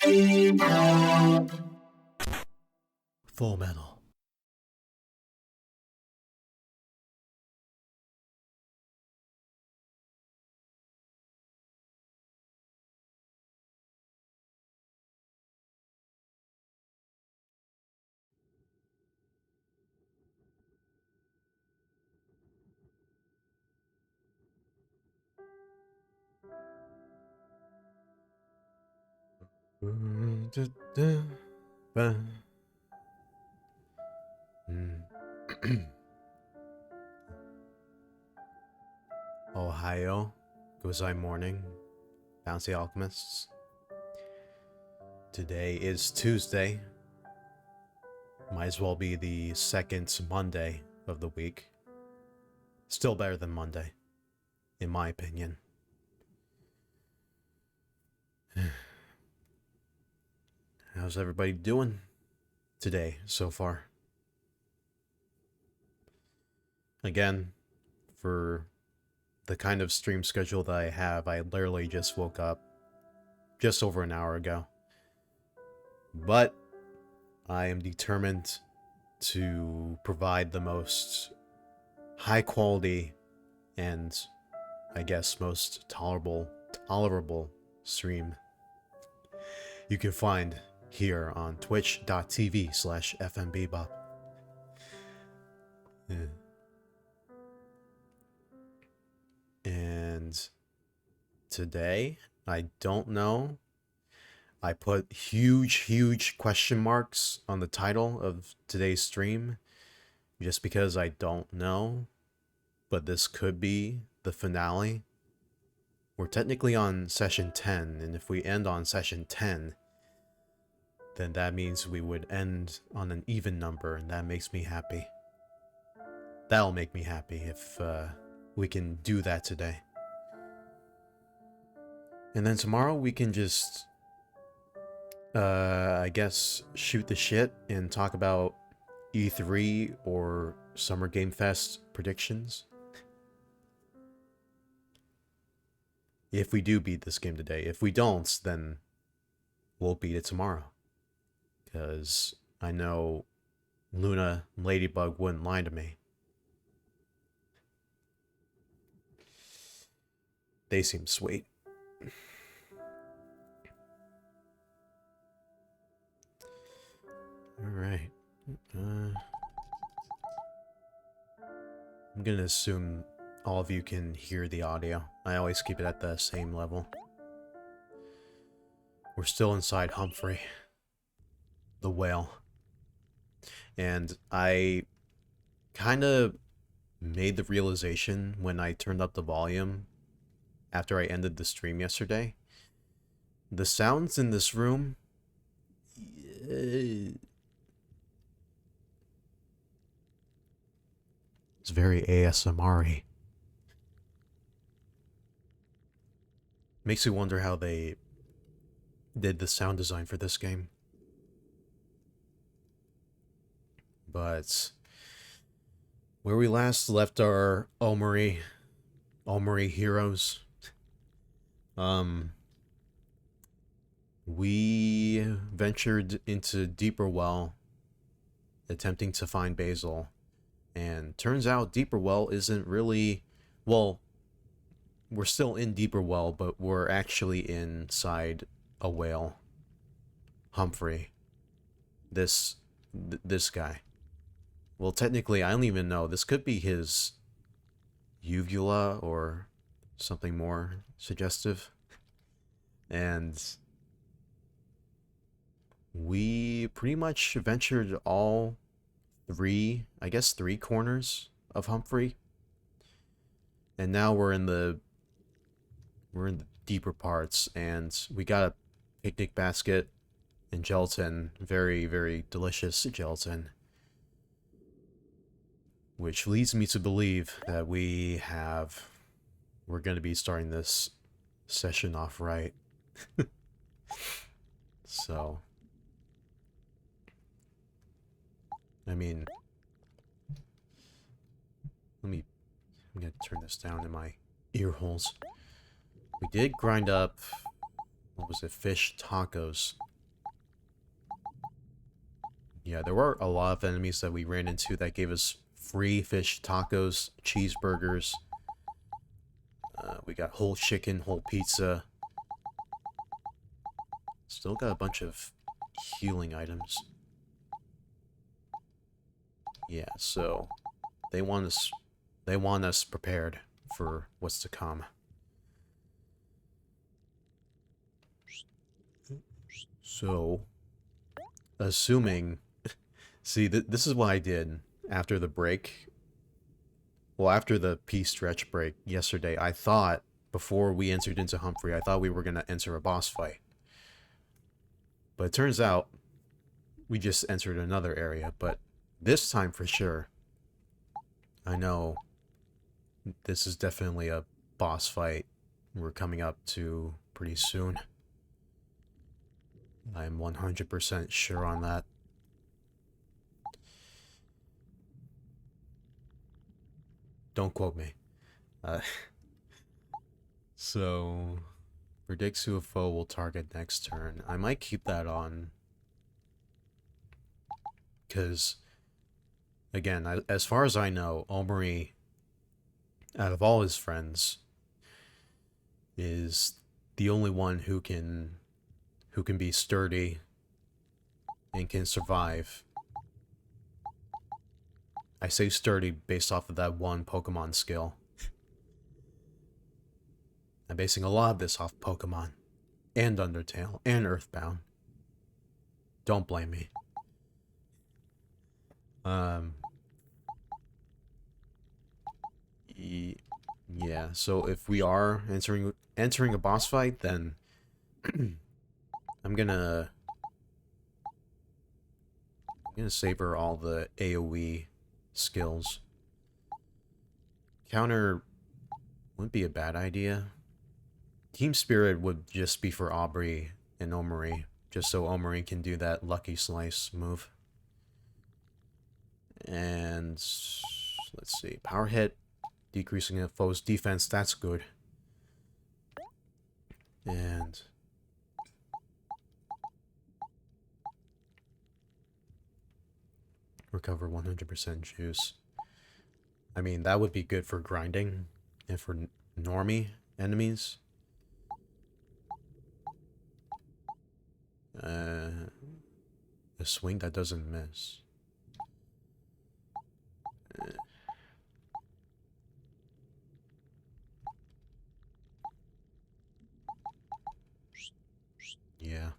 Full Metal. Ohio, Gozai Morning, Bouncy Alchemists. Today is Tuesday. Might as well be the second Monday of the week. Still better than Monday, in my opinion. How's everybody doing today so far? Again, for the kind of stream schedule that I have, I literally just woke up just over an hour ago. But I am determined to provide the most high quality and I guess most tolerable stream you can find here on twitch.tv/fmbebop. Yeah. And today, I don't know. I put huge question marks on the title of today's stream just because I don't know. But this could be the finale. We're technically on session 10, and if we end on session 10, then that means we would end on an even number, and that makes me happy. That'll make me happy if we can do that today. And then tomorrow we can just, I guess, shoot the shit and talk about E3 or Summer Game Fest predictions. If we do beat this game today. If we don't, then we'll beat it tomorrow. Because I know Luna Ladybug wouldn't lie to me. They seem sweet. Alright. I'm gonna assume all of you can hear the audio. I always keep it at the same level. We're still inside Humphrey, the whale. And I kind of made the realization when I turned up the volume after I ended the stream yesterday. The sounds in this room... it's very ASMR-y. Makes me wonder how they did the sound design for this game. But where we last left our OMORI heroes, we ventured into Deeper Well, attempting to find Basil, and turns out Deeper Well isn't really, well, we're still in Deeper Well, but we're actually inside a whale. Humphrey. This guy. Well, technically, I don't even know. This could be his uvula or something more suggestive. And we pretty much ventured all three corners of Humphrey. And now we're in the deeper parts, and we got a picnic basket and gelatin, very, very delicious gelatin. Which leads me to believe that we're going to be starting this session off right. So, I mean, I'm going to turn this down in my ear holes. We did grind up, what was it, fish tacos Yeah, there were a lot of enemies that we ran into that gave us free fish tacos, cheeseburgers. We got whole chicken, whole pizza. Still got a bunch of healing items. Yeah, so they want us prepared for what's to come. So, assuming, see, this is what I did after the break. Well, after the peace stretch break yesterday, I thought, before we entered into Humphrey, I thought we were going to enter a boss fight. But it turns out, we just entered another area, but this time for sure, I know this is definitely a boss fight we're coming up to pretty soon. I'm 100% sure on that. Don't quote me. So, predicts who a foe will target next turn. I might keep that on. Because, again, as far as I know, OMORI, out of all his friends, is the only one who can be sturdy and can survive. I say sturdy based off of that one Pokemon skill. I'm basing a lot of this off Pokemon, and Undertale, and Earthbound. Don't blame me. Yeah, so if we are entering a boss fight, then I'm gonna savor all the AoE skills. Counter wouldn't be a bad idea. Team Spirit would just be for Aubrey and OMORI, just so OMORI can do that Lucky Slice move. And let's see, Power Hit, decreasing a foe's defense, that's good. And recover 100% juice. I mean, that would be good for grinding and for normie enemies. A swing that doesn't miss. Yeah.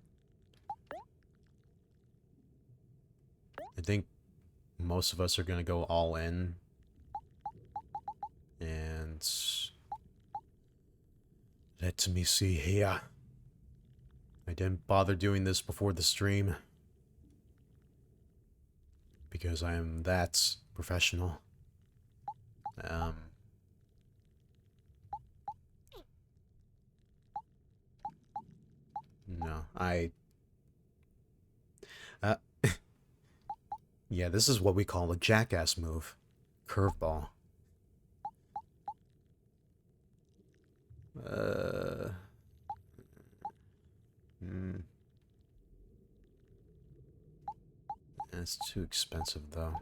I think most of us are gonna go all in. And let me see here. I didn't bother doing this before the stream because I am that professional. No, yeah, this is what we call a jackass move. Curveball. That's too expensive, though.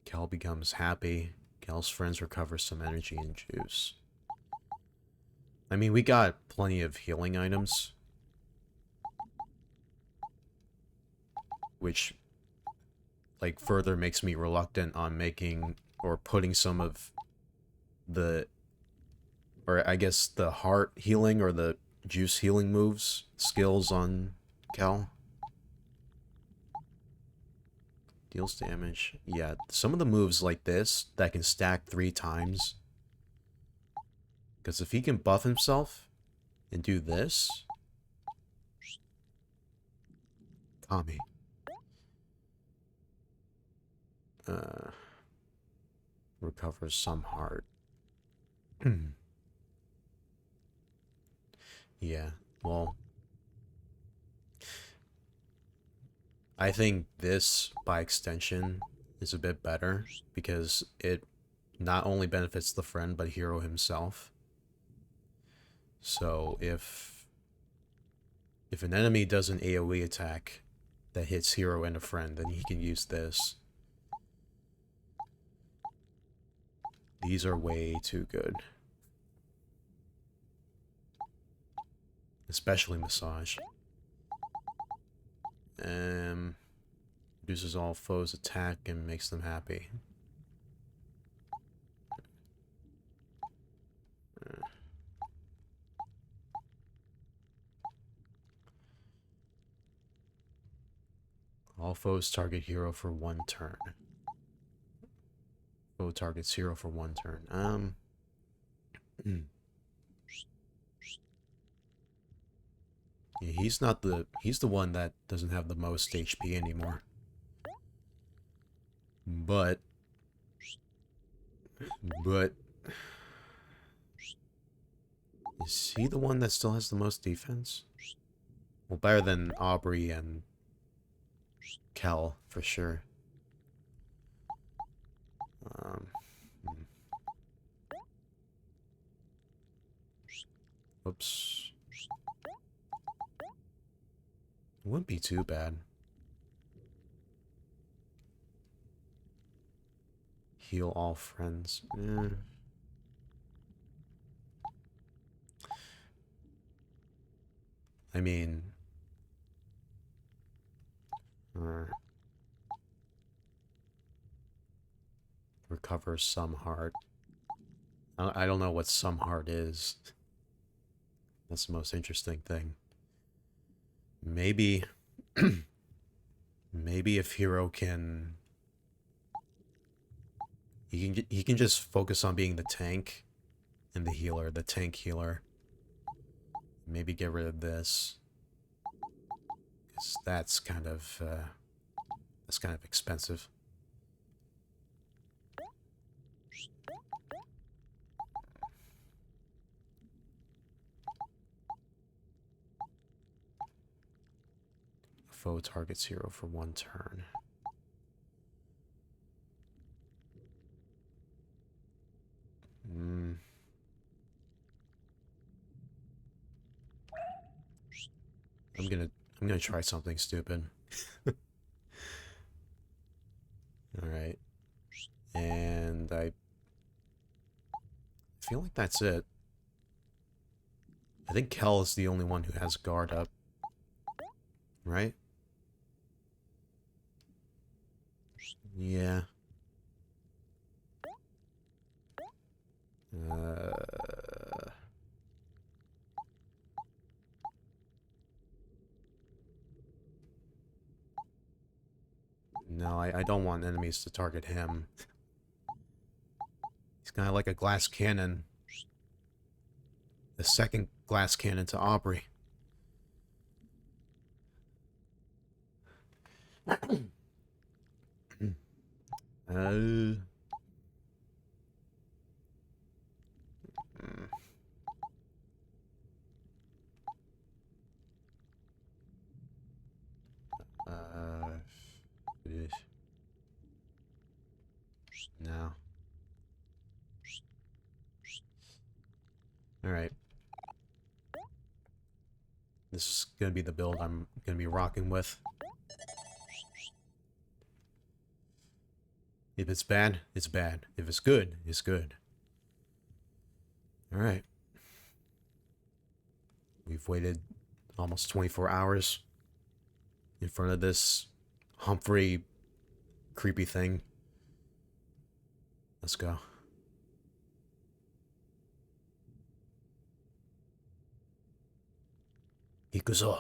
Kel becomes happy. Kel's friends recover some energy and juice. I mean, we got plenty of healing items. Which, like, further makes me reluctant on making or putting some of the, or I guess the heart healing or the juice healing moves, skills on Kel. Deals damage. Yeah, some of the moves like this that can stack 3 times. Because if he can buff himself and do this... Kami. Recovers some heart. Yeah, well... I think this, by extension, is a bit better, because it not only benefits the friend, but Hero himself. So, if an enemy does an AoE attack, that hits hero and a friend, then he can use this. These are way too good. Especially massage. Reduces all foes' attack and makes them happy. All foes target hero for 1 turn. Foe targets hero for 1 turn. Yeah, he's the one that doesn't have the most HP anymore. But is he the one that still has the most defense? Well, better than Aubrey and Kel, for sure. Oops. It wouldn't be too bad. Heal all friends. I mean... recover some heart. I don't know what some heart is. That's the most interesting thing. Maybe... maybe if hero can... He can just focus on being the tank and the healer, the tank healer. Maybe get rid of this. Because that's kind of expensive. Foe targets hero for 1 turn. I'm gonna try something stupid. Alright. And I feel like that's it. I think Kel is the only one who has guard up. Right? Yeah. No, I don't want enemies to target him. He's kind of like a glass cannon. The second glass cannon to Aubrey. No. Alright. This is gonna be the build I'm gonna be rocking with. If it's bad, it's bad. If it's good, it's good. Alright. We've waited almost 24 hours in front of this Humphrey creepy thing. Let's go. Ikuzo.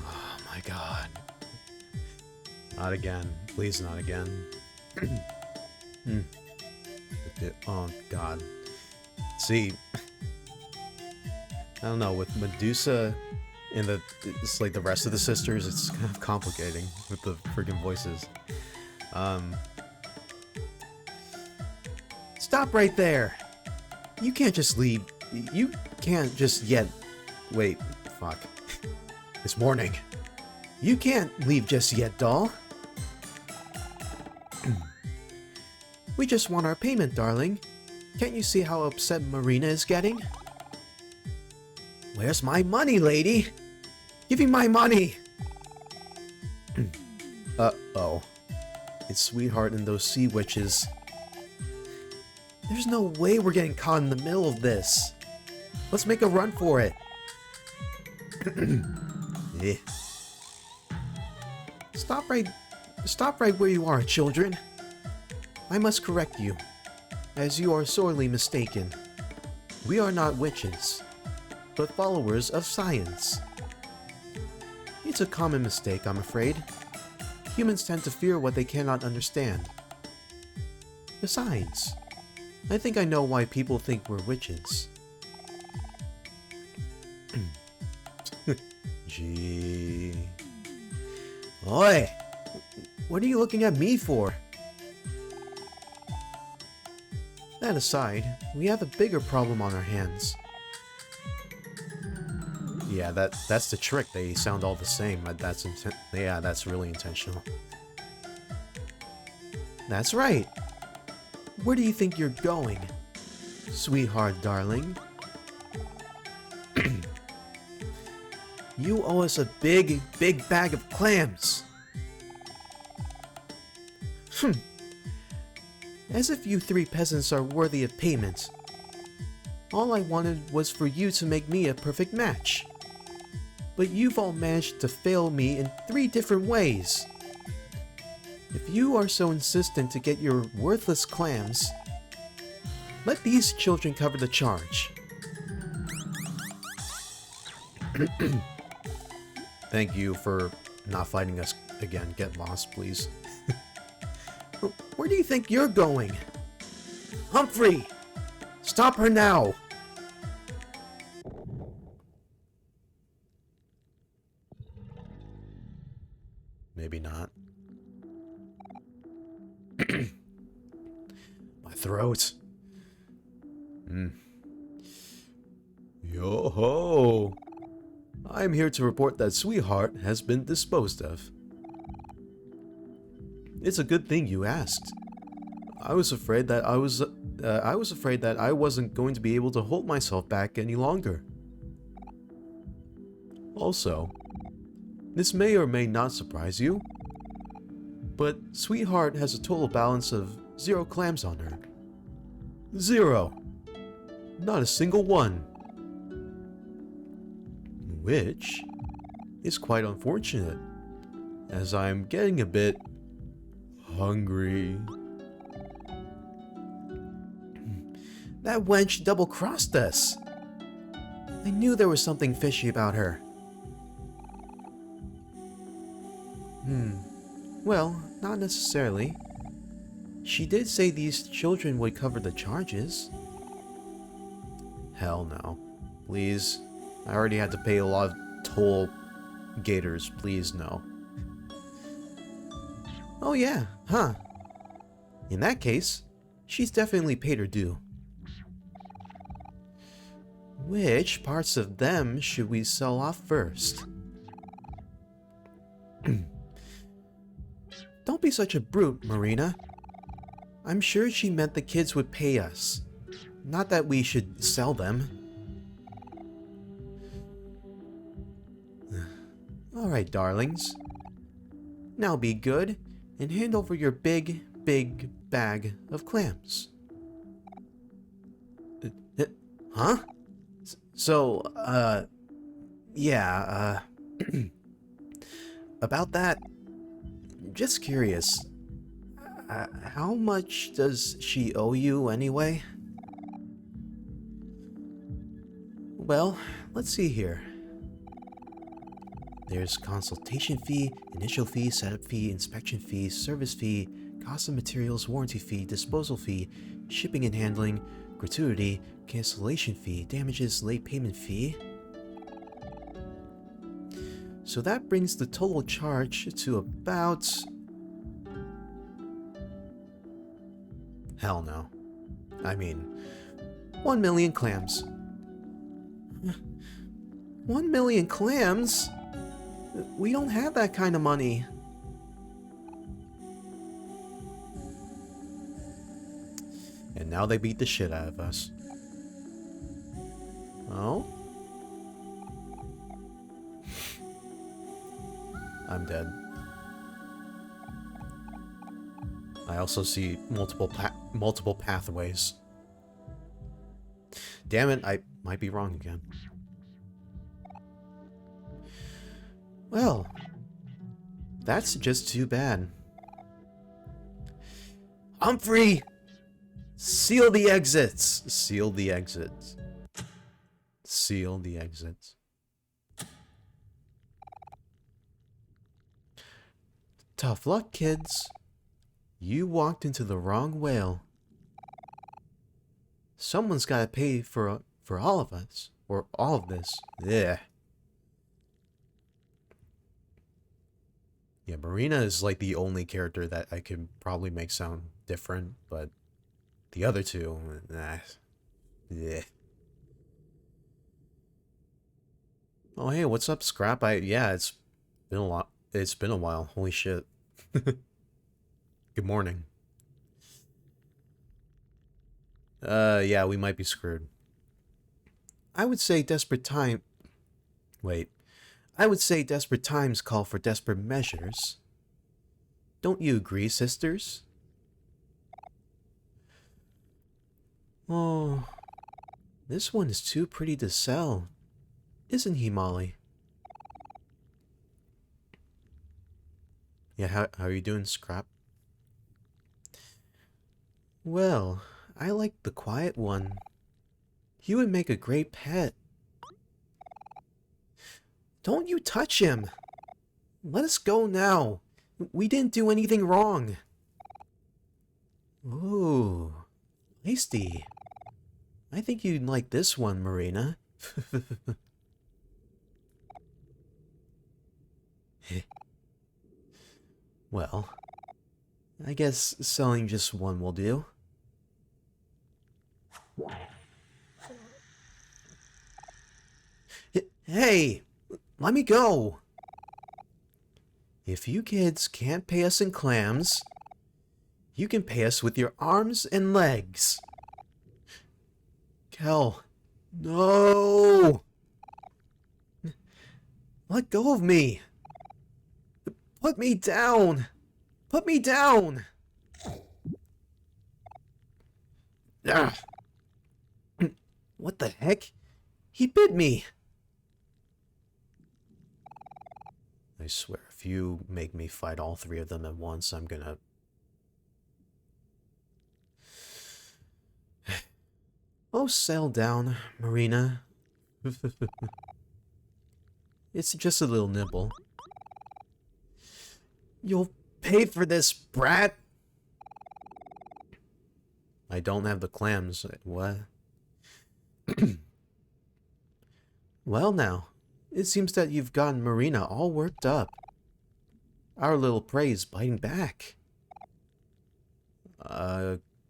Oh my god. Not again. Please not again. Oh god. See, I don't know, with Medusa and it's like the rest of the sisters, it's kind of complicating with the freaking voices. Stop right there! You can't just leave. You can't just yet. Wait, fuck. It's morning. You can't leave just yet, doll. We just want our payment, darling. Can't you see how upset Marina is getting? Where's my money, lady? Give me my money! Uh-oh. It's Sweetheart and those sea witches. There's no way we're getting caught in the middle of this. Let's make a run for it. Eh. Stop right where you are, children. I must correct you, as you are sorely mistaken. We are not witches, but followers of science. It's a common mistake, I'm afraid. Humans tend to fear what they cannot understand. Besides, I think I know why people think we're witches. Gee. Oi! What are you looking at me for? That aside, we have a bigger problem on our hands. Yeah, that's the trick. They sound all the same. That's really intentional. That's right. Where do you think you're going, sweetheart, darling? You owe us a big bag of clams. As if you three peasants are worthy of payment. All I wanted was for you to make me a perfect match. But you've all managed to fail me in 3 different ways. If you are so insistent to get your worthless clams, let these children cover the charge. Thank you for not fighting us again. Get lost, please. Where do you think you're going? Humphrey! Stop her now! Maybe not. My throat. Yo-ho! I'm here to report that Sweetheart has been disposed of. It's a good thing you asked. I was afraid that I wasn't going to be able to hold myself back any longer. Also, this may or may not surprise you, but Sweetheart has a total balance of 0 clams on her. 0! Not a single one. Which is quite unfortunate, as I'm getting a bit hungry. That wench double-crossed us. I knew there was something fishy about her. Well, not necessarily. She did say these children would cover the charges. Hell no. Please. I already had to pay a lot of toll gators. Please, no. Oh yeah, huh. In that case, she's definitely paid her due. Which parts of them should we sell off first? Don't be such a brute, Marina. I'm sure she meant the kids would pay us, not that we should sell them. Alright, darlings. Now be good and hand over your big bag of clams. Huh? Yeah, about that, just curious, how much does she owe you anyway? Well, let's see here. There's consultation fee, initial fee, setup fee, inspection fee, service fee, cost of materials, warranty fee, disposal fee, shipping and handling, gratuity, cancellation fee, damages, late payment fee. So that brings the total charge to about... Hell no. I mean, 1 million clams. 1 million clams? We don't have that kind of money. And now they beat the shit out of us. Oh? I'm dead. I also see multiple pathways. Damn it, I might be wrong again. Well, that's just too bad. Humphrey! Seal the exits! Seal the exits. Seal the exits. Tough luck, kids. You walked into the wrong whale. Someone's gotta pay for all of us. Or all of this. Yeah. Yeah, Marina is like the only character that I could probably make sound different, but the other two, nah. Yeah. Oh hey, what's up, Scrap? Yeah, it's been a lot. It's been a while. Holy shit. Good morning. Yeah, we might be screwed. I would say desperate times call for desperate measures. Don't you agree, sisters? Oh, this one is too pretty to sell. Isn't he, Molly? Yeah, how are you doing, Scrap? Well, I like the quiet one. He would make a great pet. Don't you touch him! Let us go now. We didn't do anything wrong. Ooh, tasty. I think you'd like this one, Marina. Well, I guess selling just one will do. Hey! Let me go! If you kids can't pay us in clams, you can pay us with your arms and legs. Kel, no! Let go of me! Put me down! Put me down! Ugh. What the heck? He bit me! I swear, if you make me fight all three of them at once, I'm gonna... Oh, settle down, Marina. It's just a little nibble. You'll pay for this, brat! I don't have the clams. What? Well now, it seems that you've gotten Marina all worked up. Our little prey is biting back.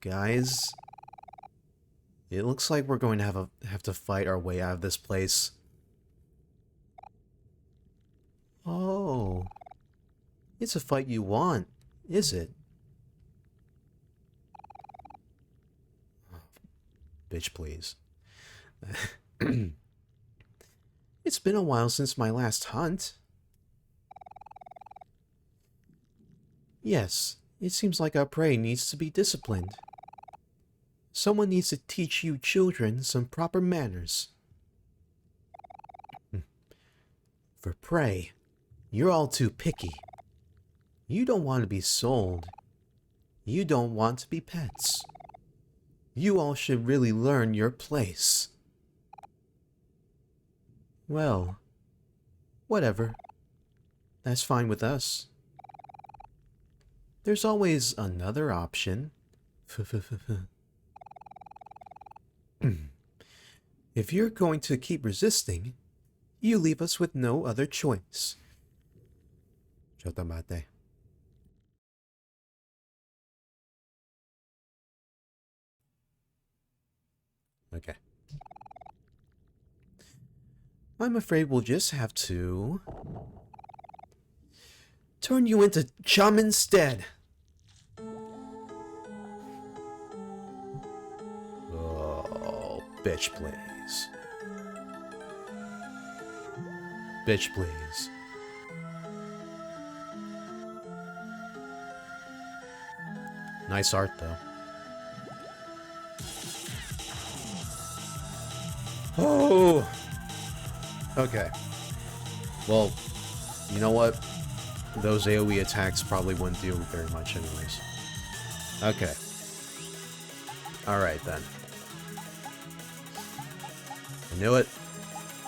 Guys? It looks like we're going to have to fight our way out of this place. Oh. It's a fight you want, is it? Bitch, please. It's been a while since my last hunt. Yes, it seems like our prey needs to be disciplined. Someone needs to teach you children some proper manners. For prey, you're all too picky. You don't want to be sold. You don't want to be pets. You all should really learn your place. Well, whatever. That's fine with us. There's always another option. If you're going to keep resisting, you leave us with no other choice. Chotamate. Okay. I'm afraid we'll just have to turn you into chum instead. Bitch, please. Bitch, please. Nice art, though. Oh! Okay. Well, you know what? Those AoE attacks probably wouldn't do very much anyways. Okay. Alright, then. I knew it.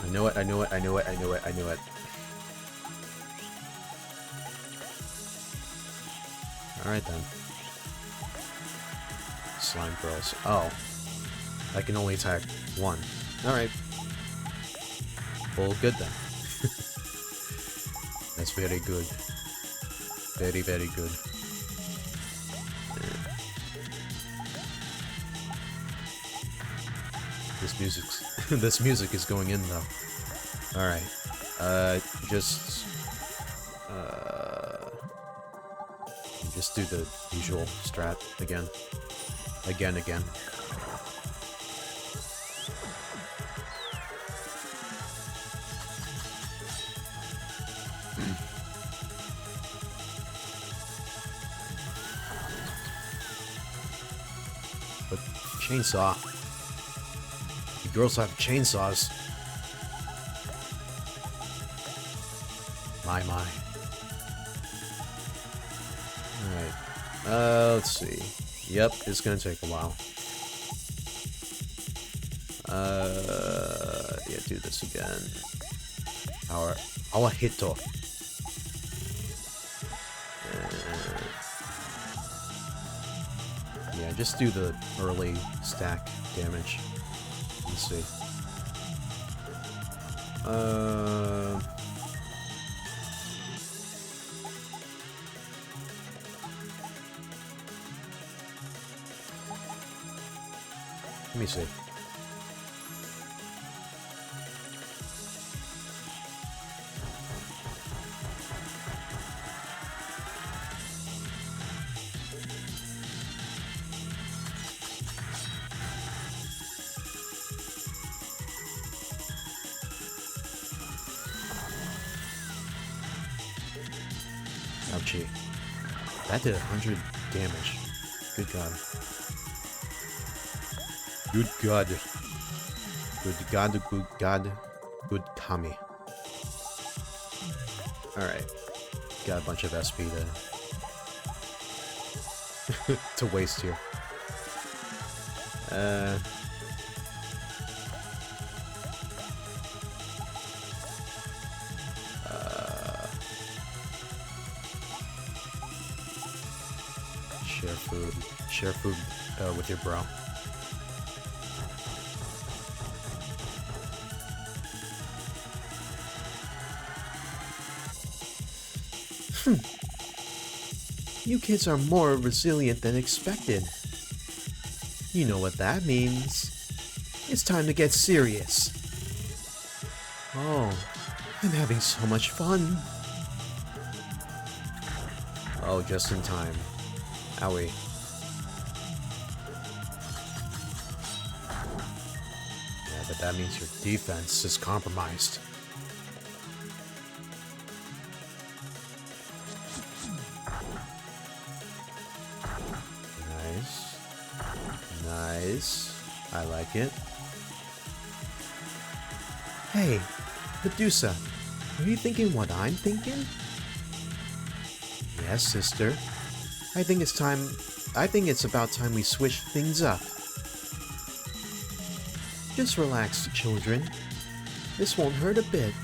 I knew it, I knew it, I knew it, I knew it, I knew it. Alright, then. Slime girls. Oh. I can only attack one. Alright. Well, good then. That's very good. Very, very good. This music is going in though. Alright. Just do the usual strat again. Again. But chainsaw. You girls have chainsaws. My. Alright. Let's see. Yep, it's gonna take a while. Yeah, do this again. Our hito. Yeah, just do the early stack damage. Let's see. Let me see. Ouchie. That did 100 damage. Good god. Good god. Good god, good god. Good Kami. Alright. Got a bunch of SP to waste here. Share food with your bro. You kids are more resilient than expected. You know what that means. It's time to get serious. Oh, I'm having so much fun. Oh, just in time. Owie. Yeah, but that means your defense is compromised. Nice. I like it. Hey, Medusa, are you thinking what I'm thinking? Yes, sister. I think it's about time we switch things up. Just relax, children. This won't hurt a bit.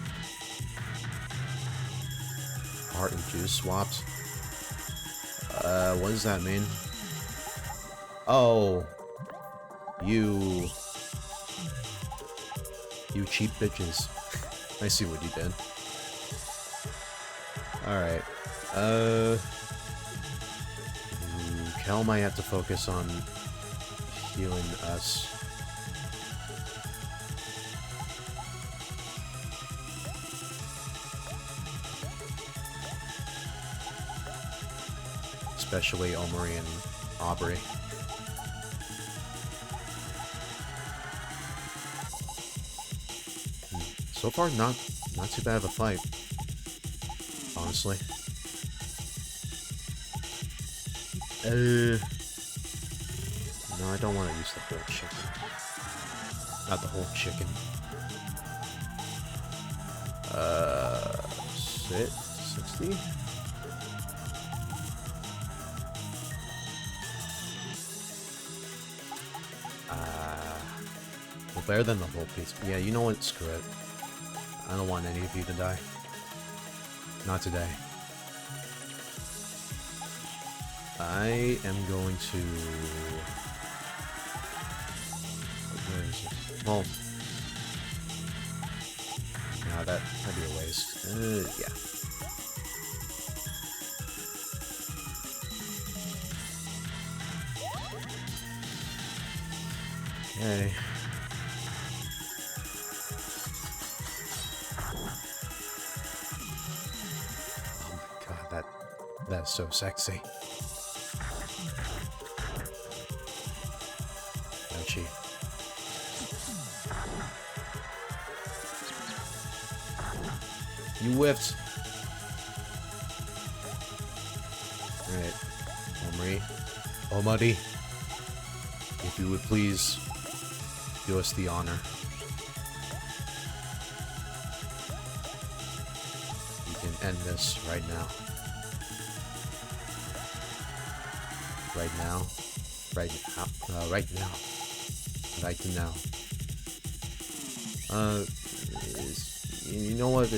Heart and juice swapped. What does that mean? Oh. You cheap bitches. I see what you did. Alright. Kel might have to focus on healing us. Especially Omori and Aubrey. So far, not too bad of a fight. Honestly. No, I don't want to use the whole chicken. Not the whole chicken. Sit 60. Well, better than the whole piece. Yeah, you know what? Screw it. I don't want any of you to die. Not today. I am going to... Where is it? Well... Nah, that'd be a waste. Yeah. Okay. Oh my god, that's so sexy. Ouchie. You whiffed. Alright. OMORI, if you would please do us the honor. You can end this right now. Right now. Right now. Right now. Right now. You know what?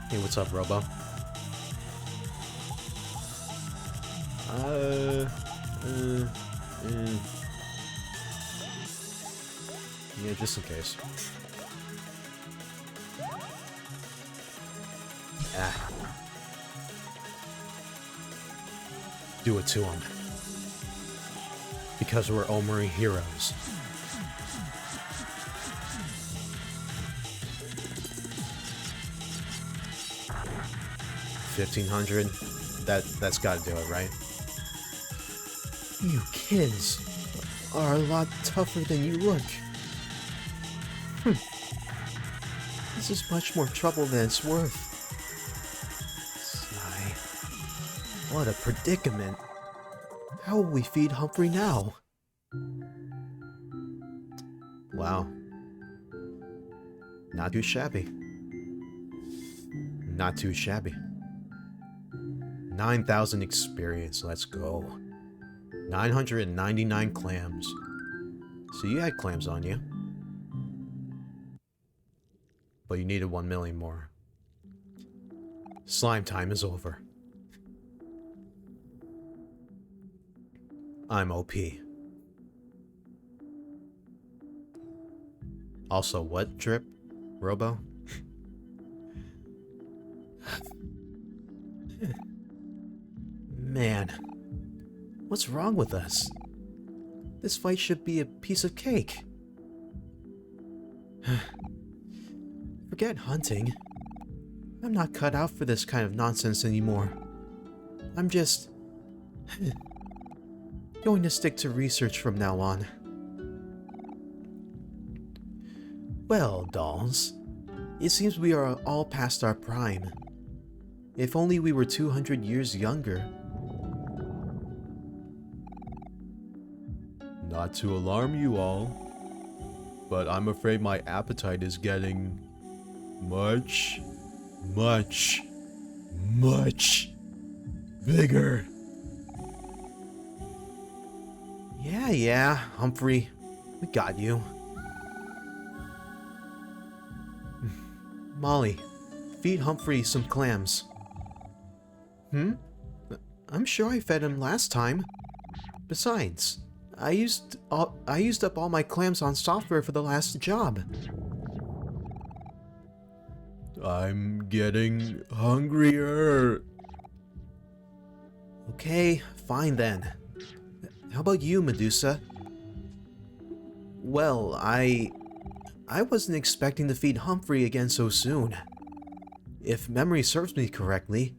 Hey, what's up, Robo? Yeah, just in case. Ah. Do it to him. Because we're OMORI heroes. $1,500. That's gotta do it, right? You kids are a lot tougher than you look. This is much more trouble than it's worth. Sigh. What a predicament. How will we feed Humphrey now? Wow. Not too shabby. Not too shabby. 9,000 experience, let's go. 999 clams. So you had clams on you. But you needed 1 million more. Slime time is over. I'm OP. Also, what drip? Robo? Man, what's wrong with us? This fight should be a piece of cake. Forget hunting. I'm not cut out for this kind of nonsense anymore. I'm just going to stick to research from now on. Well, dolls, it seems we are all past our prime. If only we were 200 years younger. Not to alarm you all, but I'm afraid my appetite is getting much bigger. Yeah, Humphrey, we got you. Molly, feed Humphrey some clams. I'm sure I fed him last time. Besides, I used up all my clams on software for the last job. I'm getting hungrier. Okay, fine then. How about you, Medusa? Well, I wasn't expecting to feed Humphrey again so soon. If memory serves me correctly,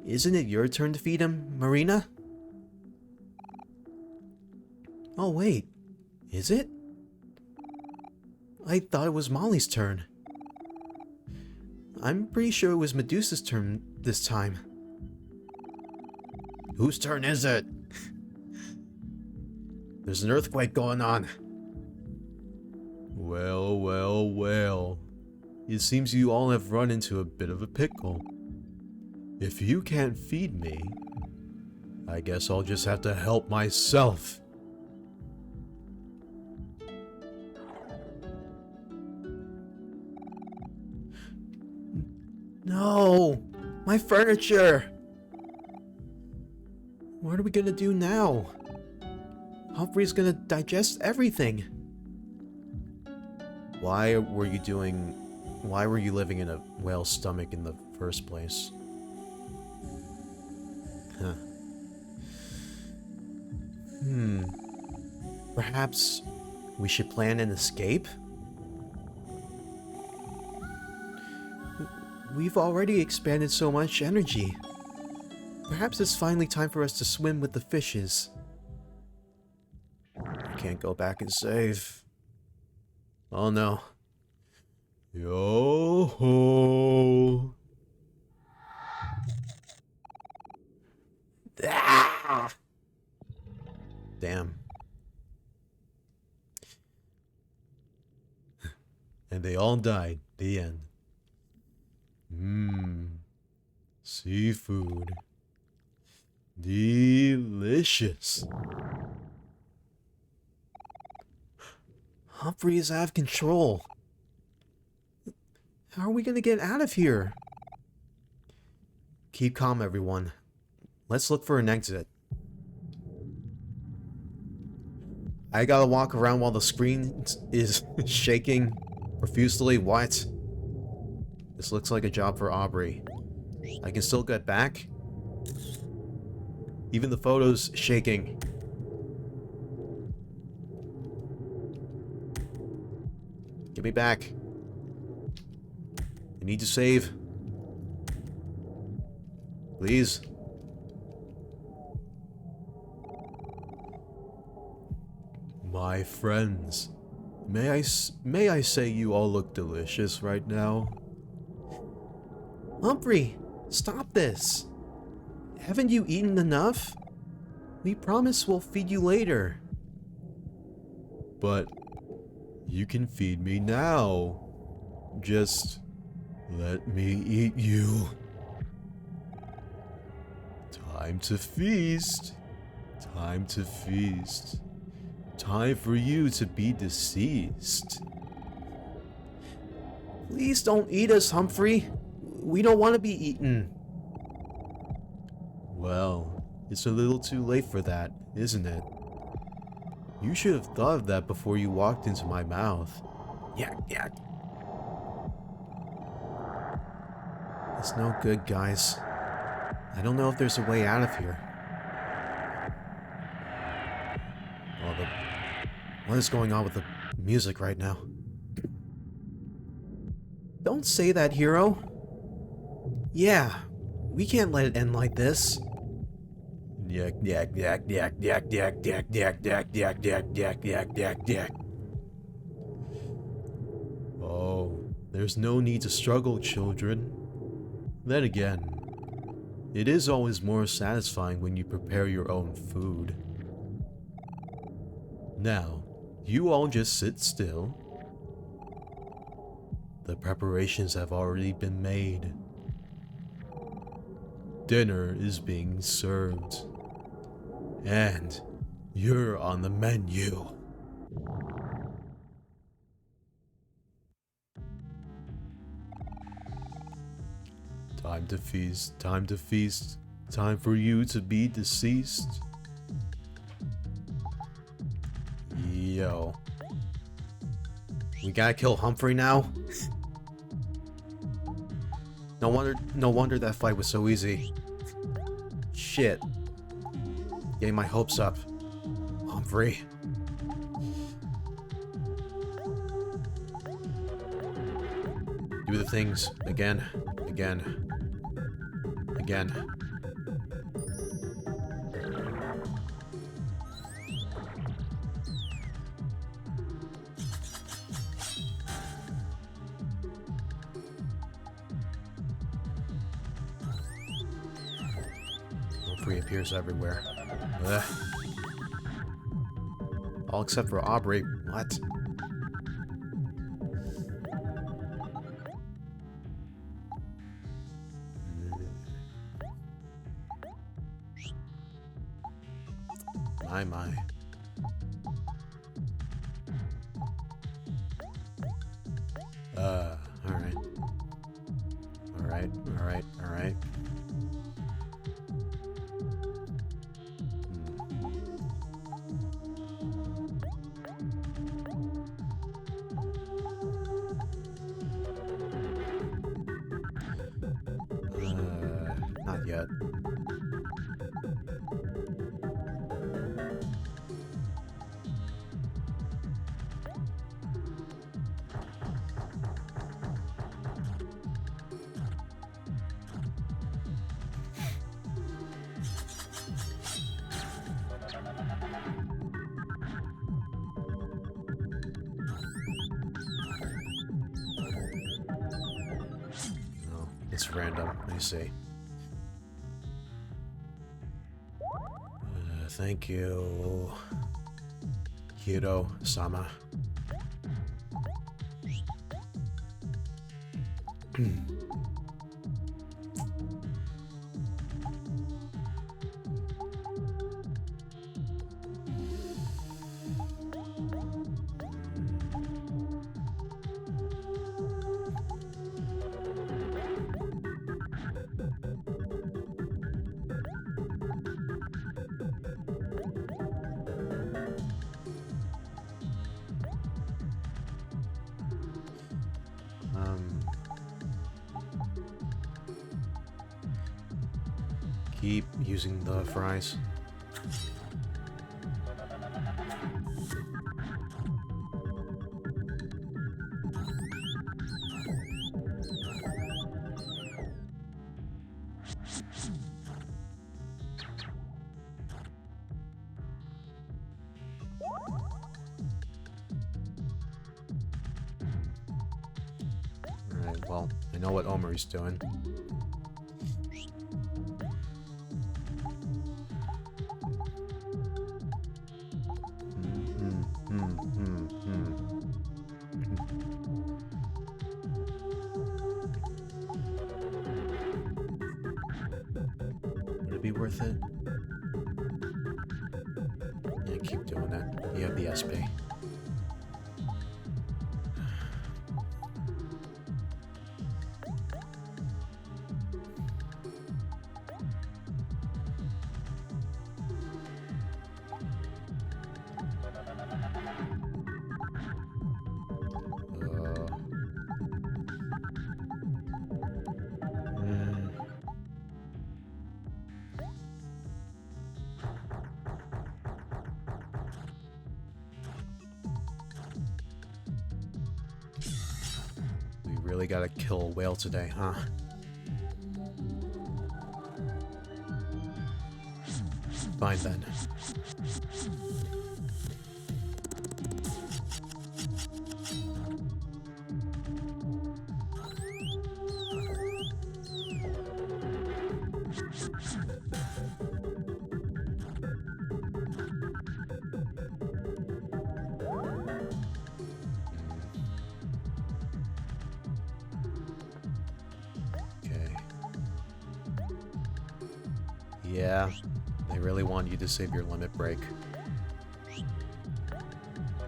isn't it your turn to feed him, Marina? Oh wait, is it? I thought it was Molly's turn. I'm pretty sure it was Medusa's turn this time. Whose turn is it? There's an earthquake going on. Well, well, well. It seems you all have run into a bit of a pickle. If you can't feed me, I guess I'll just have to help myself. No! My furniture! What are we gonna do now? Humphrey's gonna digest everything. Why were you living in a whale's stomach in the first place? Huh. Perhaps we should plan an escape? We've already expanded so much energy. Perhaps it's finally time for us to swim with the fishes. I can't go back and save. Oh no. Yo-ho! Ah! Damn. And they all died. The end. Seafood. Delicious. Humphrey is out of control. How are we gonna get out of here? Keep calm, everyone. Let's look for an exit. I gotta walk around while the screen is shaking profusely. What? This looks like a job for Aubrey. I can still get back? Even the photo's shaking. Get me back. I need to save. Please. My friends, may I say you all look delicious right now? Humphrey, stop this. Haven't you eaten enough? We promise we'll feed you later. But you can feed me now. Just let me eat you. Time to feast. Time to feast. Time for you to be deceased. Please don't eat us, Humphrey. We don't want to be eaten. Well, it's a little too late for that, isn't it? You should have thought of that before you walked into my mouth. Yak, yak. It's no good, guys. I don't know if there's a way out of here. What is going on with the music right now? Don't say that, hero. Yeah, we can't let it end like this. Yak, yak, yak, yak, yak, yak, yak, yak, yak, yak, yak, yak, yak, yak, yak. Oh, there's no need to struggle, children. Then again, it is always more satisfying when you prepare your own food. Now, you all just sit still. The preparations have already been made. Dinner is being served. And you're on the menu. Time to feast, time to feast. Time for you to be deceased. Yo. We gotta kill Humphrey now? No wonder that fight was so easy. Shit. Getting my hopes up. Humphrey. Do the things again, again, again. reappears everywhere. Ugh. All except for Aubrey. What? My. Alright. Alright. Not yet. No, it's random. I see. Thank you, Hiro-sama. Keep using the fries. Alright, well, I know what Omori's doing. Would it be worth it? Yeah, keep doing that. You have the SP. Really gotta kill a whale today, huh? Fine then. Yeah, they really want you to save your limit break.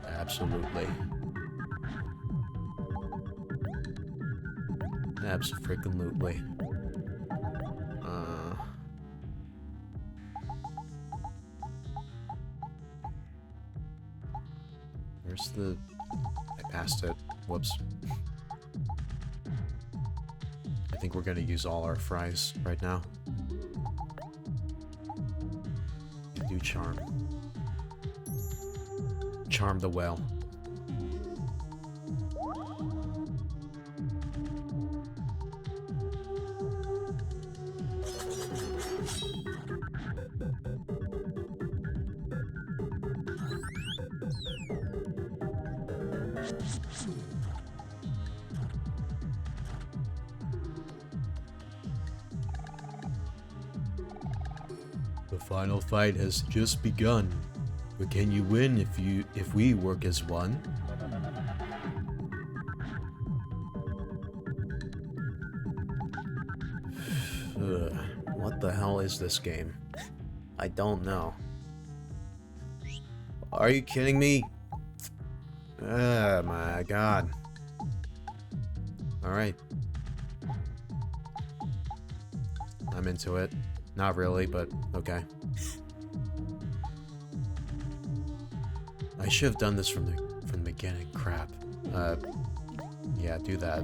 Absolutely. Abso-freaking-lutely. Where's the... I passed it. Whoops. I think we're gonna use all our fries right now. Do charm. Charm the whale. The final fight has just begun. But can you win if we work as one? What the hell is this game? I don't know. Are you kidding me? Oh my god. Alright. I'm into it. Not really, but okay. I should have done this from the beginning. Crap. Yeah, do that.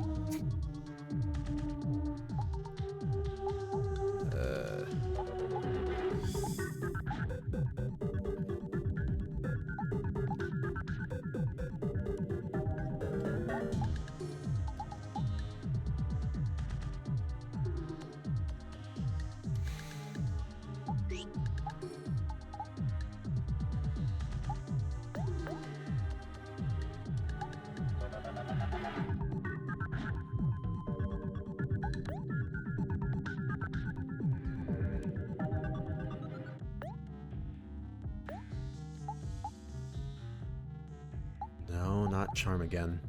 No, not charm again.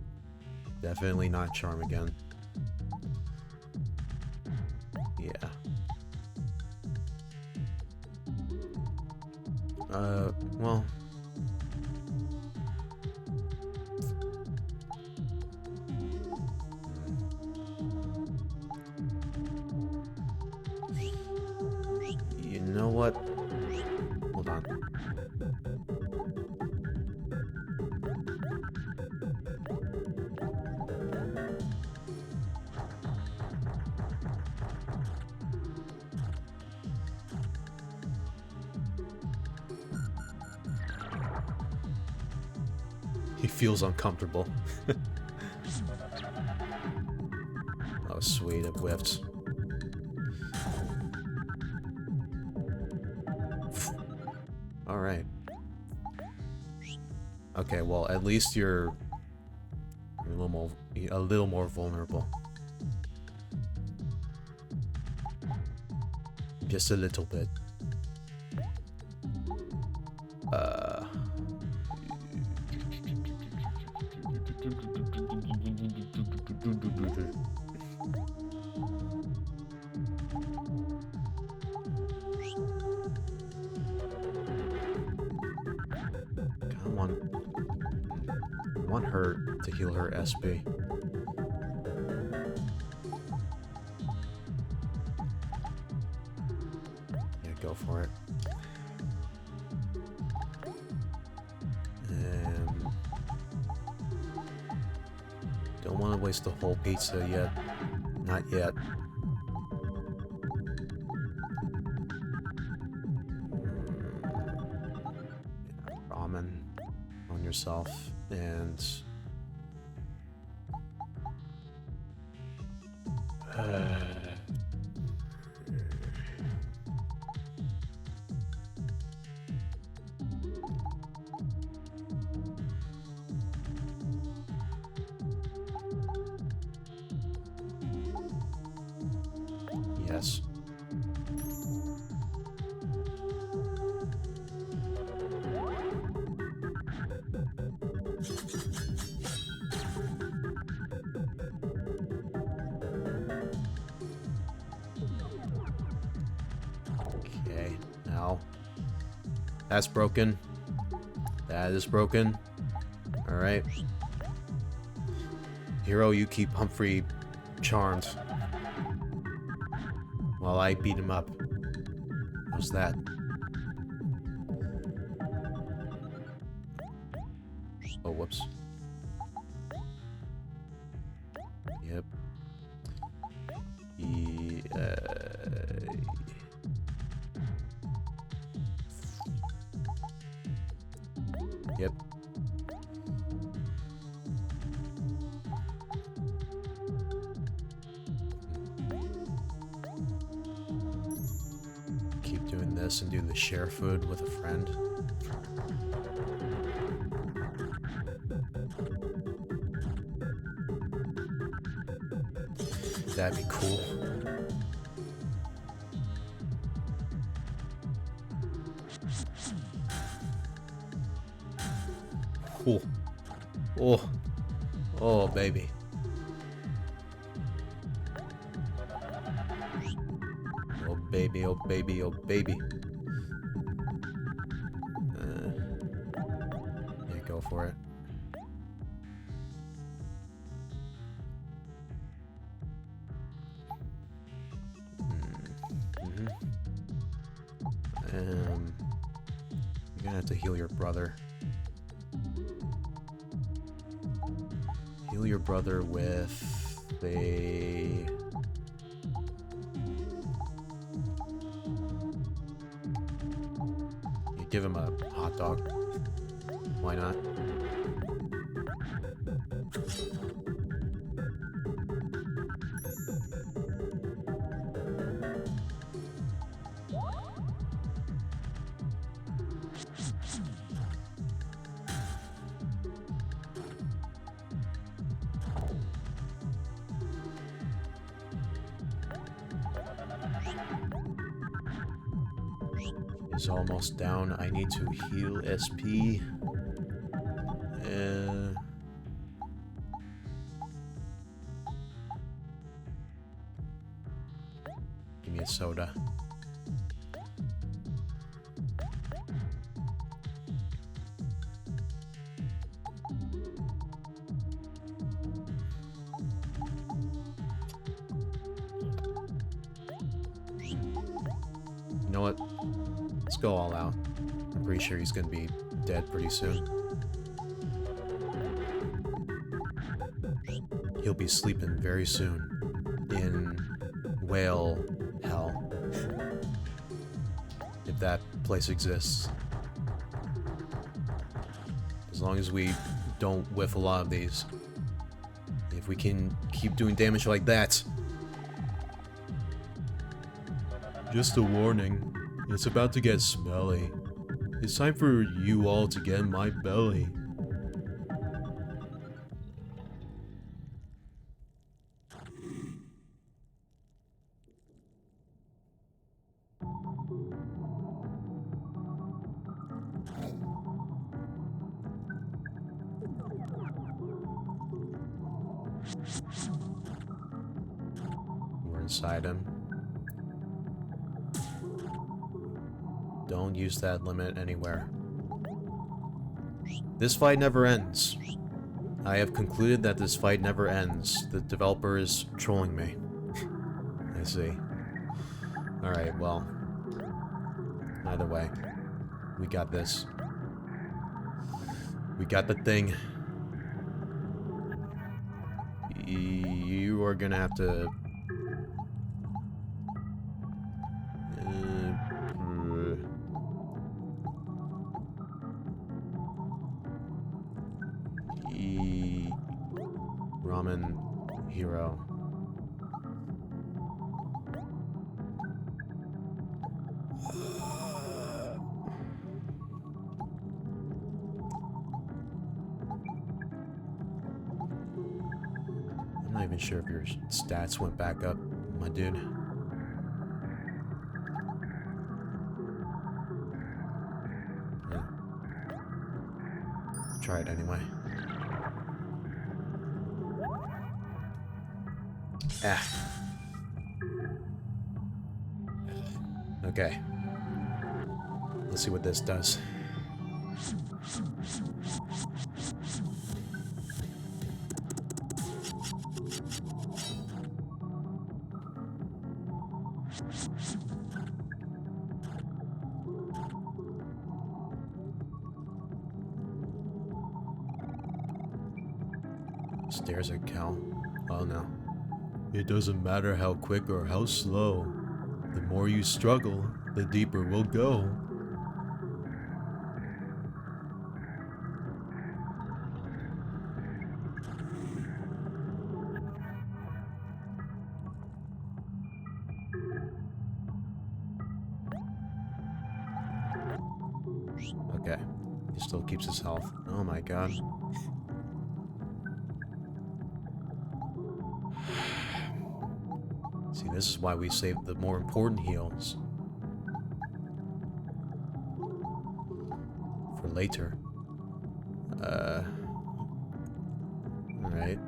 Definitely not charm again. Yeah. Well. You know what? Hold on. He feels uncomfortable. Oh, sweet, it whiffed. Alright. Okay, well, at least you're a little more vulnerable. Just a little bit. Come on. I want her to heal her SB. Yeah, go for it. Don't want to waste the whole pizza yet. Not yet. Ramen on yourself and yes. Okay, now that's broken. That is broken. Alright. Hero, you keep Humphrey charmed while I beat him up. How's that? Oh, whoops. Yep. Yep. Keep doing this and do the share food with a friend. That'd be cool. Oh. Oh. Oh, baby. Oh, baby, oh, baby, oh, baby. Yeah, go for it. You're gonna have to heal your brother. Heal your brother with a... You give him a hot dog. Why not? He's almost down. I need to heal SP. Give me a soda. You know what? Let's go all out. I'm pretty sure he's gonna be dead pretty soon. He'll be sleeping very soon in whale hell, if that place exists. As long as we don't whiff a lot of these. If we can keep doing damage like that. Just a warning, it's about to get smelly. It's time for you all to get in my belly. We're inside him. Don't use that limit anywhere. This fight never ends. I have concluded that this fight never ends. The developer is trolling me. I see. Alright, well. Either way. We got this. We got the thing. You are gonna have to... Ramen hero. I'm not even sure if your stats went back up, my dude. Yeah. Try it anyway. Ah. Okay. Let's see what this does. Stares at Cal. Oh no. It doesn't matter how quick or how slow. The more you struggle, the deeper we'll go. Okay. He still keeps his health. Oh my god. See, this is why we save the more important heals for later. Alright.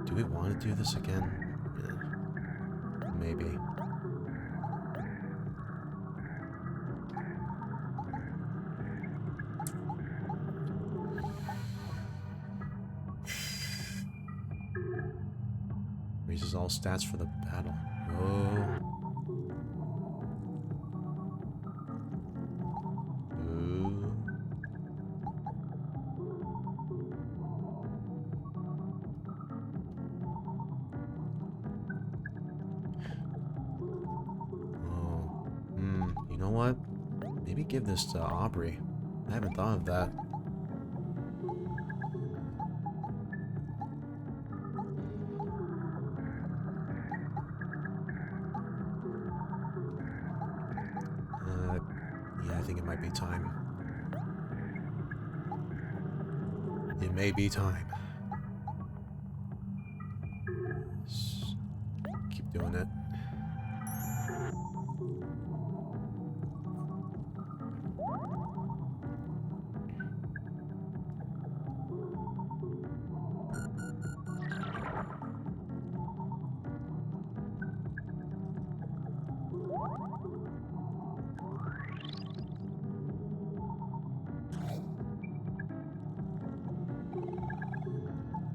Do we want to do this again? Yeah. Maybe. Raises all stats for the battle. Oh. Ooh. Oh. You know what? Maybe give this to Aubrey. I haven't thought of that. Yeah, I think it might be time. It may be time. Just keep doing it.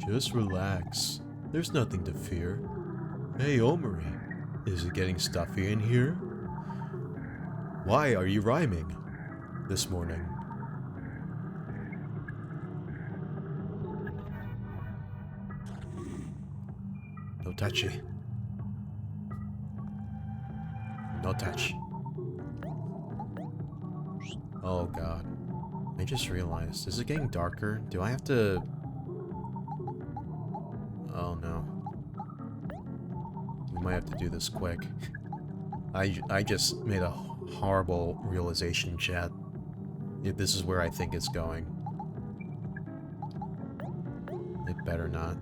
Just relax. There's nothing to fear. Hey, OMORI, is it getting stuffy in here? Why are you rhyming this morning? No touchy. No touch. Oh god. I just realized. Is it getting darker? Do I have to... Oh no. We might have to do this quick. I just made a horrible realization, chat. This is where I think it's going. It better not.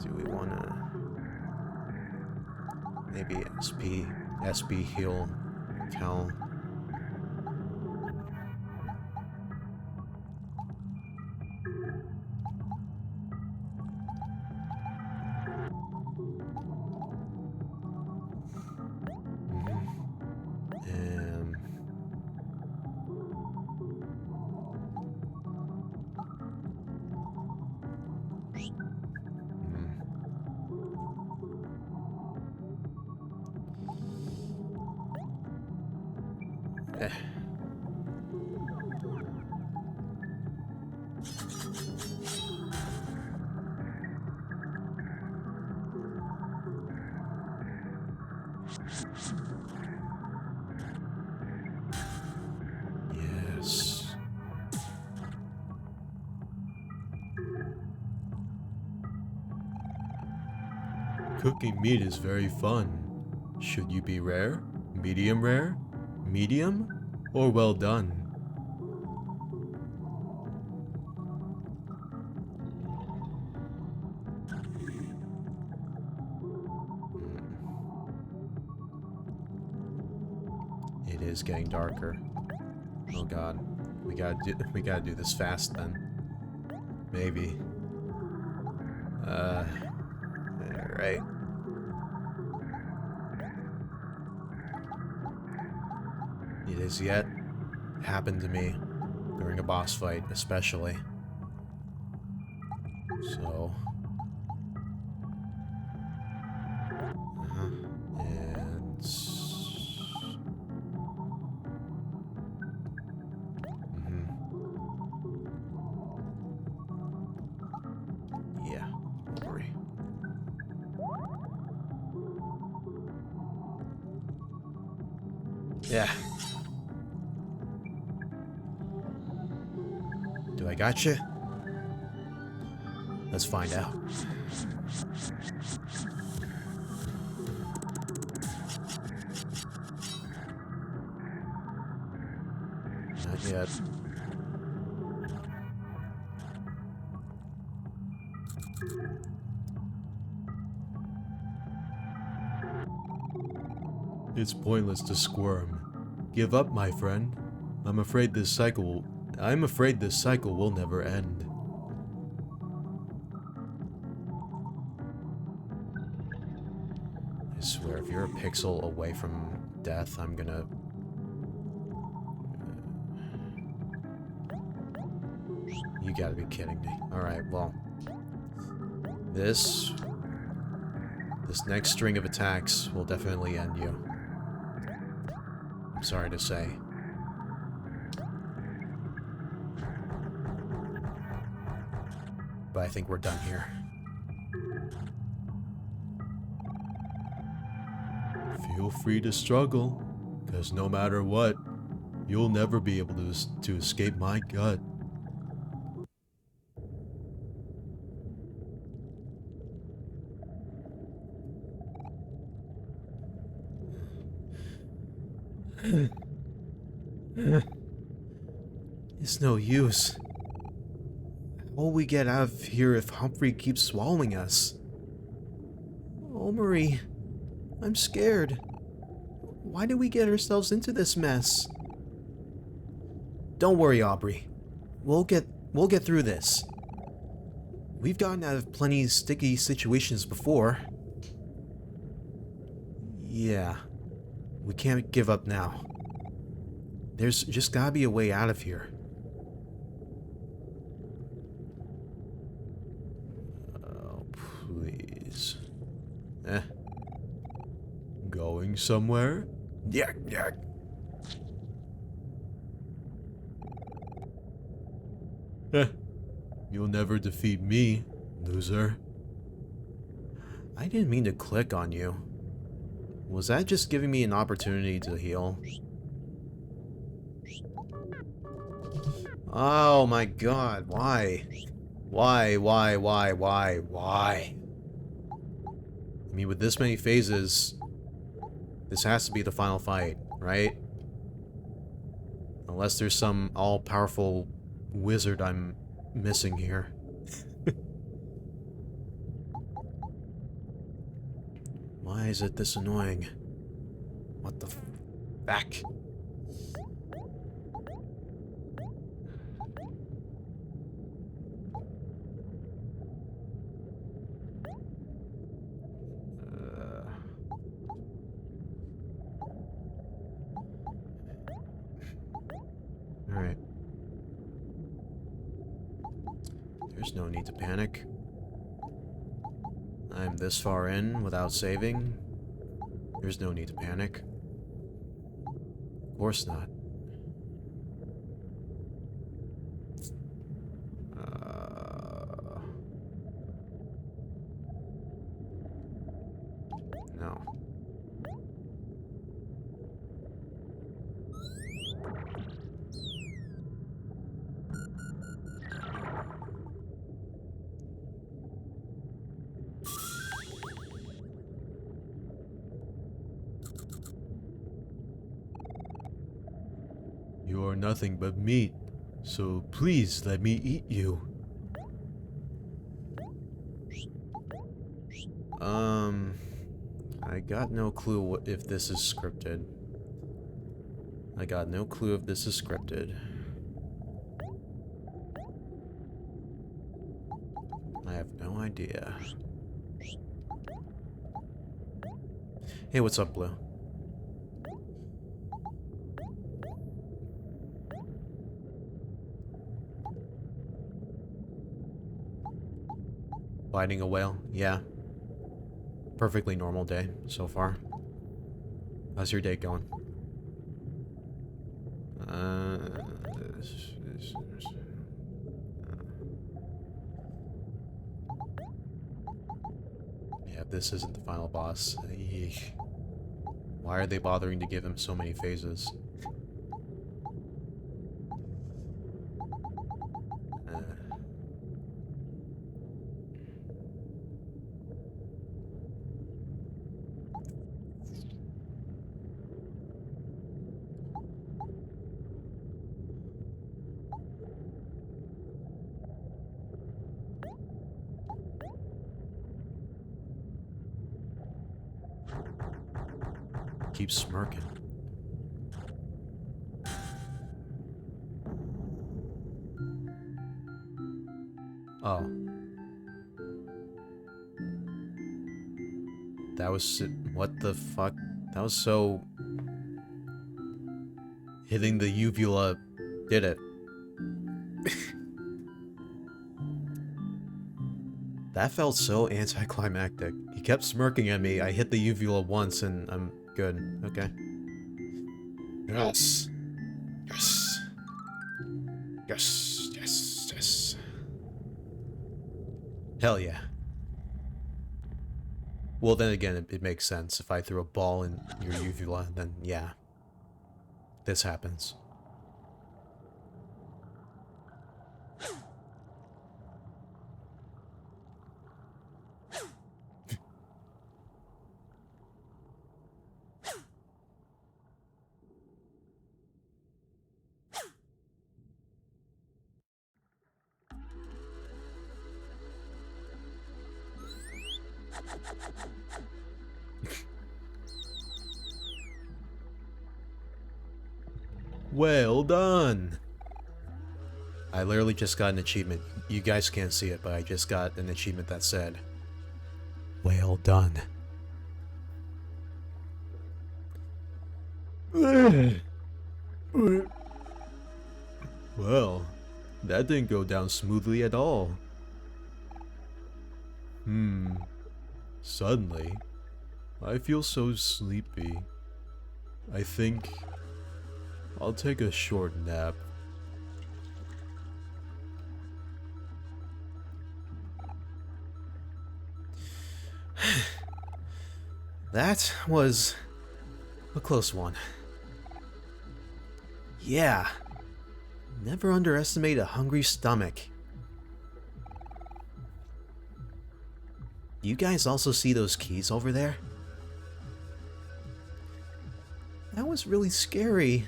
Do we wanna... Maybe SB heal Cal. Yes. Cooking meat is very fun. Should you be rare, medium, or well done? It is getting darker. Oh god. We gotta do this fast then. Maybe. Alright. It has yet happened to me during a boss fight, especially. So. And. Yeah, don't worry. Yeah. Do I gotcha? Let's find out. Not yet. It's pointless to squirm. Give up, my friend. I'm afraid this cycle will never end. I swear, if you're a pixel away from death, I'm gonna... You gotta be kidding me. Alright, well... This next string of attacks will definitely end you. I'm sorry to say. But I think we're done here. Feel free to struggle, because no matter what, you'll never be able to escape my gut. It's no use. How will we get out of here if Humphrey keeps swallowing us? OMORI, I'm scared. Why did we get ourselves into this mess? Don't worry, Aubrey. We'll get through this. We've gotten out of plenty of sticky situations before. Yeah. We can't give up now. There's just gotta be a way out of here. Oh, please. Going somewhere? Yeah. You'll never defeat me, loser. I didn't mean to click on you. Was that just giving me an opportunity to heal? Oh my god, why? Why? I mean, with this many phases, this has to be the final fight, right? Unless there's some all-powerful wizard I'm missing here. Why is it this annoying? What the fuck? Alright. There's no need to panic. I'm this far in without saving. There's no need to panic. Of course not. No. You are nothing but meat, so please let me eat you. I got no clue if this is scripted. I got no clue if this is scripted. I have no idea. Hey, what's up, Blue? Biting a whale? Yeah. Perfectly normal day so far. How's your day going? Yeah, this isn't the final boss. Eek. Why are they bothering to give him so many phases? keeps smirking? Oh. That was... What the fuck? That was so... Hitting the uvula did it. That felt so anticlimactic. He kept smirking at me. I hit the uvula once and I'm good. Okay. Yes. Yes. Yes. Yes. Yes. Hell yeah. Well, then again, it makes sense. If I threw a ball in your uvula, then yeah. This happens. Well done! I literally just got an achievement. You guys can't see it, but I just got an achievement that said, well done. Well, that didn't go down smoothly at all. Suddenly, I feel so sleepy. I think I'll take a short nap. That was a close one. Yeah. Never underestimate a hungry stomach. You guys also see those keys over there? That was really scary.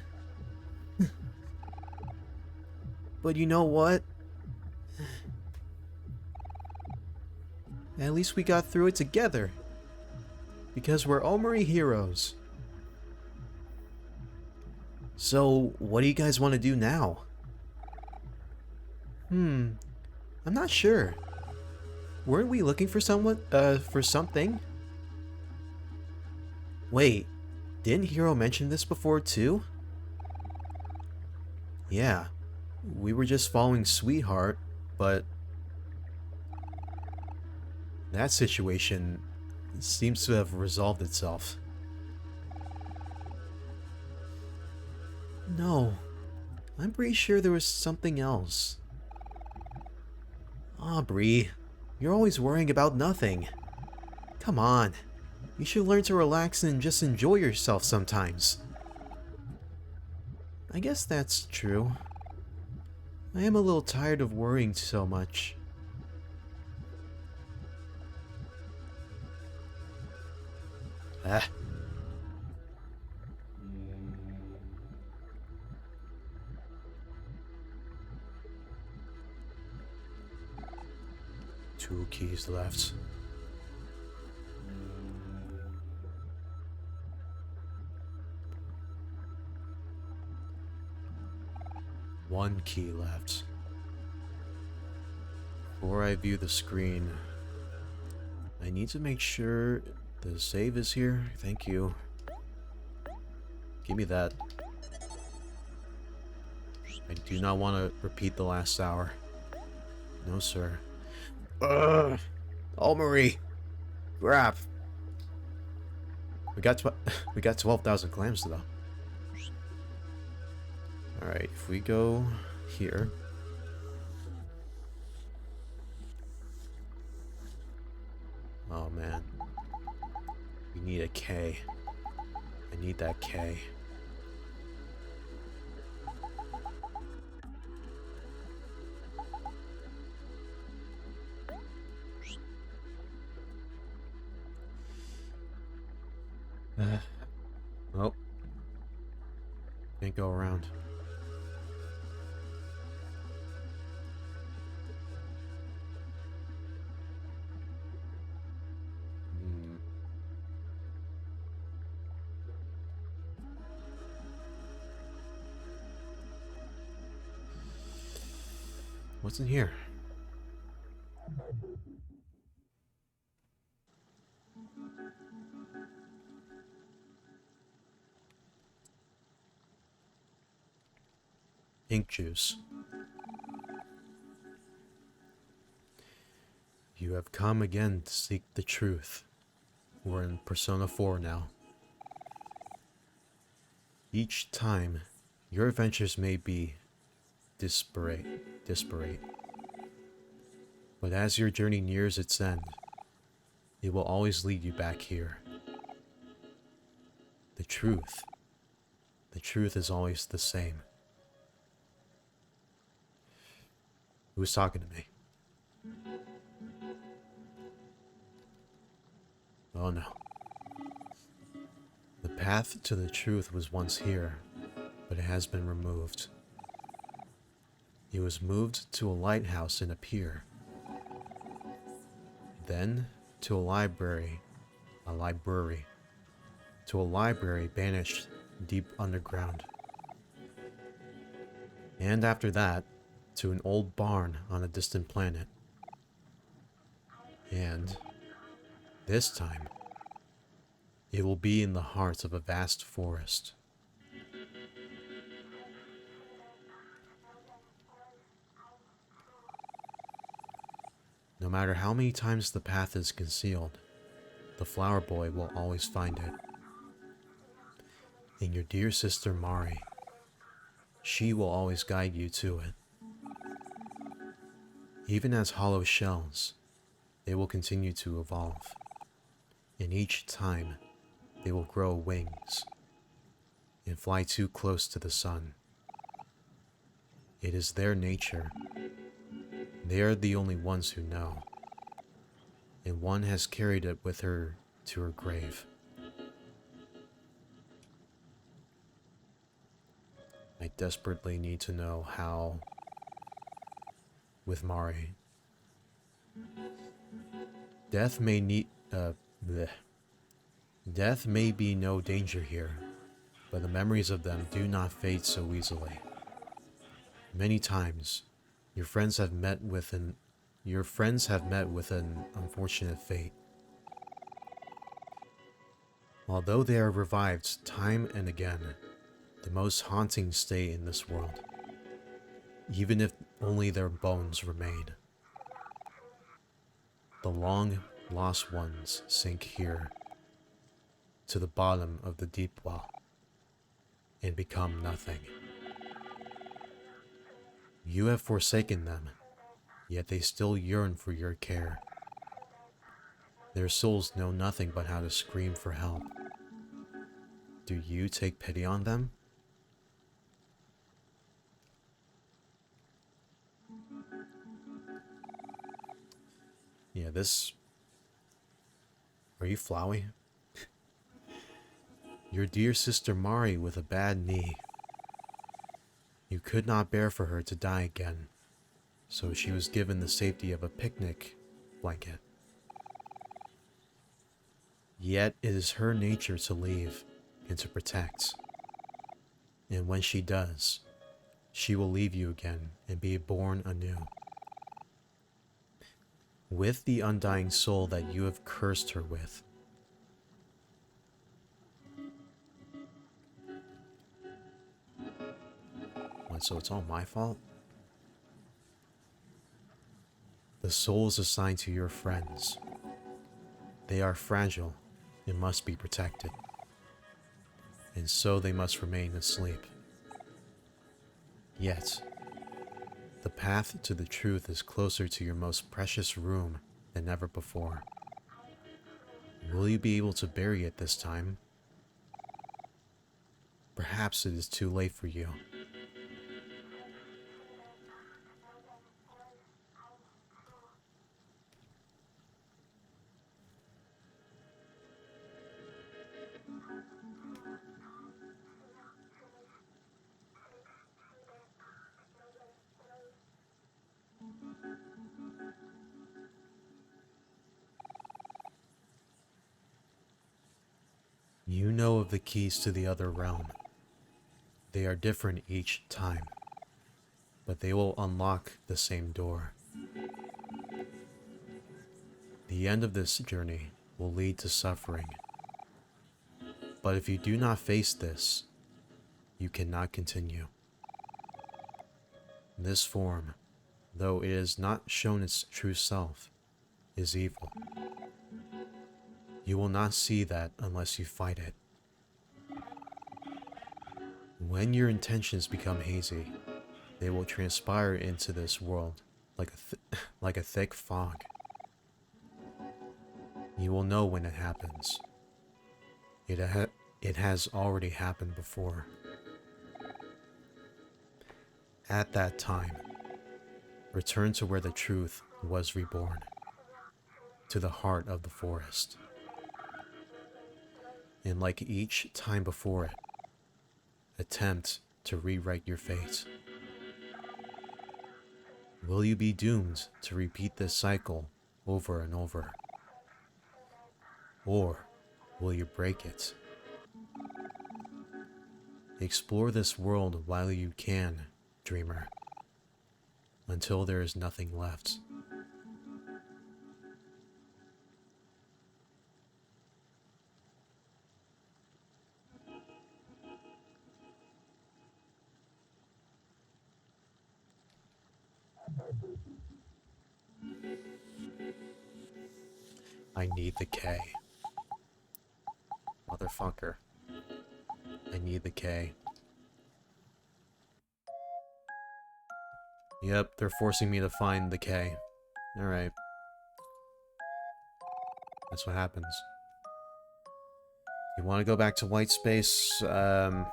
But you know what? At least we got through it together. Because we're OMORI heroes. So, what do you guys want to do now? I'm not sure. Weren't we looking for for something? Wait, didn't Hero mention this before too? Yeah, we were just following Sweetheart, but that situation seems to have resolved itself. No, I'm pretty sure there was something else. Aubrey, you're always worrying about nothing. Come on, you should learn to relax and just enjoy yourself sometimes. I guess that's true. I am a little tired of worrying so much. Ah. Two keys left. One key left. Before I view the screen, I need to make sure the save is here. Thank you. Give me that. I do not want to repeat the last hour. No, sir. OMORI! Crap! We got 12,000 clams though. Alright, if we go here. Oh man. We need a K. I need that K. Oh. Can't go around. What's in here? Ink juice. You have come again to seek the truth. We're in Persona 4 now. Each time, your adventures may be disparate. But as your journey nears its end, it will always lead you back here. The truth is always the same. Who's talking to me? Oh no. The path to the truth was once here, but it has been removed. It was moved to a lighthouse in a pier. Then to a library banished deep underground. And after that, to an old barn on a distant planet. And this time, it will be in the heart of a vast forest. No matter how many times the path is concealed, the flower boy will always find it. And your dear sister Mari, she will always guide you to it. Even as hollow shells, they will continue to evolve. And each time, they will grow wings and fly too close to the sun. It is their nature. They are the only ones who know. And one has carried it with her to her grave. I desperately need to know how with Mari. Death may be no danger here, but the memories of them do not fade so easily. Many times, your friends have met with an unfortunate fate. Although they are revived time and again, the most haunting stay in this world, even if only their bones remain. The long-lost ones sink here, to the bottom of the deep well, and become nothing. You have forsaken them, yet they still yearn for your care. Their souls know nothing but how to scream for help. Do you take pity on them? Yeah, this... Are you Flowey? Your dear sister Mari with a bad knee. You could not bear for her to die again, so she was given the safety of a picnic blanket. Yet it is her nature to leave and to protect. And when she does, she will leave you again and be born anew. With the undying soul that you have cursed her with. What, so it's all my fault? The soul is assigned to your friends. They are fragile and must be protected. And so they must remain asleep. Yet, the path to the truth is closer to your most precious room than ever before. Will you be able to bury it this time? Perhaps it is too late for you. You know of the keys to the other realm. They are different each time, but they will unlock the same door. The end of this journey will lead to suffering. But if you do not face this, you cannot continue. This form, though it is not shown its true self, is evil. You will not see that unless you fight it. When your intentions become hazy, they will transpire into this world like a thick fog. You will know when it happens. It has already happened before. At that time, return to where the truth was reborn, to the heart of the forest. And like each time before it, attempt to rewrite your fate. Will you be doomed to repeat this cycle over and over? Or will you break it? Explore this world while you can, dreamer, until there is nothing left. I need the K. Motherfucker. I need the K. Yep, they're forcing me to find the K. Alright. That's what happens. You want to go back to white space? Ugh.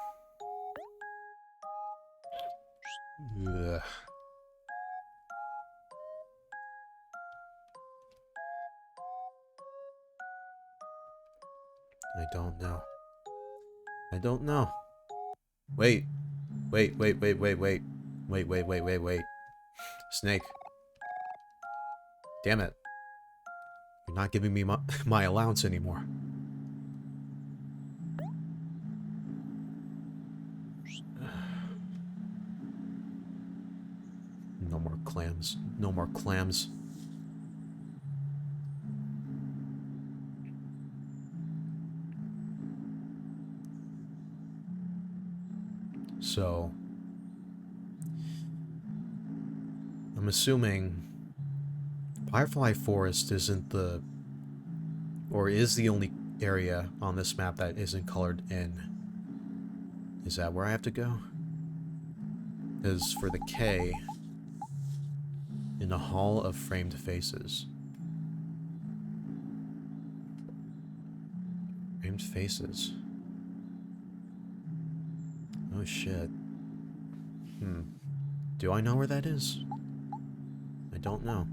I don't know. I don't know. Wait. Wait. Snake. Damn it. You're not giving me my allowance anymore. No more clams. No more clams. So, I'm assuming Firefly Forest isn't the, or is the only area on this map that isn't colored in. Is that where I have to go? Because for the K, in the Hall of Framed Faces. Framed Faces. Oh shit. Do I know where that is? I don't know.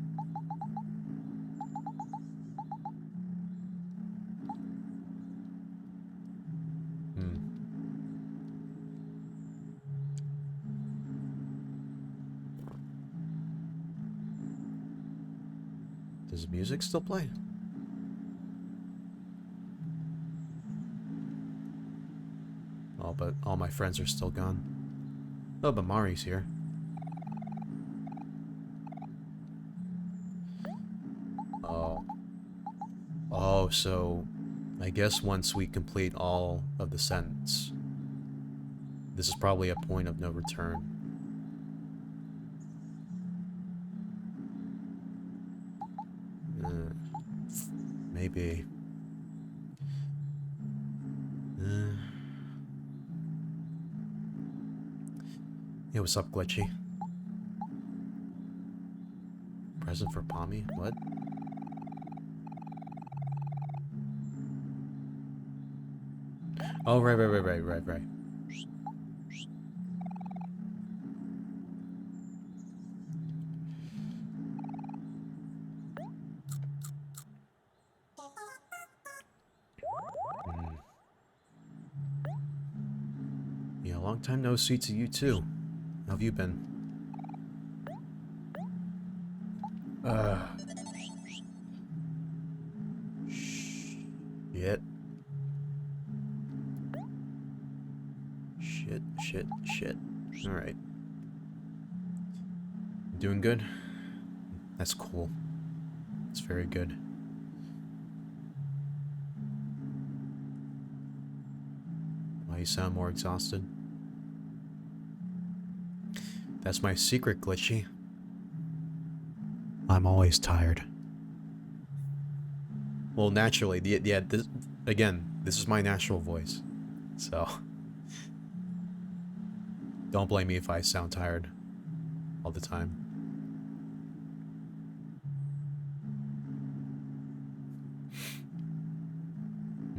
Does the music still play? Oh, but all my friends are still gone. Oh, but Mari's here. Oh. Oh, so I guess once we complete all of the sentence, this is probably a point of no return. Maybe. Hey, what's up, Glitchy? Present for Pommy? What? Oh, right. Yeah, long time no see to you too. How have you been? Shit. Alright. Doing good? That's cool. It's very good. Why you sound more exhausted? That's my secret, Glitchy. I'm always tired. Well, naturally, yeah, this is my natural voice. So, don't blame me if I sound tired all the time.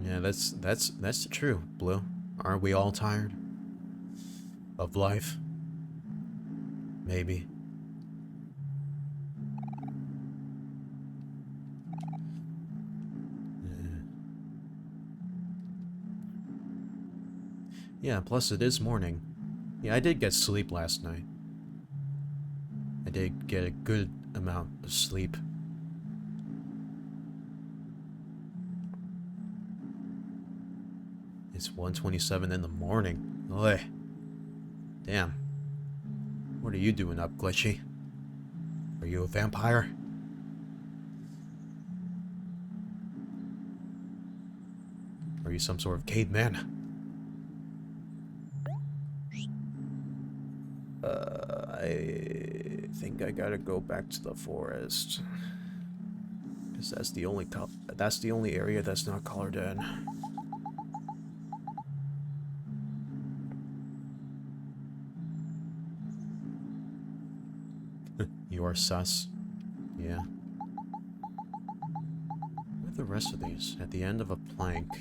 Yeah, that's true, Blue. Aren't we all tired? Of life? Maybe. Yeah, plus it is morning. Yeah, I did get sleep last night. I did get a good amount of sleep. It's 1:27 in the morning. Ugh. Damn. What are you doing up, Glitchy? Are you a vampire? Are you some sort of caveman? I think I gotta go back to the forest. Cause that's the only area that's not colored in. You are sus. Yeah. What are the rest of these? At the end of a plank.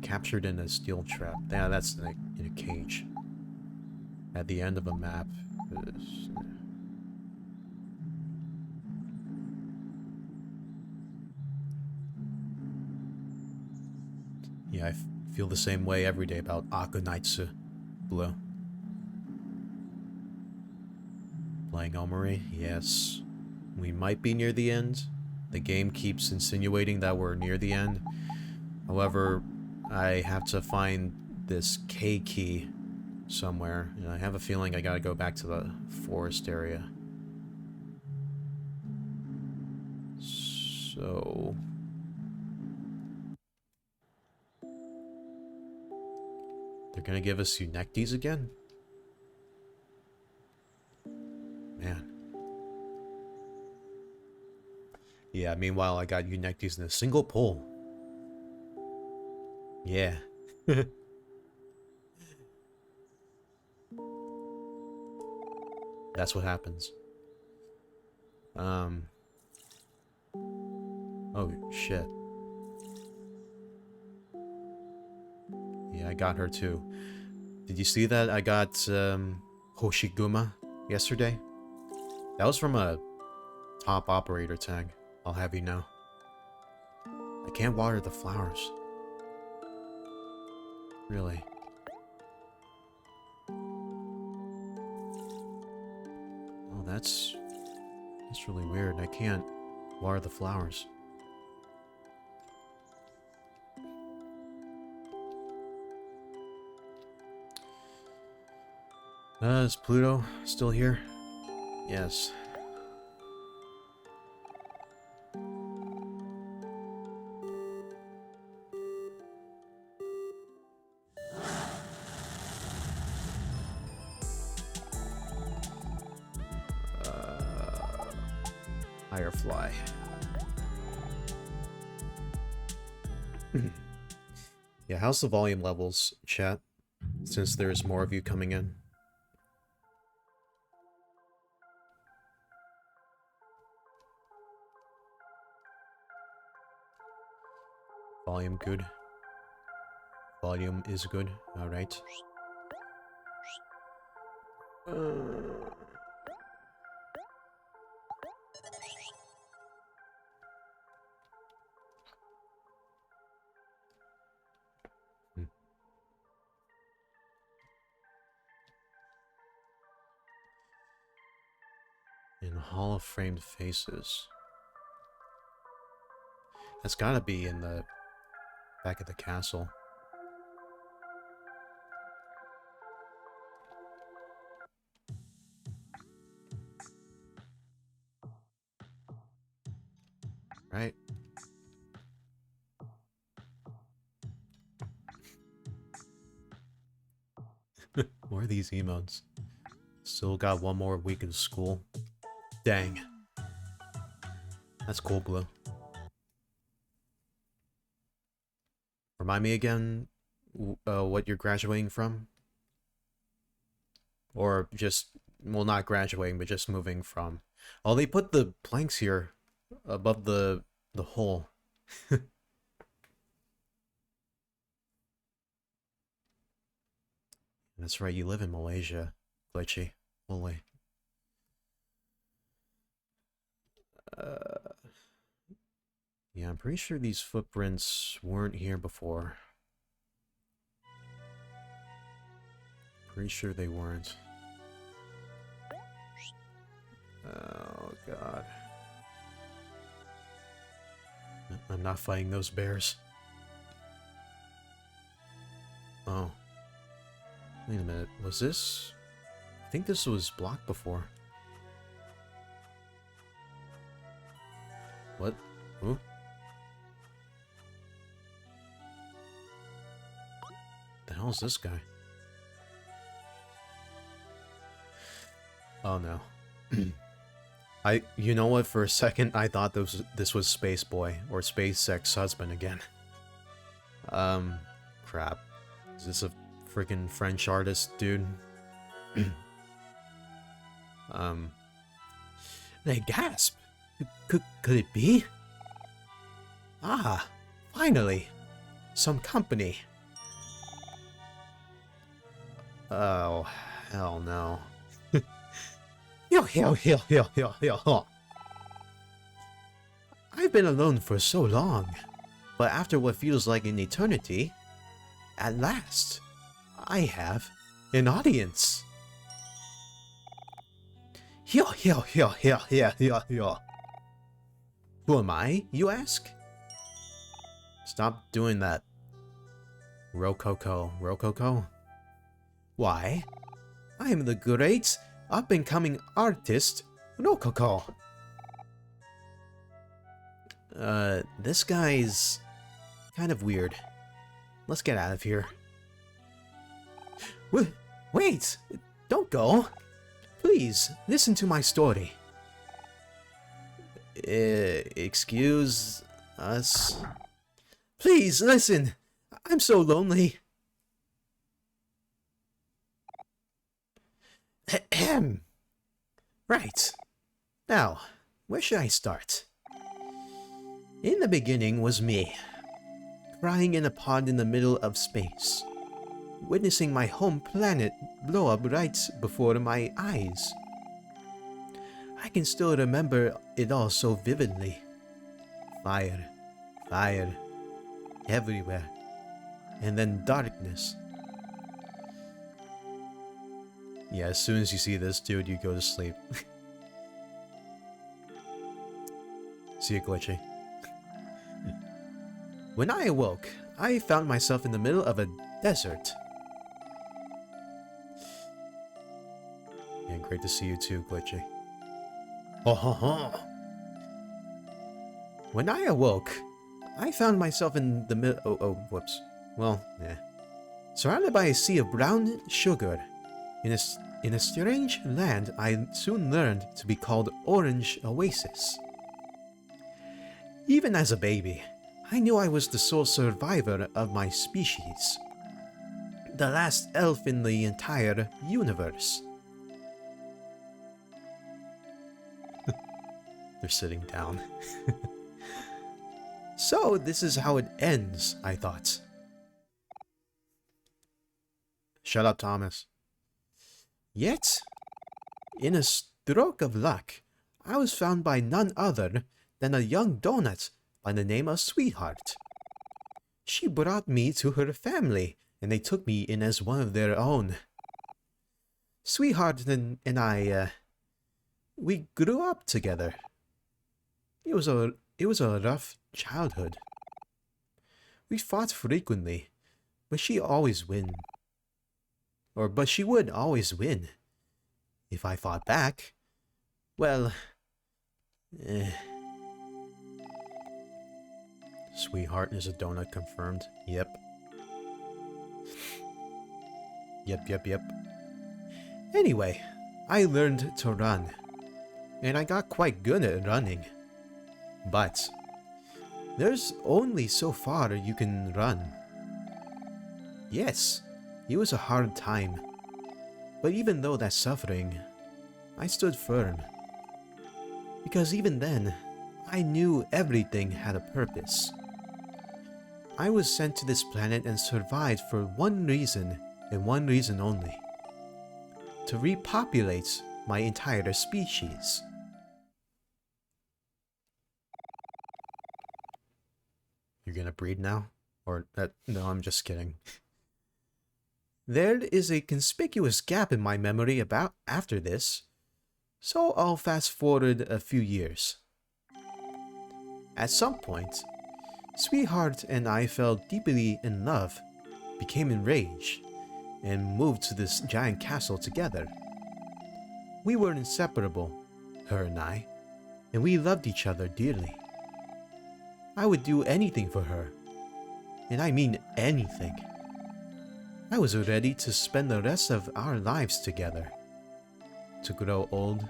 Captured in a steel trap. Yeah, that's in a cage. At the end of a map. Yeah, I feel the same way every day about Akunaitsu, Blue. Playing OMORI? Yes. We might be near the end. The game keeps insinuating that we're near the end. However, I have to find this K key somewhere, and I have a feeling I gotta go back to the forest area. So... they're gonna give us Eunectes again? Man. Yeah, meanwhile I got Eunectes in a single pull. Yeah. That's what happens. Oh, shit. Yeah, I got her too. Did you see that I got, Hoshiguma yesterday? That was from a top operator tag, I'll have you know. I can't water the flowers. Really. Oh, that's really weird. I can't water the flowers. Is Pluto still here? Yes. Firefly. Yeah, how's the volume levels, chat? Since there's more of you coming in. Volume good. Volume is good. Alright. In Hall of Framed Faces. That's gotta be in the back of the castle. right? More of these emotes. Still got one more week of school. Dang. That's cool, Blue. Remind me again what you're graduating from? Or just, well, not graduating, but just moving from. Oh, they put the planks here above the hole. That's right, you live in Malaysia, Glitchy. Holy. Yeah, I'm pretty sure these footprints weren't here before. Pretty sure they weren't. Oh, God. I'm not fighting those bears. Oh. Wait a minute, was this? I think this was blocked before. What? Ooh. The hell is this guy? Oh no. You know what, for a second I thought this was Space Boy or SpaceX husband again. Crap. Is this a freaking French artist, dude? They gasp. Could it be? Ah, finally, some company. Oh, hell no. Yo. I've been alone for so long, but after what feels like an eternity, at last, I have an audience. Yo. Who am I, you ask? Stop doing that. Rococo. Why? I am the great up-and-coming artist, Rococo. This guy's kind of weird. Let's get out of here. Wait! Don't go! Please, listen to my story. Excuse us? Please, listen! I'm so lonely. Ahem. Right. Now, where should I start? In the beginning was me, crying in a pond in the middle of space, witnessing my home planet blow up right before my eyes. I can still remember it all so vividly. Fire, everywhere, and then darkness. Yeah, as soon as you see this, dude, you go to sleep. See you, Glitchy. When I awoke, I found myself in the middle of a desert. Yeah, great to see you too, Glitchy. Oh ho ho! When I awoke, I found myself in the middle. Oh, whoops. Well, yeah. Surrounded by a sea of brown sugar. In a strange land I soon learned to be called Orange Oasis. Even as a baby, I knew I was the sole survivor of my species. The last elf in the entire universe. They're sitting down. So this is how it ends, I thought. Shut up, Thomas. Yet, in a stroke of luck, I was found by none other than a young donut by the name of Sweetheart. She brought me to her family, and they took me in as one of their own. Sweetheart and I, we grew up together. It was a rough childhood. We fought frequently, but she always win. But she would always win. If I fought back, well, Sweetheart is a donut confirmed. Yep. Yep. Anyway, I learned to run, and I got quite good at running. But there's only so far you can run. Yes, it was a hard time, but even though that suffering, I stood firm. Because even then, I knew everything had a purpose. I was sent to this planet and survived for one reason, and one reason only. To repopulate my entire species. You're gonna breed now? Or, no, I'm just kidding. There is a conspicuous gap in my memory about after this, so I'll fast forward a few years. At some point, Sweetheart and I fell deeply in love, became enraged, and moved to this giant castle together. We were inseparable, her and I, and we loved each other dearly. I would do anything for her, and I mean anything. I was ready to spend the rest of our lives together, to grow old,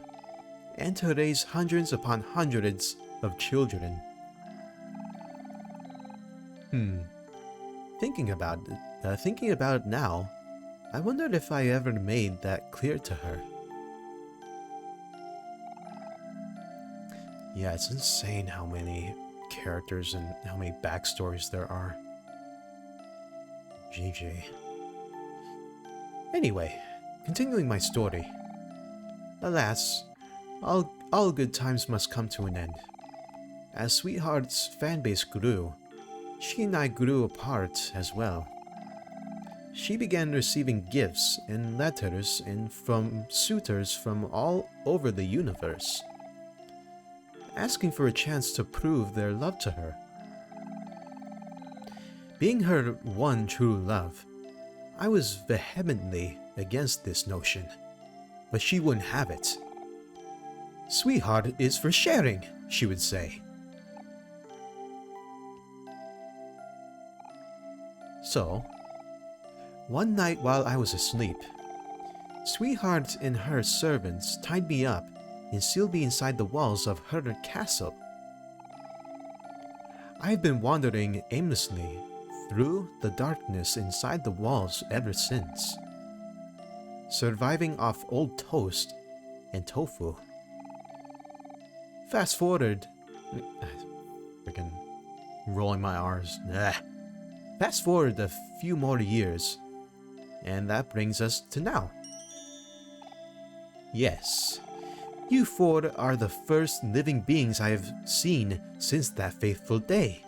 and to raise hundreds upon hundreds of children. Thinking about it now, I wondered if I ever made that clear to her. Yeah, it's insane how many characters and how many backstories there are. GG. Anyway, continuing my story. Alas, all good times must come to an end. As Sweetheart's fanbase grew, she and I grew apart as well. She began receiving gifts and letters from suitors from all over the universe, asking for a chance to prove their love to her. Being her one true love, I was vehemently against this notion, but she wouldn't have it. "Sweetheart is for sharing," she would say. So, one night while I was asleep, Sweetheart and her servants tied me up and sealed me inside the walls of her castle. I've been wandering aimlessly through the darkness inside the walls ever since, surviving off old toast and tofu. Fast forward, freaking rolling my R's. Fast forward a few more years, and that brings us to now. Yes, you four are the first living beings I have seen since that fateful day.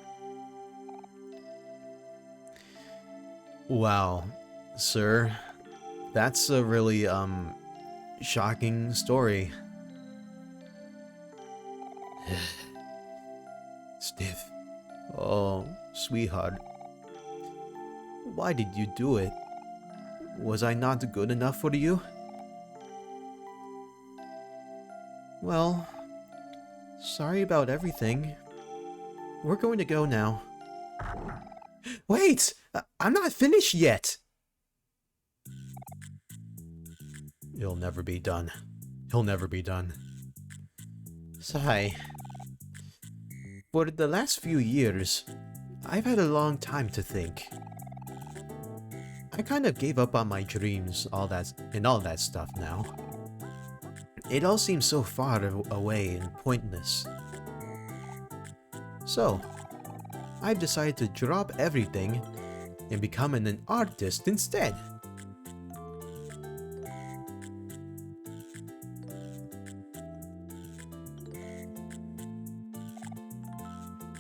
Wow, sir, that's a really, shocking story. Stiff. Oh, sweetheart. Why did you do it? Was I not good enough for you? Well, sorry about everything. We're going to go now. Wait! I'm not finished yet! It'll never be done. He'll never be done. Sigh. For the last few years, I've had a long time to think. I kind of gave up on my dreams, all that stuff now. It all seems so far away and pointless. So, I've decided to drop everything and become an artist instead.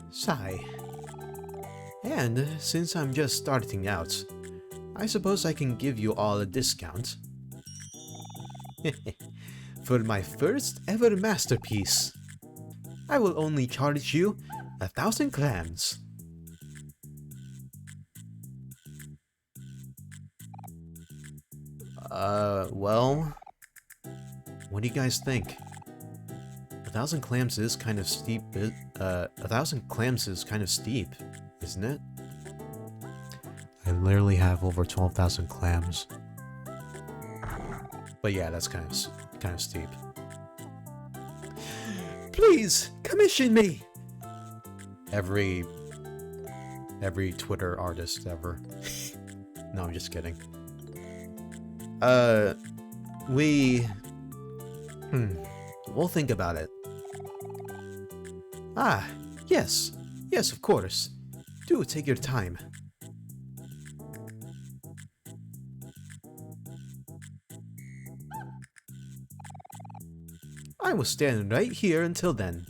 Sigh. And since I'm just starting out, I suppose I can give you all a discount. For my first ever masterpiece, I will only charge you 1,000 clams. Well, what do you guys think? 1,000 clams is kind of steep. 1,000 clams is kind of steep, isn't it? I literally have over 12,000 clams. But yeah, that's kind of steep. Please commission me. Every Twitter artist ever. No, I'm just kidding. We'll think about it. Ah, yes. Yes, of course. Do take your time. I will stand right here until then.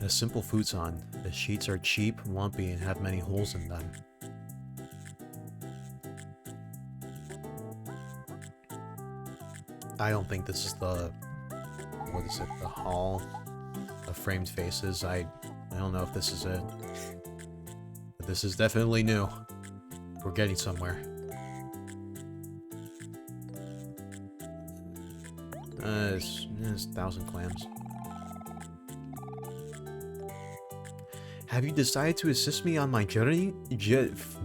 A simple futon. The sheets are cheap, lumpy, and have many holes in them. I don't think this is the... What is it? The hall of framed faces. I don't know if this is it. But this is definitely new. We're getting somewhere. It's 1,000 clams. Have you decided to assist me on my journey? Yes.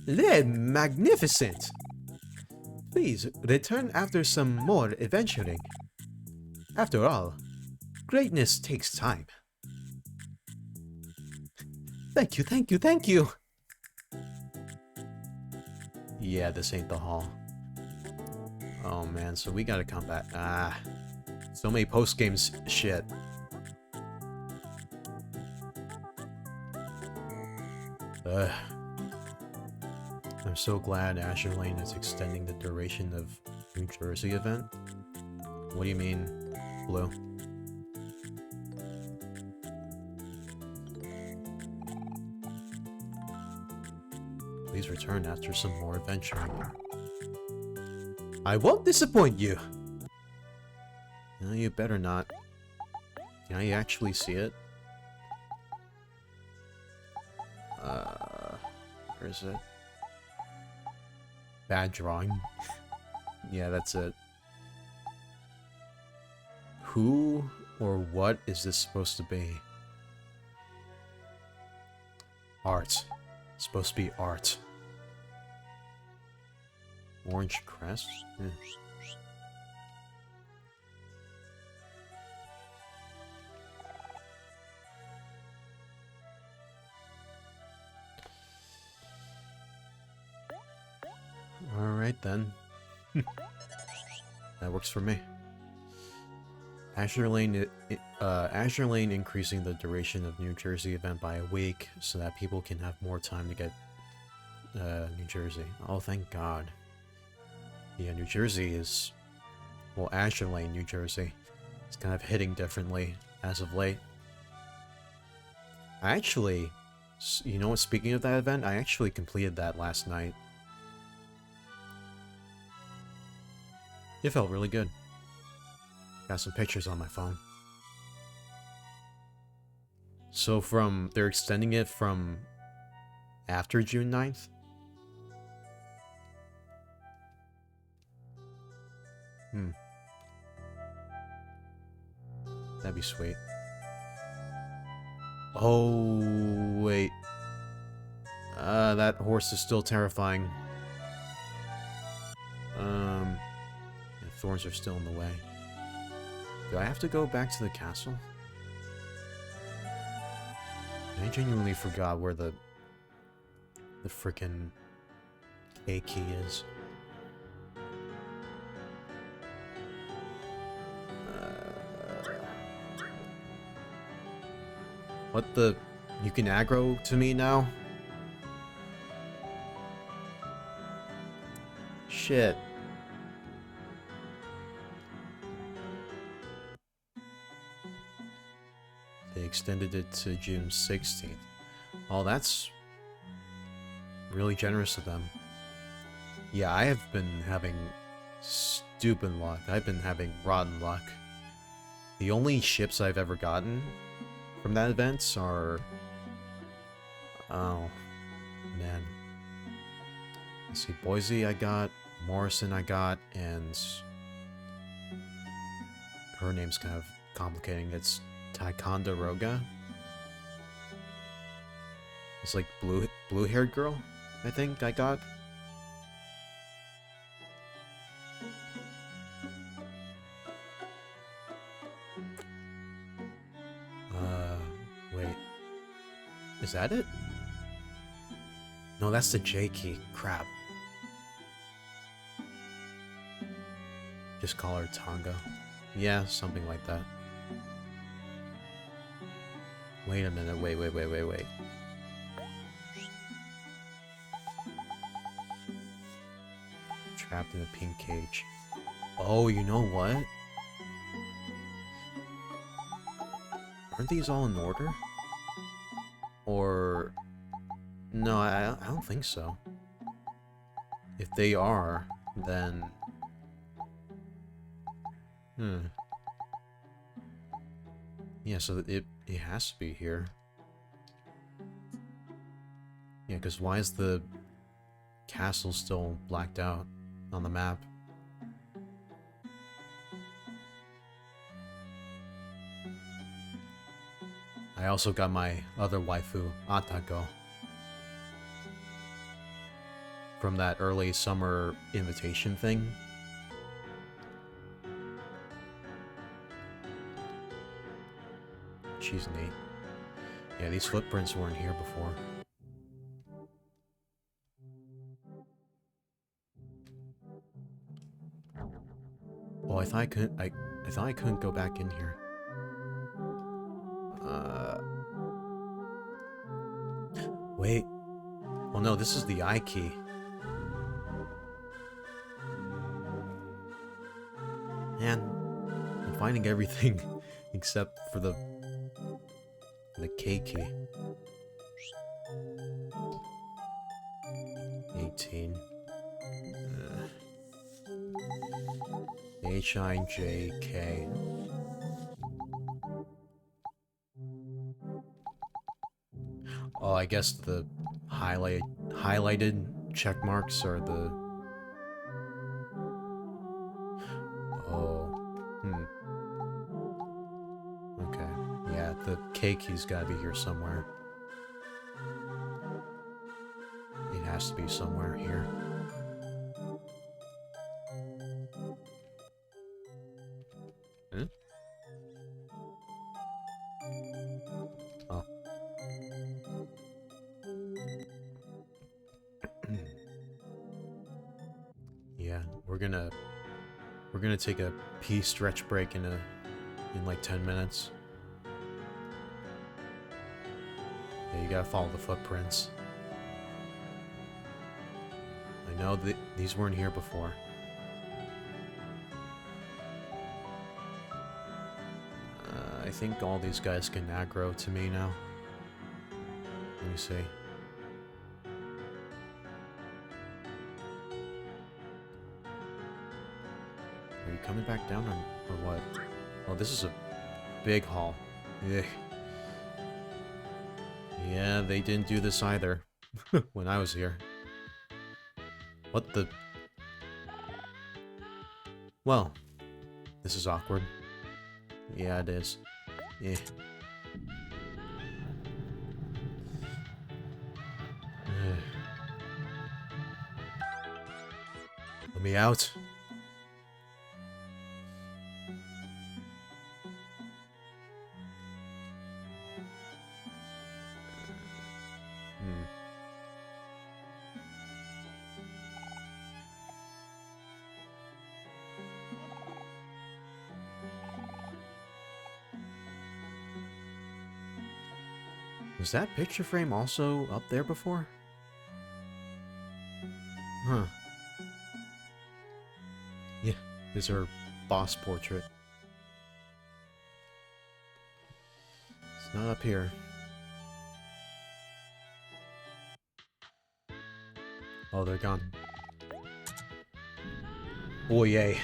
Magnificent! Please, return after some more adventuring. After all, greatness takes time. Thank you, thank you, thank you! Yeah, this ain't the hall. Oh man, so we gotta come back. So many post-games shit. Ugh. I'm so glad Azure Lane is extending the duration of New Jersey event. What do you mean, Blue? Please return after some more adventuring. I won't disappoint you! No, you better not. Can I actually see it? Where is it? Bad drawing. Yeah, that's it. Who or what is this supposed to be? Art. It's supposed to be art. Orange crest? Yeah. Alright then. That works for me. Azure Lane increasing the duration of New Jersey event by a week so that people can have more time to get New Jersey. Oh, thank God. Yeah, New Jersey is... Well, Azure Lane, New Jersey. It's kind of hitting differently as of late. I actually... You know what, speaking of that event, I actually completed that last night. It felt really good. Got some pictures on my phone. So they're extending it from after June 9th? That'd be sweet. Oh, wait. That horse is still terrifying. The thorns are still in the way. Do I have to go back to the castle? I genuinely forgot where the frickin' A key is. What the... You can aggro to me now? Shit. They extended it to June 16th. Oh, that's really generous of them. Yeah, I have been having stupid luck. I've been having rotten luck. The only ships I've ever gotten from that event are... Oh, man. Let's see, Boise I got, Morrison I got, and her name's kind of complicating. It's Ticonderoga. It's like blue-haired girl, I think I got. Wait. Is that it? No, that's the J key. Crap. Just call her Tonga. Yeah, something like that. Wait a minute. Wait. Trapped in a pink cage. Oh, you know what? Aren't these all in order? Or... No, I don't think so. If they are, then... Yeah, so it has to be here. Yeah, because why is the castle still blacked out on the map? I also got my other waifu, Atako, from that early summer invitation thing. She's neat. Yeah, these footprints weren't here before. Oh, I thought I couldn't go back in here. Wait. Oh no, this is the I key. Man, I'm finding everything except for the K key. 18. H-I-J-K. Oh, I guess the highlighted check marks are the... Oh. Okay. Yeah, the K key's gotta be here somewhere. It has to be somewhere here. Oh. Yeah, we're gonna take a pee stretch break in like 10 minutes. Yeah, you gotta follow the footprints. I know that these weren't here before. I think all these guys can aggro to me now. Let me see. Are you coming back down or what? Oh, this is a big hall. Ugh. Yeah, they didn't do this either when I was here. What the... Well, this is awkward. Yeah, it is. Yeah. Let me out. Was that picture frame also up there before? Huh. Yeah, is her boss portrait. It's not up here. Oh, they're gone. Oh, yay.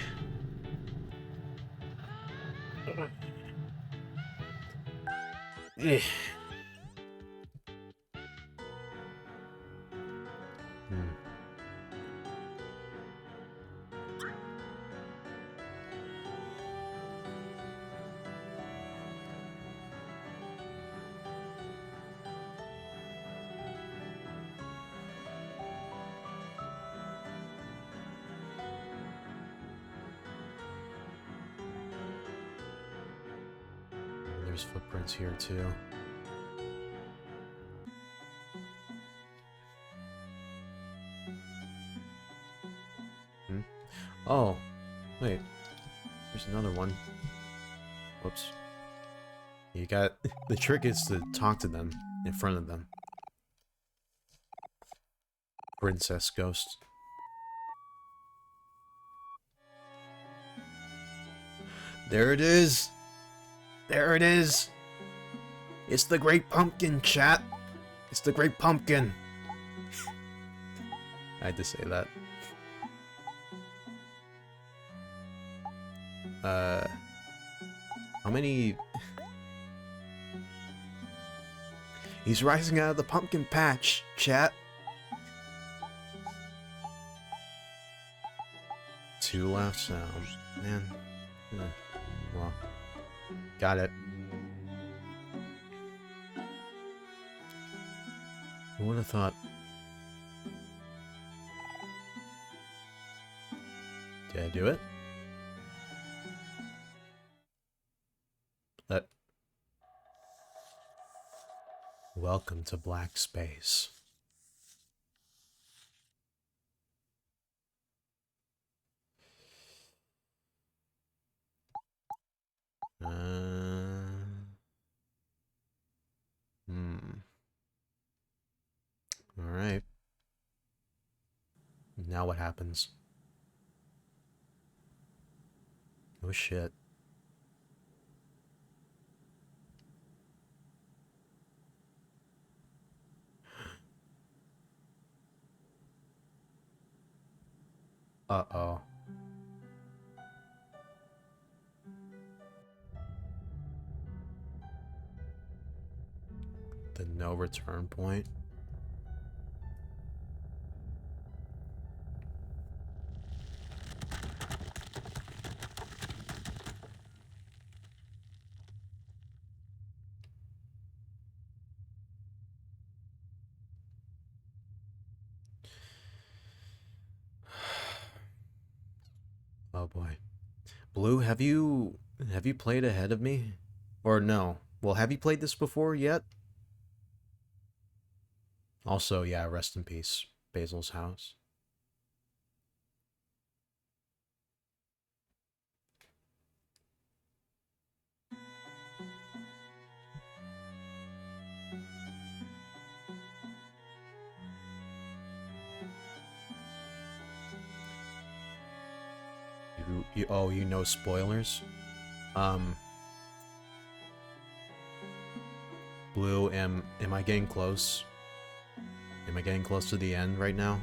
there's footprints here too. Oh, wait. There's another one. Whoops. You got... The trick is to talk to them in front of them. Princess Ghost. There it is! There it is! It's the Great Pumpkin, chat! It's the Great Pumpkin! I had to say that. How many... He's rising out of the pumpkin patch, chat! 2 left, so... Man. Well... Got it. Who would have thought? Did I do it? Welcome to Black Space. Alright. Now what happens? Oh shit. Uh-oh. The no return point? Oh boy. Blue, have you played ahead of me? Or no? Well, have you played this before yet? Also, yeah, rest in peace, Basil's house. Oh, you know spoilers? Blue, am I getting close? Am I getting close to the end right now?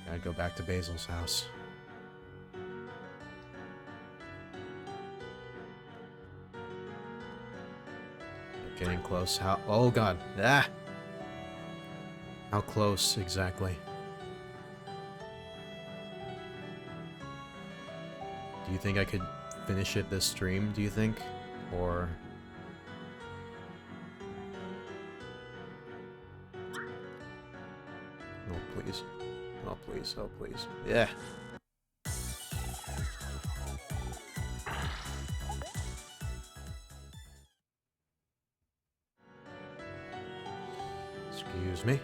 Gotta go back to Basil's house. Getting close. How? Oh god. Ah! How close exactly? Do you think I could finish it this stream, do you think? Or... Oh, please. Oh, please. Oh, please. Yeah! Excuse me.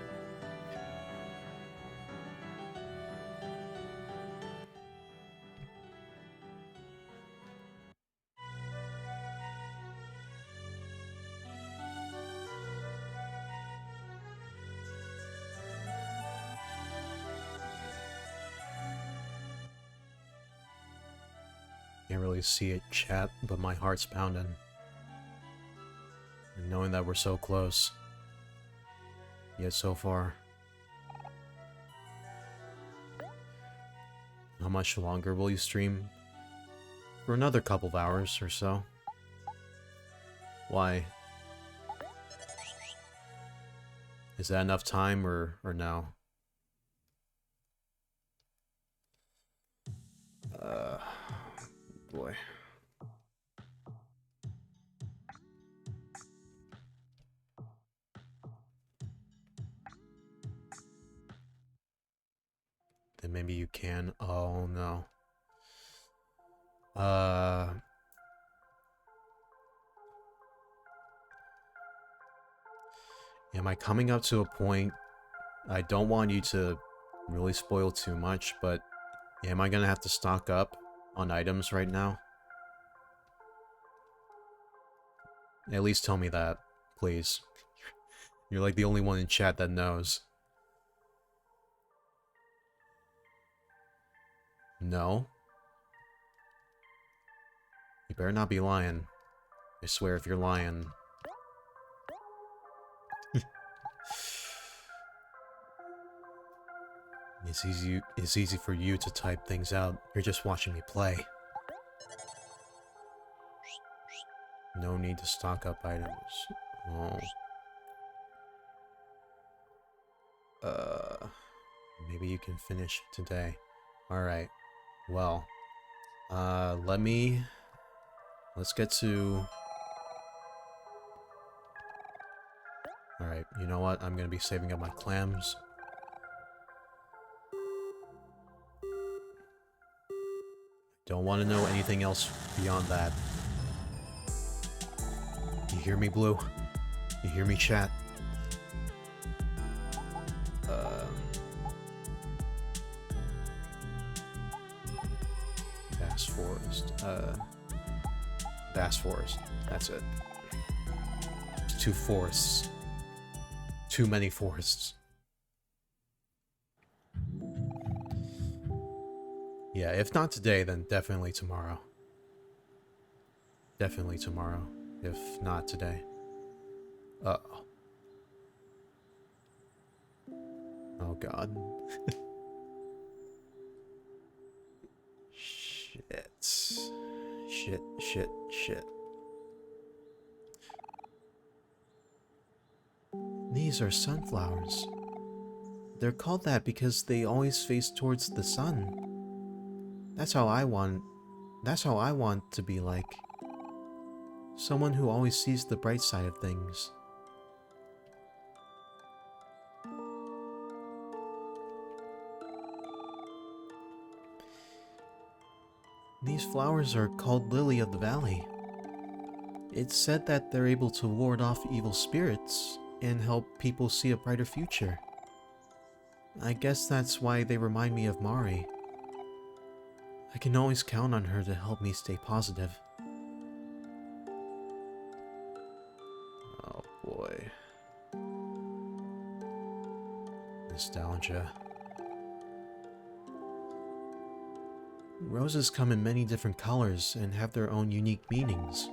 Can't really see it, chat, but my heart's pounding. And knowing that we're so close. Yet so far. How much longer will you stream? For another couple of hours or so. Why? Is that enough time or no? Boy. then maybe you can. Oh no. Am I coming up to a point? I don't want you to really spoil too much, but am I gonna have to stock up on items right now? At least tell me that, please. You're like the only one in chat that knows. No? You better not be lying. I swear if you're lying... It's easy for you to type things out. You're just watching me play. No need to stock up items. Oh. Maybe you can finish today. Alright. Well. Let's get to... Alright, you know what? I'm gonna be saving up my clams. Don't want to know anything else beyond that. You hear me, Blue? You hear me, chat? Bass Forest. Bass Forest. That's it. It's 2 forests. Too many forests. Yeah, if not today, then definitely tomorrow. Definitely tomorrow, if not today. Uh-oh. Oh god. Shit. These are sunflowers. They're called that because they always face towards the sun. That's how I want to be like. Someone who always sees the bright side of things. These flowers are called Lily of the Valley. It's said that they're able to ward off evil spirits and help people see a brighter future. I guess that's why they remind me of Mari. I can always count on her to help me stay positive. Oh boy. Nostalgia. Roses come in many different colors and have their own unique meanings.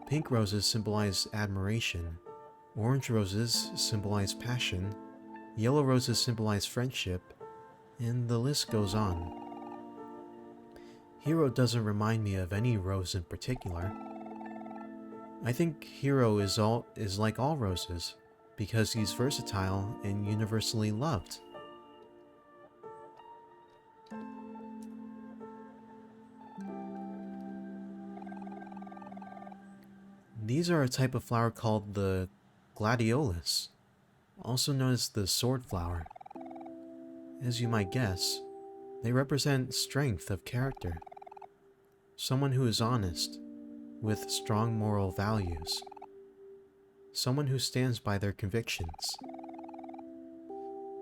Pink roses symbolize admiration, orange roses symbolize passion, yellow roses symbolize friendship, and the list goes on. Hero doesn't remind me of any rose in particular. I think Hero is like all roses, because he's versatile and universally loved. These are a type of flower called the gladiolus, also known as the sword flower. As you might guess, they represent strength of character. Someone who is honest, with strong moral values. Someone who stands by their convictions.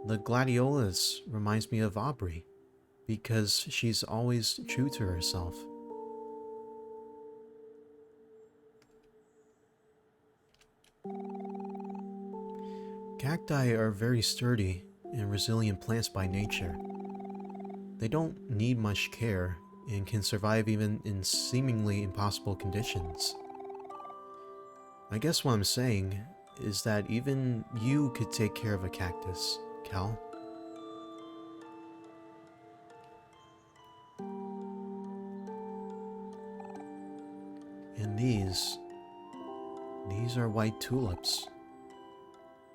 The gladiolus reminds me of Aubrey, because she's always true to herself. Cacti are very sturdy and resilient plants by nature. They don't need much care and can survive even in seemingly impossible conditions. I guess what I'm saying is that even you could take care of a cactus, Cal. And these are white tulips.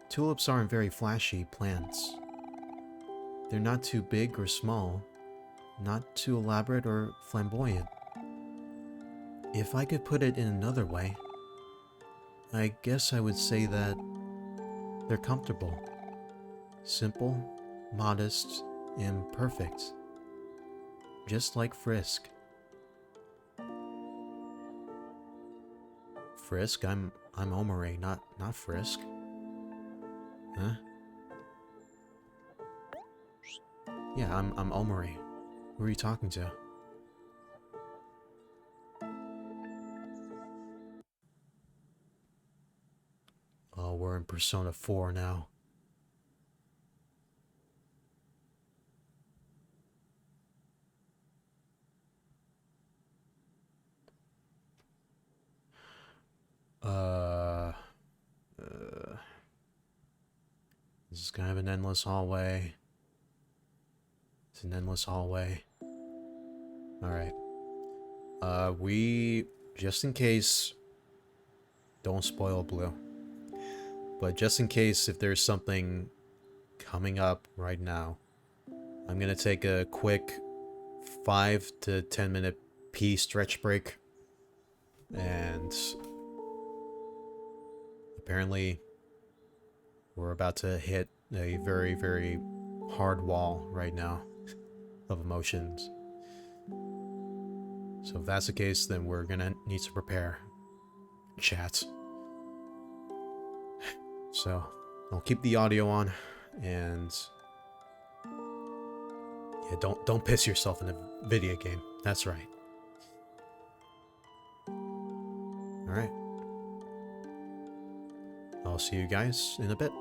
Tulips aren't very flashy plants. They're not too big or small, not too elaborate or flamboyant. If I could put it in another way, I guess I would say that they're comfortable, simple, modest, am perfect. Just like Frisk. Frisk? I'm OMORI, not Frisk. Huh? Yeah, I'm OMORI. Who are you talking to? Oh, we're in Persona 4 now. This is kind of an endless hallway. It's an endless hallway. Alright. We, just in case, don't spoil Blue. But just in case if there's something coming up right now, I'm gonna take a quick 5 to 10 minute pee stretch break. And apparently we're about to hit a very, very hard wall right now of emotions. So if that's the case, then we're gonna need to prepare. Chat. So I'll keep the audio on, and yeah, don't piss yourself in a video game. That's right. Alright. I'll see you guys in a bit.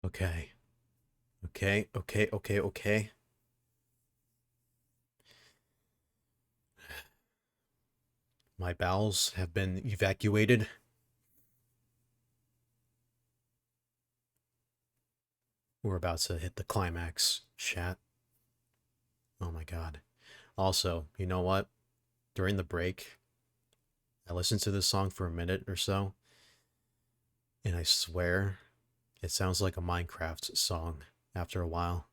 Okay. Okay, okay, okay, okay. My bowels have been evacuated. We're about to hit the climax, chat. Oh my god. Also, you know what? During the break, I listened to this song for a minute or so, and I swear it sounds like a Minecraft song after a while.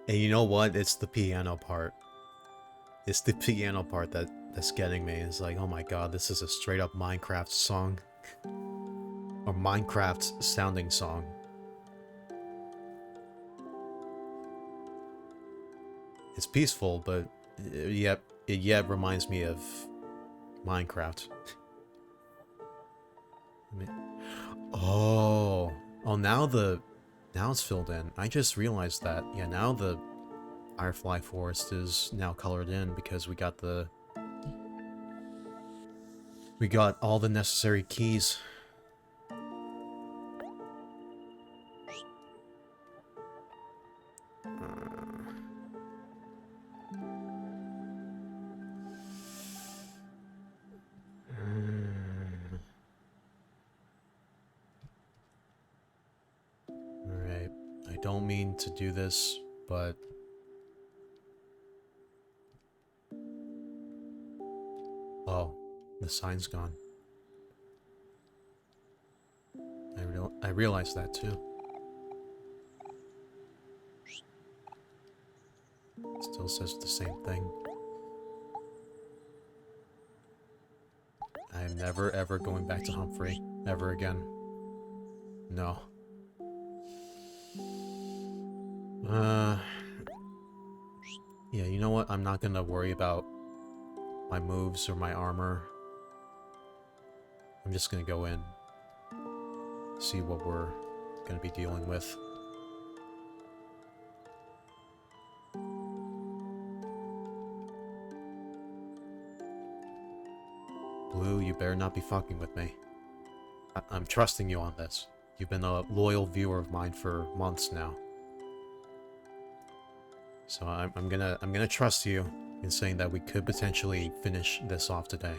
And you know what? It's the piano part. It's the piano part that's getting me. It's like, oh my god, this is a straight up Minecraft song. Or Minecraft sounding song. It's peaceful, but it yet reminds me of Minecraft. Oh, now it's filled in. I just realized that. Yeah, now the Firefly Forest is now colored in because we got all the necessary keys. Alright, I don't mean to do this, but... Oh, the sign's gone. I realized that too. Still says the same thing. I am never ever going back to Humphrey. Ever again. No. Yeah, you know what? I'm not gonna worry about my moves or my armor. I'm just gonna go in. See what we're gonna be dealing with. Blue, you better not be fucking with me. I'm trusting you on this. You've been a loyal viewer of mine for months now. So I'm gonna trust you in saying that we could potentially finish this off today.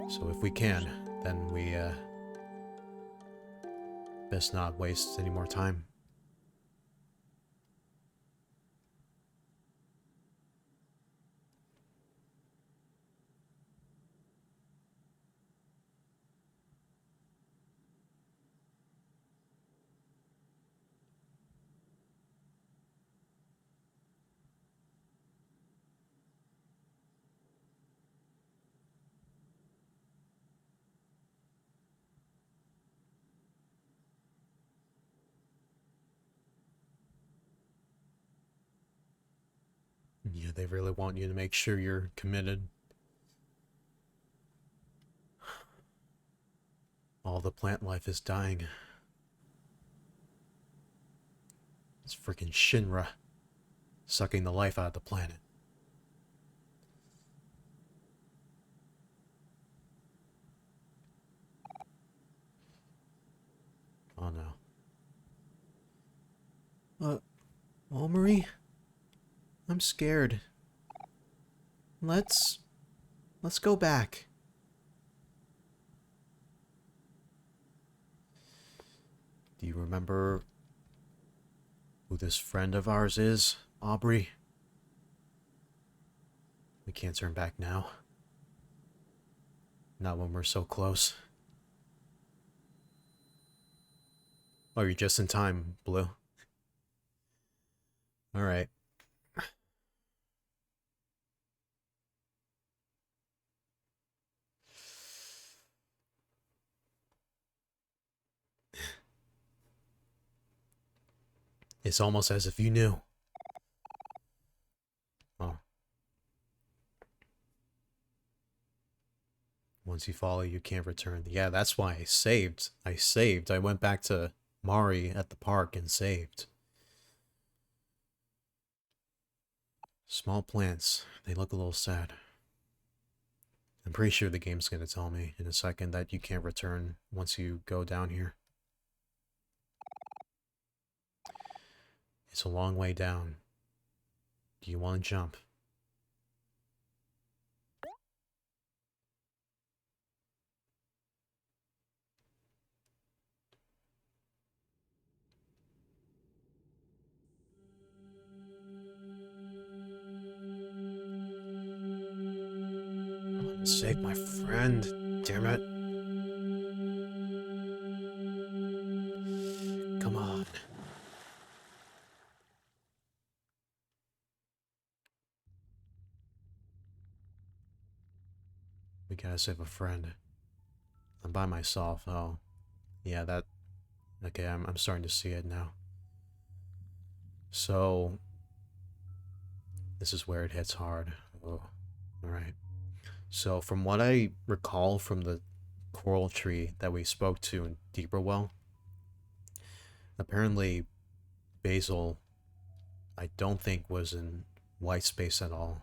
So if we can, then we best not waste any more time. Yeah, they really want you to make sure you're committed. All the plant life is dying. It's freaking Shinra sucking the life out of the planet. Oh no. OMORI? I'm scared. Let's go back. Do you remember who this friend of ours is, Aubrey? We can't turn back now. Not when we're so close. Oh, you're just in time, Blue. Alright. It's almost as if you knew. Oh. Once you follow, you can't return. Yeah, that's why I saved. I went back to Mari at the park and saved. Small plants. They look a little sad. I'm pretty sure the game's gonna tell me in a second that you can't return once you go down here. It's a long way down. Do you want to jump? Save my friend. Damn it. Come on. We gotta save a friend. I'm by myself. Oh. Yeah, that... Okay, I'm starting to see it now. So... This is where it hits hard. Oh. Alright. So, from what I recall from the coral tree that we spoke to in Deeper Well, apparently Basil, I don't think was in white space at all.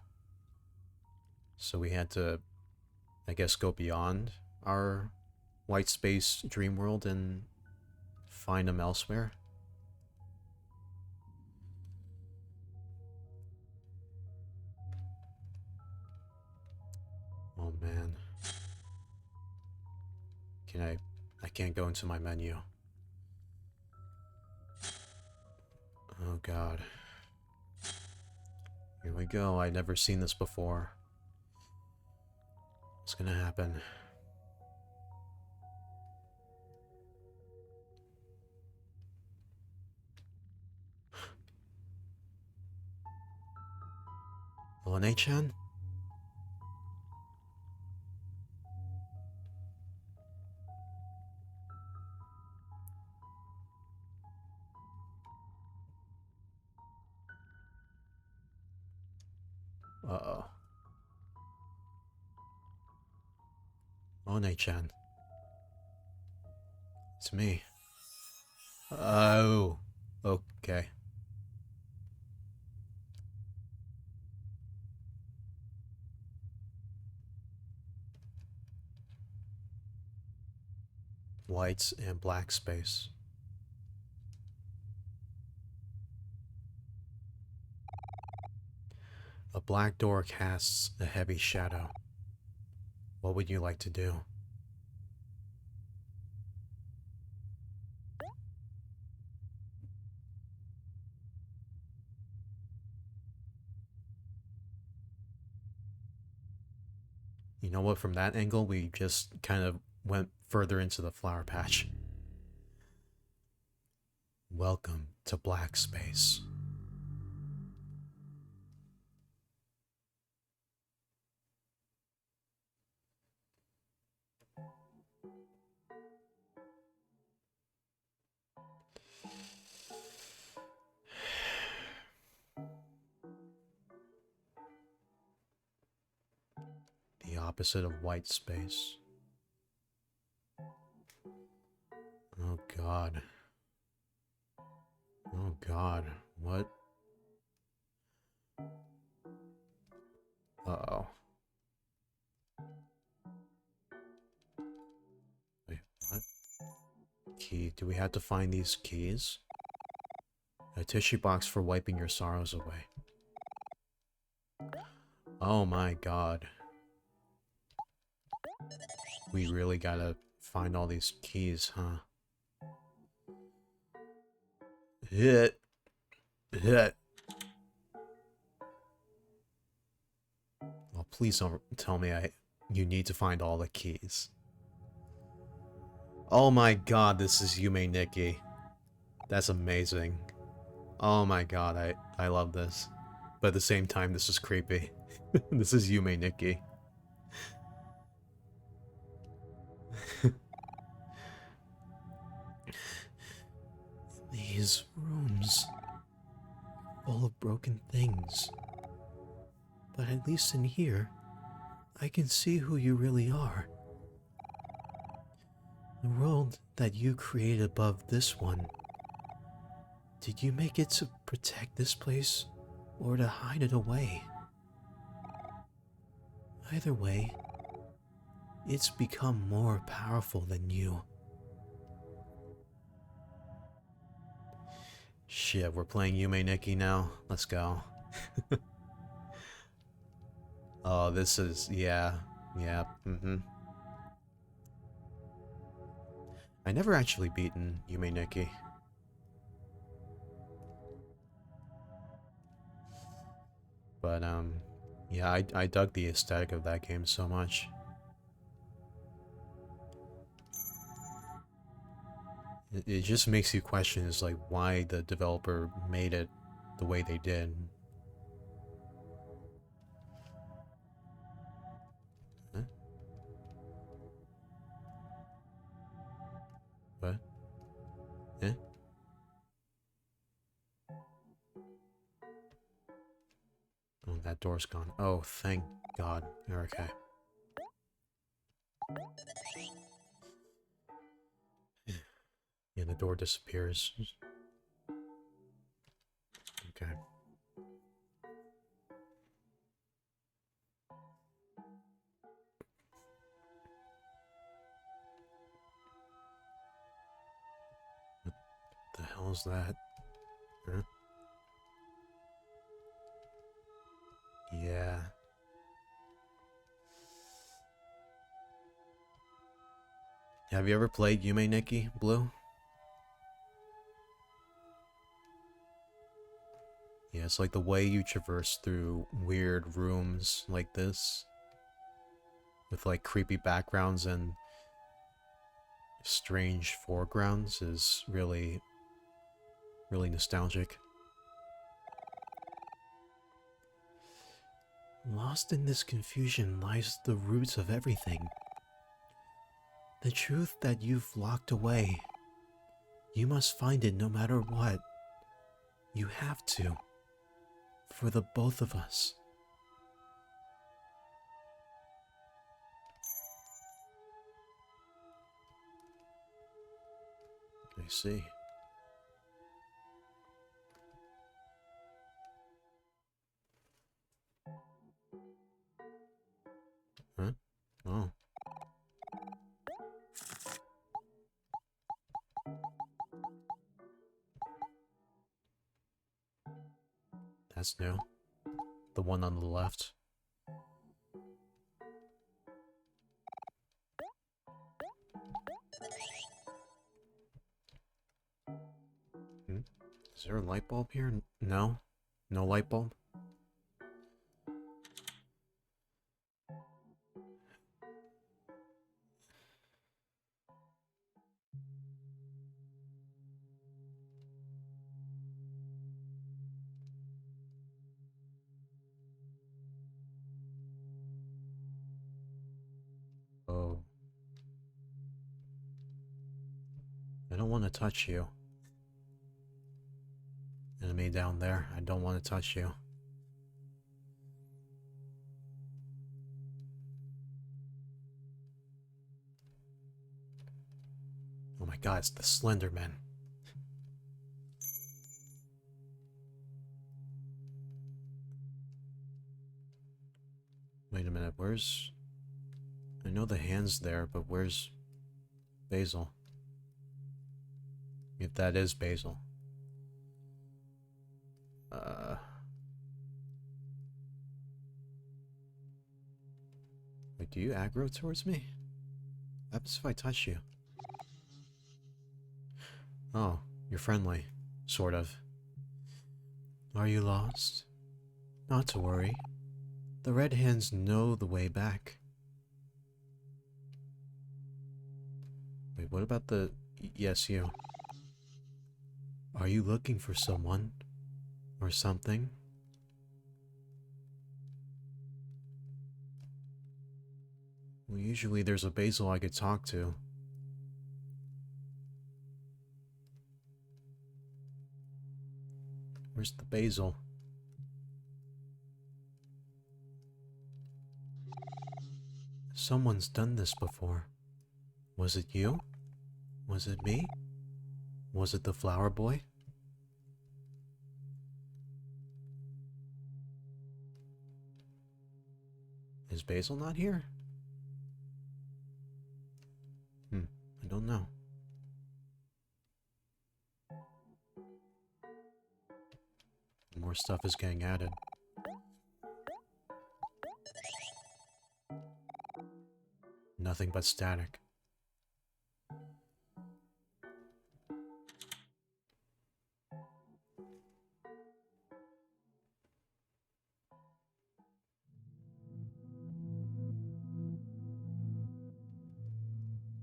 So we had to, I guess, go beyond our white space dream world and find him elsewhere. Oh man. I can't go into my menu. Oh god. Here we go. I've never seen this before. What's gonna happen? Lene-chan? Uh-oh. Lene-chan. It's me. Oh. Okay. Whites and black space. A black door casts a heavy shadow. What would you like to do? You know what, from that angle, we just kind of went further into the flower patch. Welcome to black space. The opposite of white space. Oh god. Oh god. What? Uh-oh. Wait, what? Key. Do we have to find these keys? A tissue box for wiping your sorrows away. Oh my god. We really gotta find all these keys, huh? Hit. Hit. Oh, please don't tell me you need to find all the keys. Oh my god, this is Yume Nikki. That's amazing. Oh my god, I love this. But at the same time, this is creepy. This is Yume Nikki. These rooms, full of broken things. But at least in here, I can see who you really are. The world that you created above this one. Did you make it to protect this place, or to hide it away? Either way, It's become more powerful than you. Shit, we're playing Yume Nikki now. Let's go. Oh, this is... yeah. Yeah, I never actually beaten Yume Nikki. But, yeah, I dug the aesthetic of that game so much. It just makes you question, is like, why the developer made it the way they did. Huh? What? Eh? Oh, that door's gone. Oh, thank God. You're okay. Yeah, the door disappears. Okay. What the hell is that? Huh? Yeah. Have you ever played Yume Nikki, Blue? Yeah, it's like the way you traverse through weird rooms like this, with like creepy backgrounds and strange foregrounds, is really, really nostalgic. Lost in this confusion lies the roots of everything. The truth that you've locked away. You must find it no matter what. You have to. For the both of us. I see. Huh? Oh. That's new. The one on the left. Hmm? Is there a light bulb here? No? No light bulb? Oh. I don't want to touch you. Enemy down there. I don't want to touch you. Oh my god, it's the Slender Man. Wait a minute, where's... I know the hand's there, but where's Basil? If that is Basil. Wait, do you aggro towards me? What happens if I touch you? Oh, you're friendly. Sort of. Are you lost? Not to worry. The red hands know the way back. Wait, what about the... Yes, you. Are you looking for someone? Or something? Well, usually there's a Basil I could talk to. Where's the Basil? Someone's done this before. Was it you? Was it me? Was it the flower boy? Is Basil not here? More stuff is getting added. Nothing but static.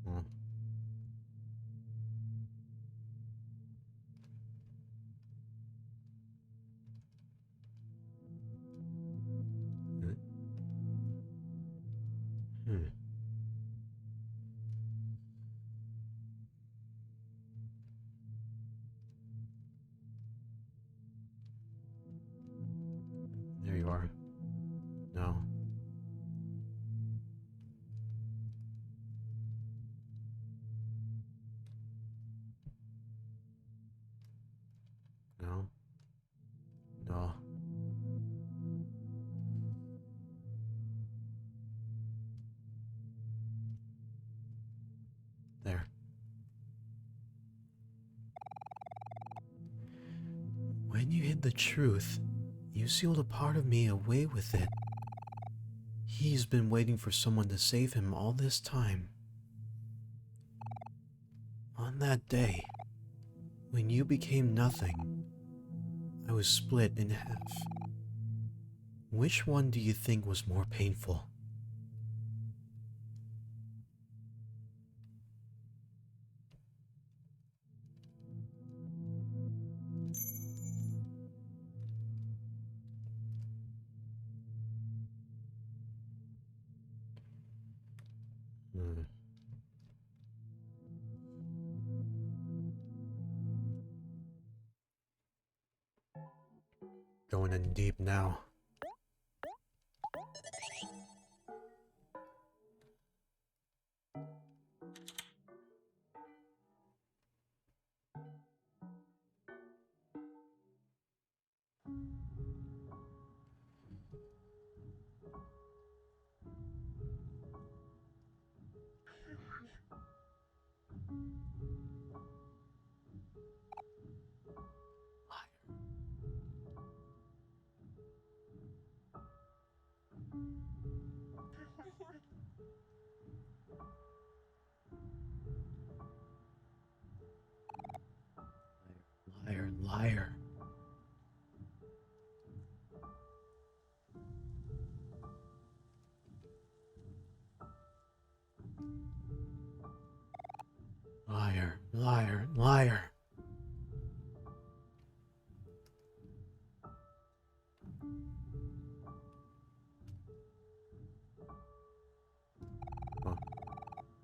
Hmm. Hmm. There you are. No. No. No. There. When you hid the truth, you sealed a part of me away with it. He's been waiting for someone to save him all this time. On that day, when you became nothing, I was split in half. Which one do you think was more painful? Hmm. Going in deep now. Liar, liar. Liar, liar, liar. Oh.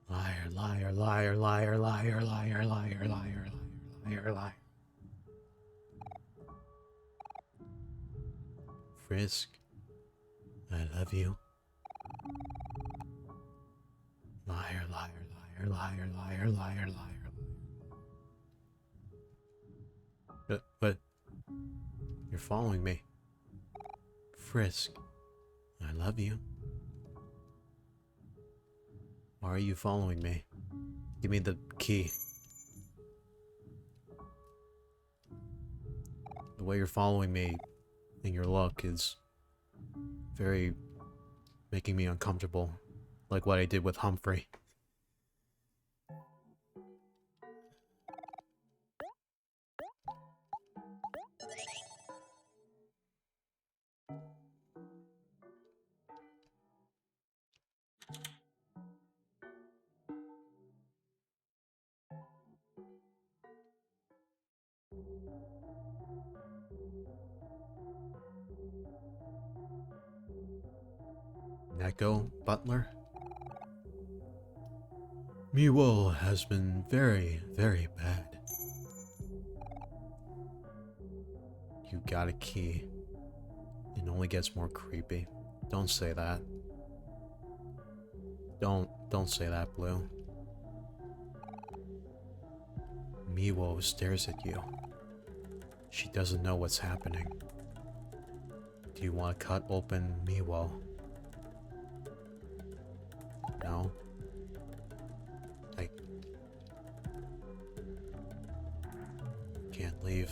Liar, liar, liar, liar, liar, liar, liar, liar, liar, liar. Frisk, I love you. Liar, liar, liar, liar, liar, liar, liar. But you're following me. Frisk, I love you. Why are you following me? Give me the key. The way you're following me and your look is very making me uncomfortable. Like what I did with Humphrey. Neko Butler? Miwo has been very, very bad. You got a key. It only gets more creepy. Don't say that. Don't say that, Blue. Miwo stares at you. She doesn't know what's happening. Do you want to cut open Miwo? No? I can't leave.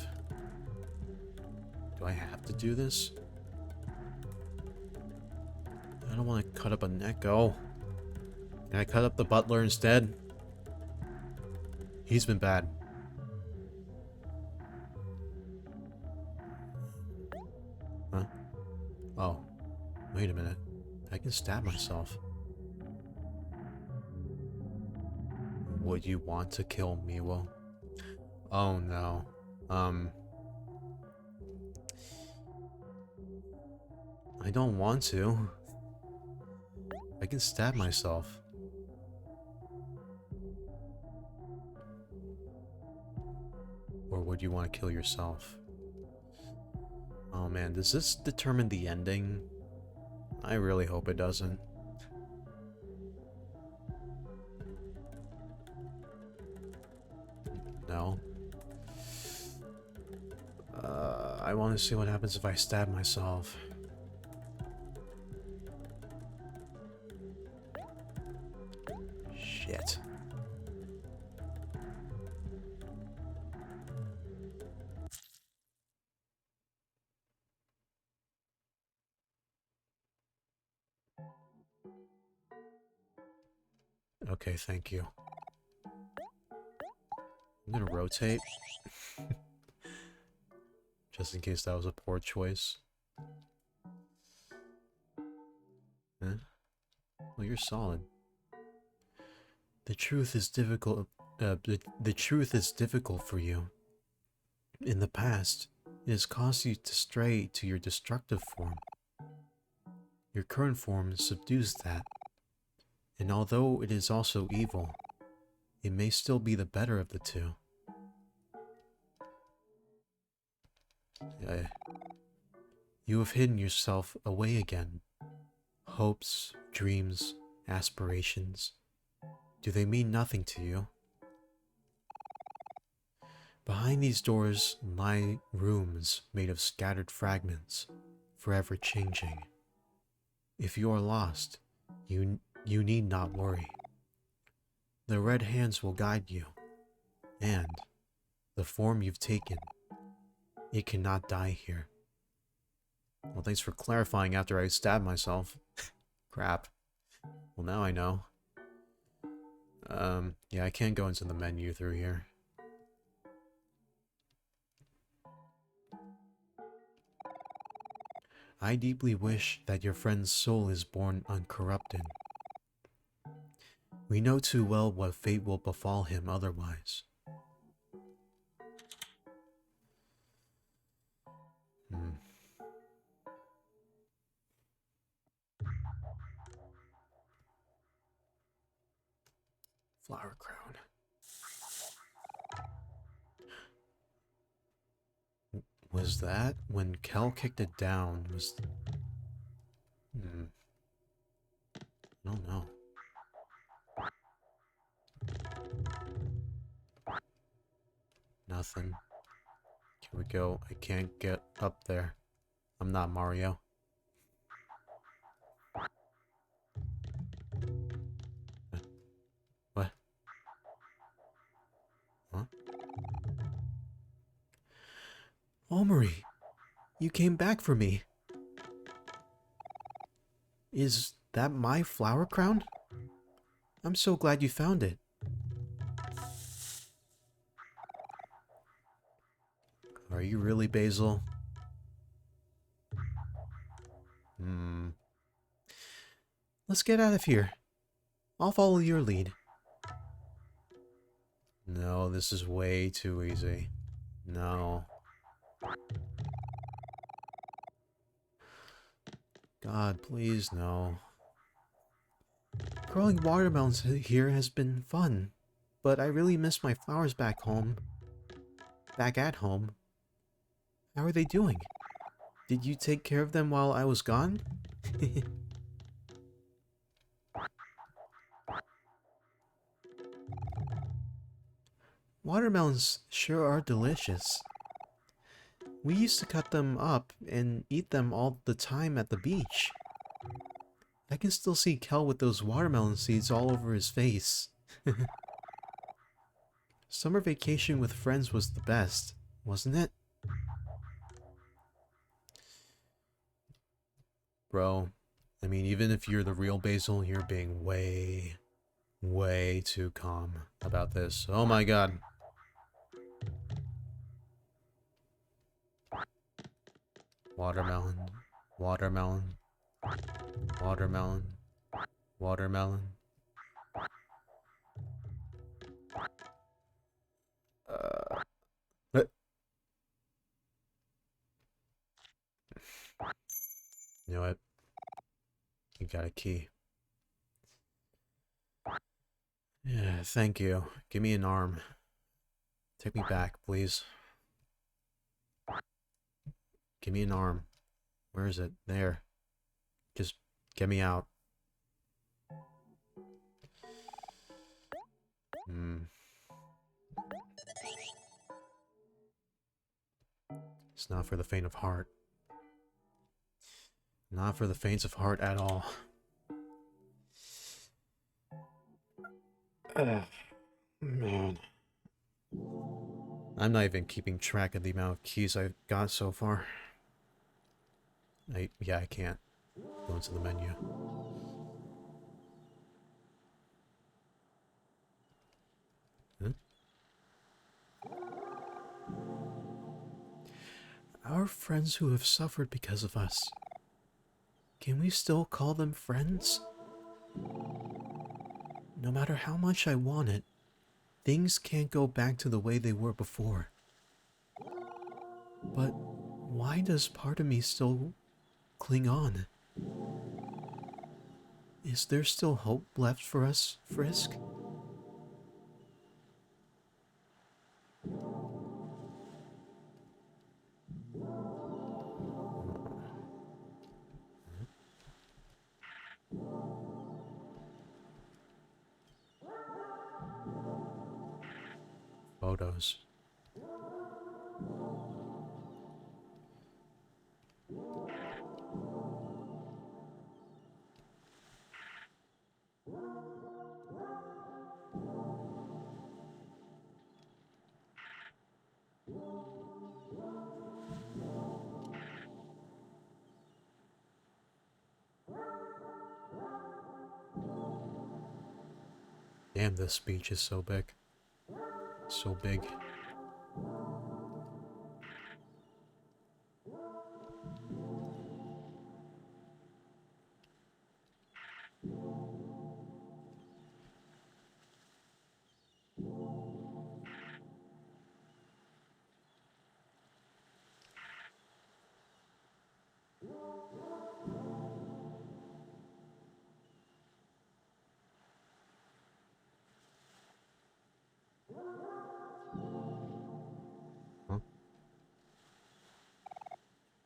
Do I have to do this? I don't want to cut up a neck. Oh. Can I cut up the butler instead? He's been bad. Huh? Oh. Wait a minute. I can stab myself. Would you want to kill Miwo? Oh no. I don't want to. I can stab myself. Or would you want to kill yourself? Oh man, does this determine the ending? I really hope it doesn't. No. I want to see what happens if I stab myself. Shit. Okay, thank you. I'm gonna rotate. Just in case that was a poor choice. Eh? Well, you're solid. The truth is difficult. The truth is difficult for you. In the past, it has caused you to stray to your destructive form. Your current form subdues that. And although it is also evil, it may still be the better of the two. You have hidden yourself away again. Hopes, dreams, aspirations. Do they mean nothing to you? Behind these doors lie rooms made of scattered fragments, forever changing. If you are lost, you need not worry. The red hands will guide you, and the form you've taken, it cannot die here. Well, thanks for clarifying after I stabbed myself. Crap. Well, now I know. Yeah, I can't go into the menu through here. I deeply wish that your friend's soul is born uncorrupted. We know too well what fate will befall him otherwise. Flower crown. Was that when Kel kicked it down? I don't know. Nothing. Here we go. I can't get up there. I'm not Mario. What? Huh? OMORI! You came back for me! Is that my flower crown? I'm so glad you found it. Are you really Basil? Let's get out of here. I'll follow your lead. No, this is way too easy. No. God, please, no. Growing watermelons here has been fun, but I really miss my flowers back home. Back at home. How are they doing? Did you take care of them while I was gone? Watermelons sure are delicious. We used to cut them up and eat them all the time at the beach. I can still see Kel with those watermelon seeds all over his face. Summer vacation with friends was the best, wasn't it? Bro, I mean, even if you're the real Basil, you're being way, way too calm about this. Oh my god. Watermelon. Watermelon. Watermelon. Watermelon. Uh, you know what? You got a key. Yeah, thank you. Give me an arm. Take me back, please. Give me an arm. Where is it? There. Just get me out. It's not for the faint of heart. Not for the faint of heart at all. Man. I'm not even keeping track of the amount of keys I've got so far. Yeah, I can't. Go into the menu. Huh? Our friends who have suffered because of us. Can we still call them friends? No matter how much I want it, things can't go back to the way they were before. But why does part of me still cling on? Is there still hope left for us, Frisk? Photos. Damn, this speech is so big. So big. Huh?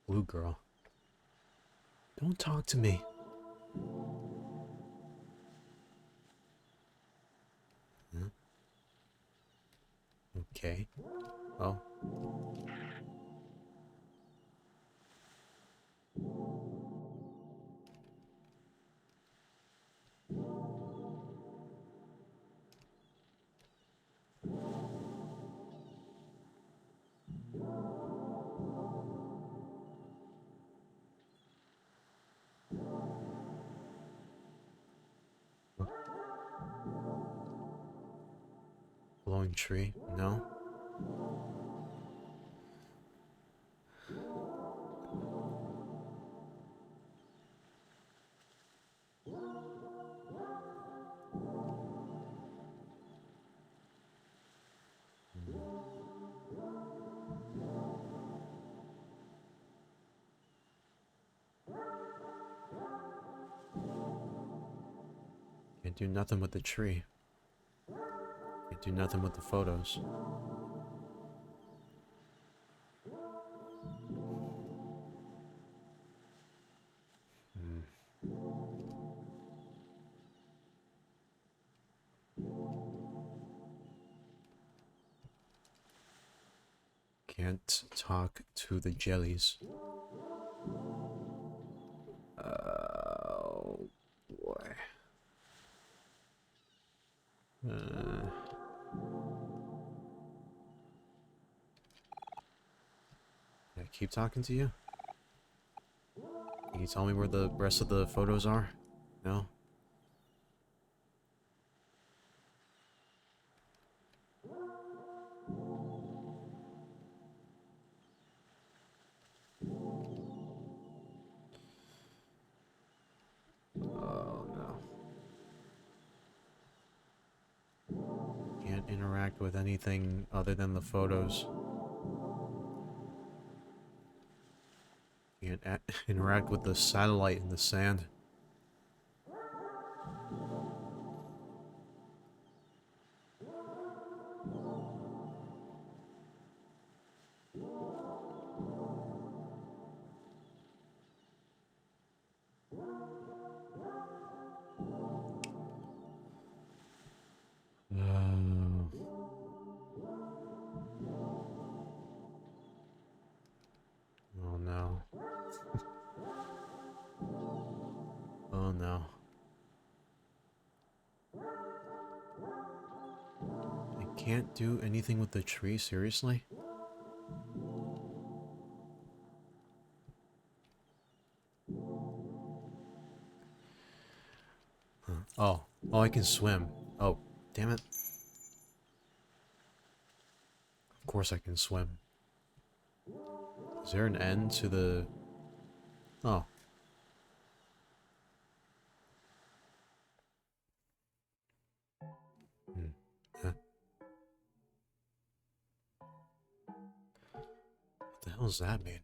Blue girl. Don't talk to me. Huh? Okay. Oh. Glowing tree? No? Can't do nothing with the tree. Can't do nothing with the photos. Can't talk to the jellies. Oh boy. Can I keep talking to you? Can you tell me where the rest of the photos are? No? Oh no. Can't interact with anything other than the photos. Can't interact with the satellite in the sand. Oh no. Oh no. I can't do anything with the tree, seriously? Huh. Oh. Oh, I can swim. Oh, damn it. Of course I can swim. Is there an end to the... Oh. Hmm. Huh. What the hell does that mean?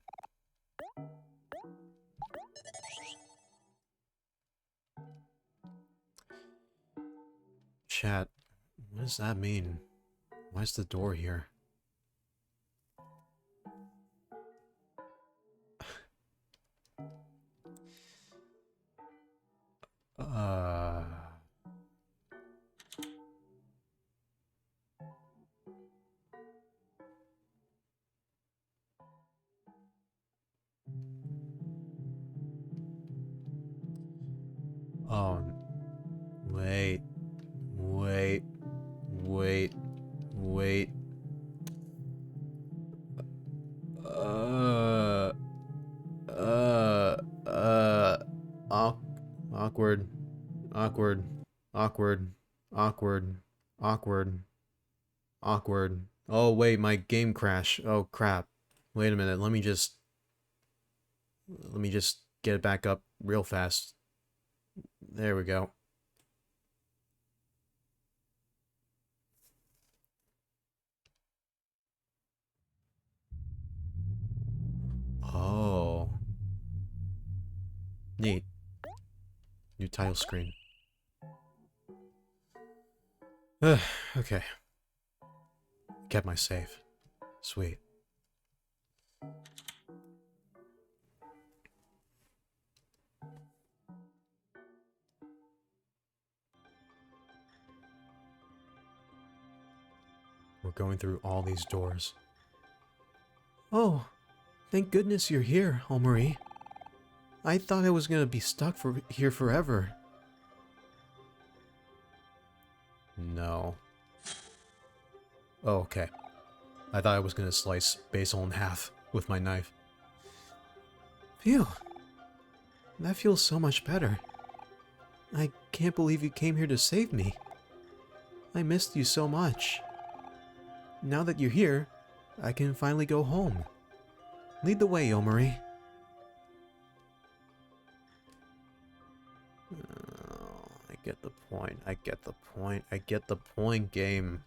Chat, what does that mean? Why is the door here? Uh... Oh, wait, wait, wait, wait. Uh, uh, uh, awkward, awkward, awkward, awkward, awkward, awkward. Oh, wait, my game crashed. Oh, crap. Wait a minute, let me just get it back up real fast. There we go. Oh. Neat. New title screen. Okay. Kept my save. Sweet. We're going through all these doors. Oh, thank goodness you're here, OMORI. I thought I was gonna be stuck here forever. No. Oh, okay. I thought I was gonna slice Basil in half with my knife. Phew. That feels so much better. I can't believe you came here to save me. I missed you so much. Now that you're here, I can finally go home. Lead the way, OMORI. Oh, I get the point. I get the point. I get the point, game.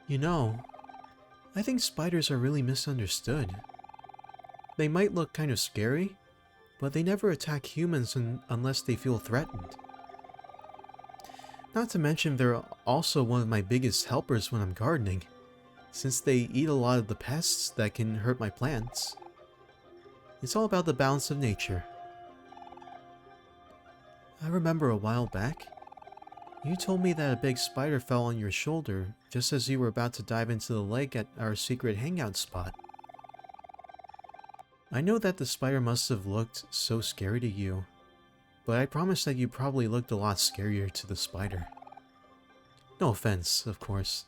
You know, I think spiders are really misunderstood. They might look kind of scary, but they never attack humans unless they feel threatened. Not to mention they're also one of my biggest helpers when I'm gardening, since they eat a lot of the pests that can hurt my plants. It's all about the balance of nature. I remember a while back, you told me that a big spider fell on your shoulder just as you were about to dive into the lake at our secret hangout spot. I know that the spider must have looked so scary to you, but I promise that you probably looked a lot scarier to the spider. No offense, of course.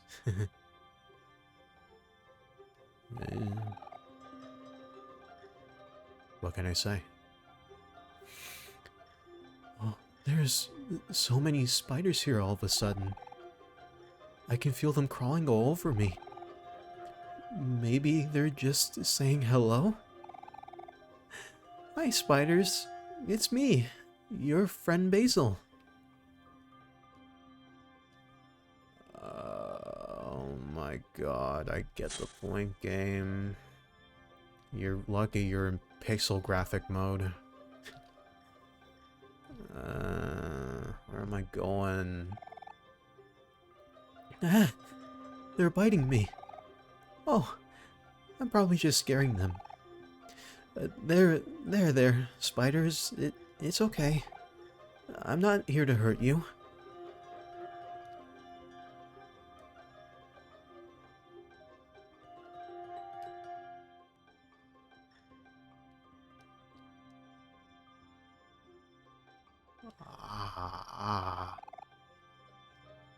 What can I say? Oh, there's so many spiders here all of a sudden. I can feel them crawling all over me. Maybe they're just saying hello? Hi, spiders. It's me, your friend Basil. Oh my god, I get the point, game. You're lucky you're in pixel graphic mode. Where am I going? Ah, they're biting me. Oh, I'm probably just scaring them. There, spiders. It's okay. I'm not here to hurt you.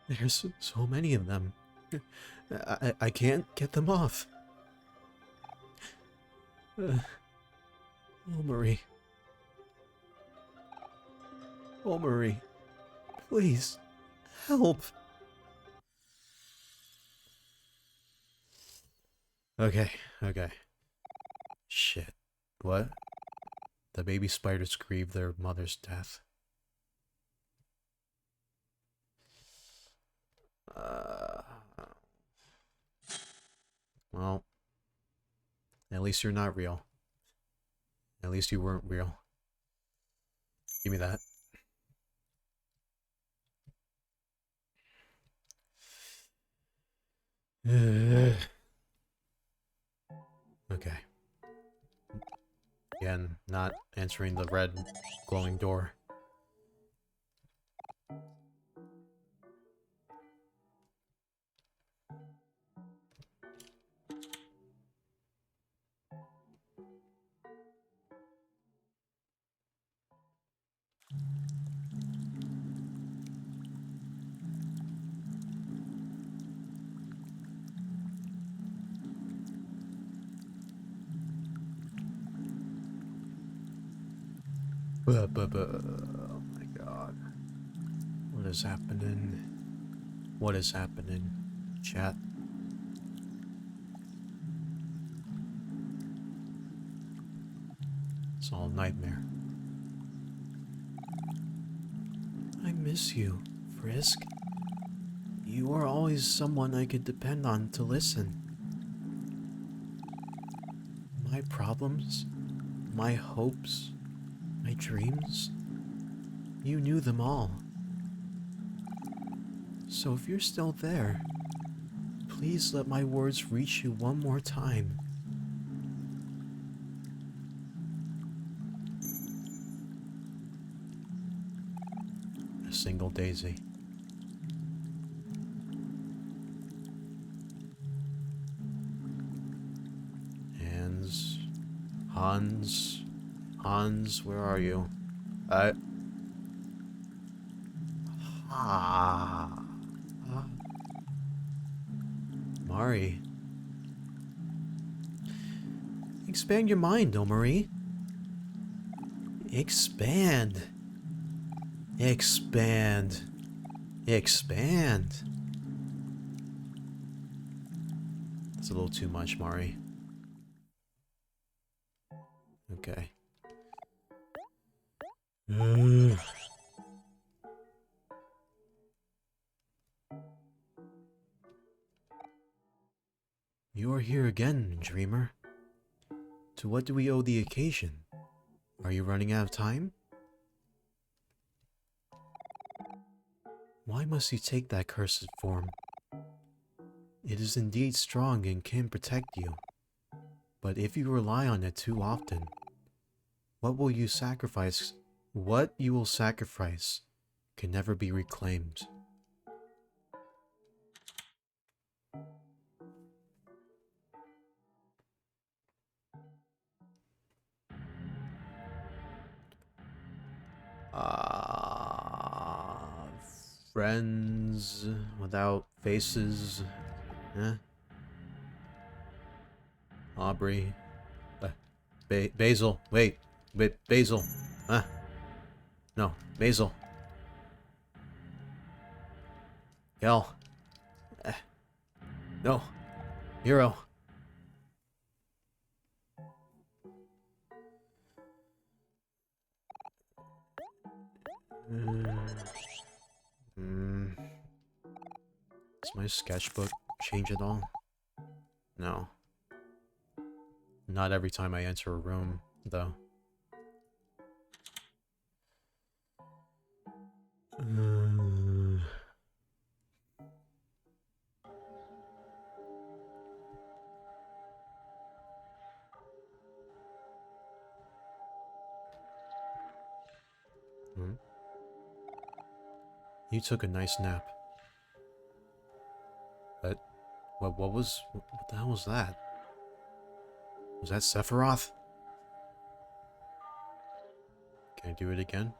There's so many of them. I can't get them off. OMORI. OMORI. Please, help. Okay. Shit. What? The baby spiders grieve their mother's death. Well, at least you're not real. At least you weren't real. Give me that. Okay. Again, not answering the red glowing door. Oh my god. What is happening? What is happening? Chat. It's all a nightmare. I miss you, Frisk. You are always someone I could depend on to listen. My problems, my hopes, my dreams, you knew them all. So if you're still there, please let my words reach you one more time. A single daisy. Hans, where are you? Mari. Expand your mind, OMORI. Expand. Expand. Expand. That's a little too much, Mari. Okay. You are here again, dreamer. To what do we owe the occasion? Are you running out of time? Why must you take that cursed form? It is indeed strong and can protect you. But if you rely on it too often, what you will sacrifice can never be reclaimed. Friends without faces. Aubrey. Basil, wait. Wait, Basil. Ah, no, Basil. Kel. No. Hero. Does my sketchbook change at all? No. Not every time I enter a room, though. You took a nice nap. But what the hell was that? Was that Sephiroth? Can I do it again?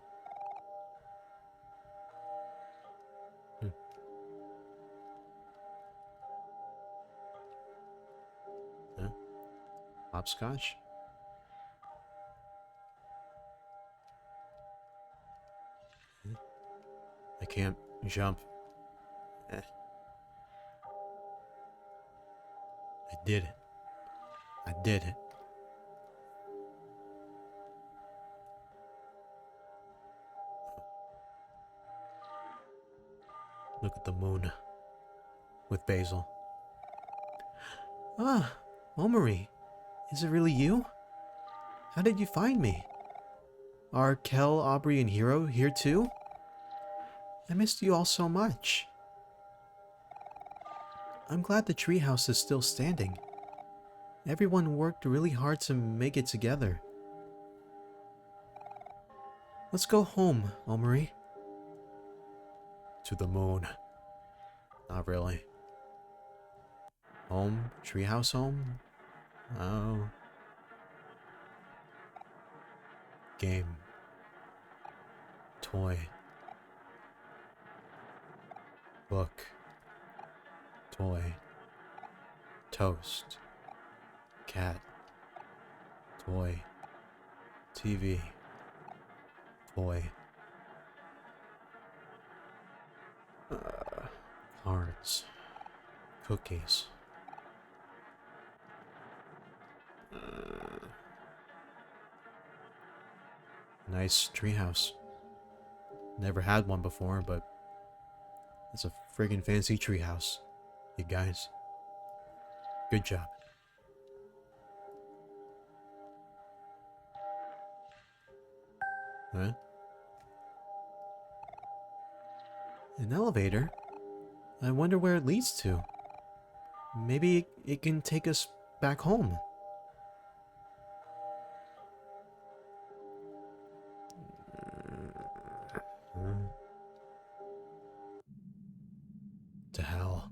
Huh? Hopscotch? I can't jump. I did it. I did it. Look at the moon. With Basil. Ah, OMORI. Is it really you? How did you find me? Are Kel, Aubrey, and Hero here too? I missed you all so much. I'm glad the treehouse is still standing. Everyone worked really hard to make it together. Let's go home, OMORI. To the moon. Not really. Home? Treehouse home? Oh. Game. Toy. Book. Toy. Toast. Cat. Toy. TV. Toy. Cards. Cookies. Nice treehouse. Never had one before, but it's a friggin' fancy treehouse. You guys. Good job. Huh? An elevator? I wonder where it leads to. Maybe it can take us back home. To hell.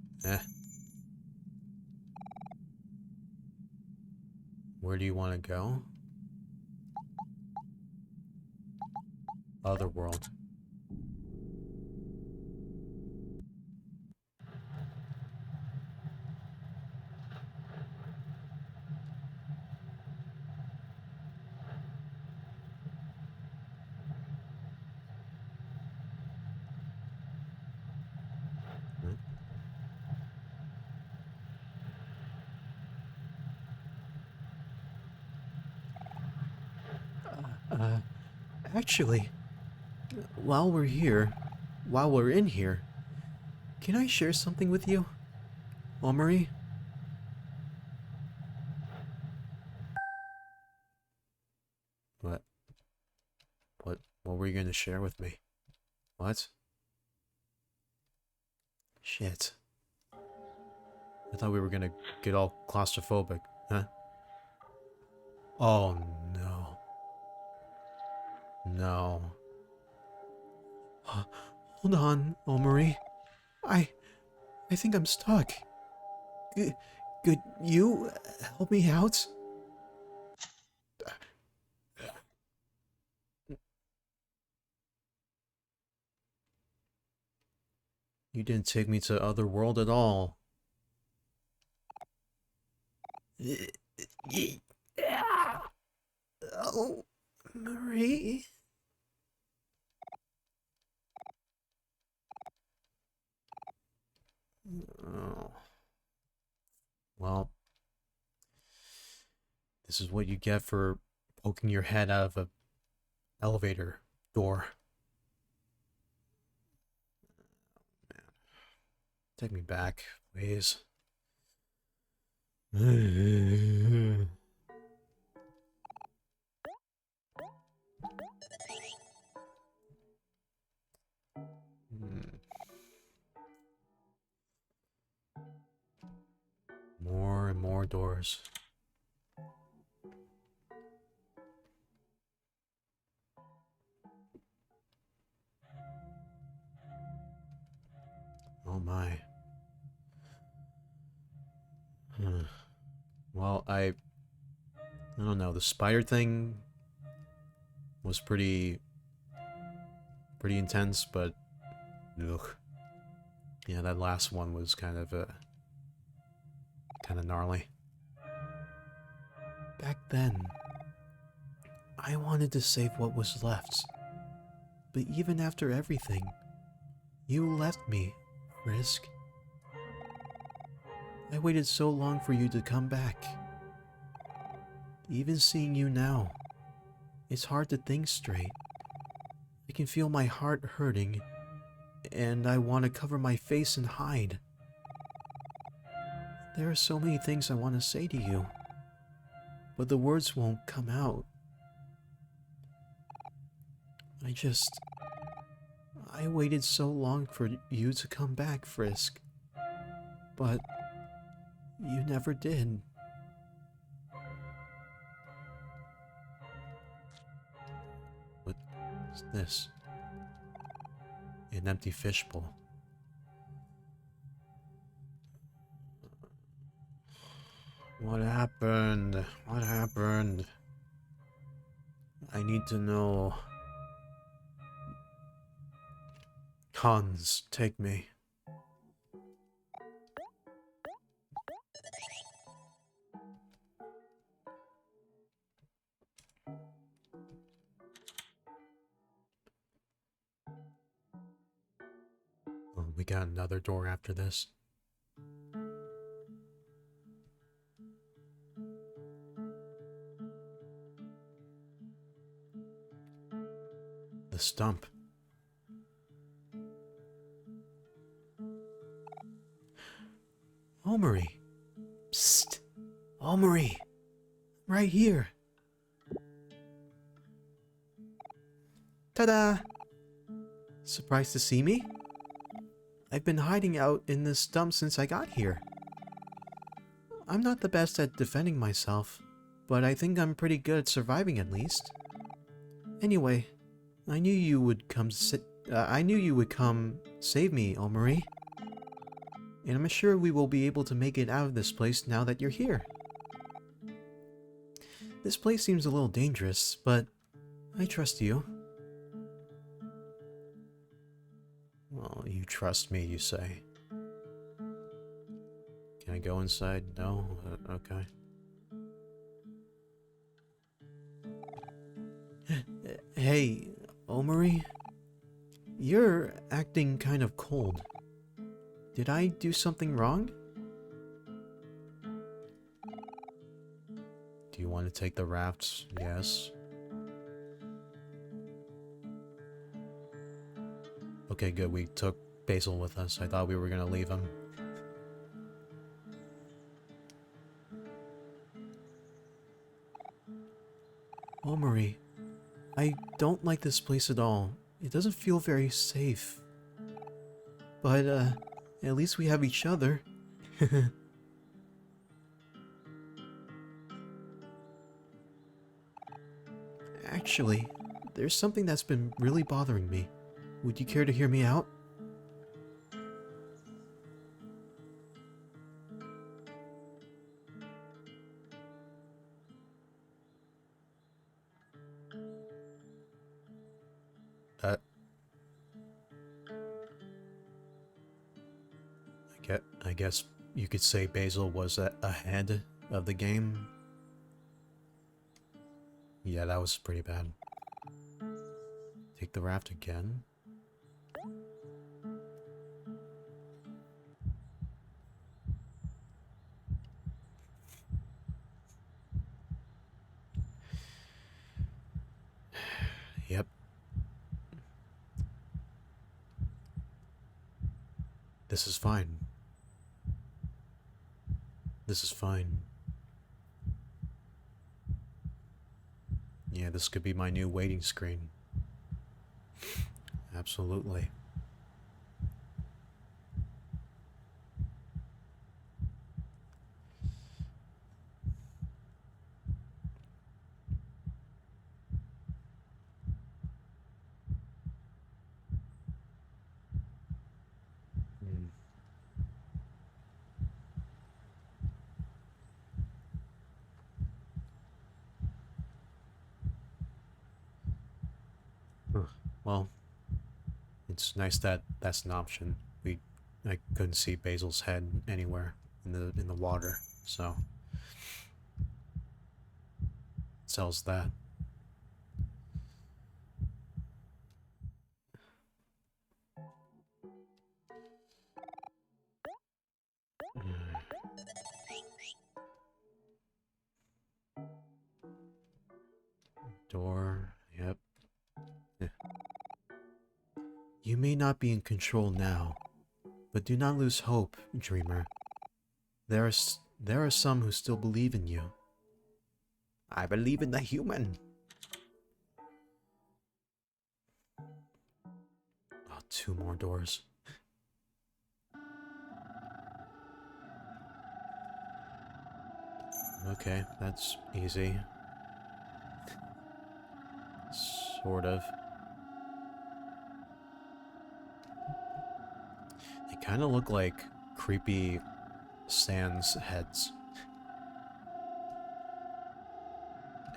Where do you want to go? Otherworld. Actually, while we're in here, can I share something with you, OMORI? What? What were you going to share with me? What? Shit. I thought we were going to get all claustrophobic, huh? Oh, no. No. Hold on, OMORI. I think I'm stuck. Could you help me out? You didn't take me to Otherworld at all. This is what you get for poking your head out of a elevator door. Man. Take me back, please. More and more doors. Oh my. Well, I don't know. The spider thing was pretty intense, but ugh. Yeah, that last one was kind of gnarly. Back then, I wanted to save what was left. But even after everything, you left me, Frisk. I waited so long for you to come back. Even seeing you now, it's hard to think straight. I can feel my heart hurting, and I want to cover my face and hide. There are so many things I want to say to you, but the words won't come out. I waited so long for you to come back, Frisk. But you never did. What's this? An empty fishbowl. What happened? What happened? I need to know. Hans, take me. Oh, we got another door after this. The stump. OMORI. Psst. OMORI. Right here. Ta-da! Surprised to see me? I've been hiding out in this stump since I got here. I'm not the best at defending myself, but I think I'm pretty good at surviving at least. Anyway, I knew you would come save me, OMORI. And I'm sure we will be able to make it out of this place now that you're here. This place seems a little dangerous, but I trust you. Well, you trust me, you say. Can I go inside? No? Okay. Hey, OMORI? You're acting kind of cold. Did I do something wrong? Do you want to take the rafts? Yes. Okay, good. We took Basil with us. I thought we were going to leave him. OMORI, I don't like this place at all. It doesn't feel very safe. But, at least we have each other. Actually, there's something that's been really bothering me. Would you care to hear me out? I guess you could say Basil was ahead of the game. Yeah, that was pretty bad. Take the raft again. This is fine. This is fine. Yeah, this could be my new waiting screen. Absolutely. Mm. Huh. Well, it's nice that that's an option. I couldn't see Basil's head anywhere in the water, so it sells that. Door. Yep. Yeah. You may not be in control now, but do not lose hope, dreamer. There are some who still believe in you. I believe in the human. Oh, two more doors. Okay, that's easy. Sort of. They kind of look like creepy Sans heads.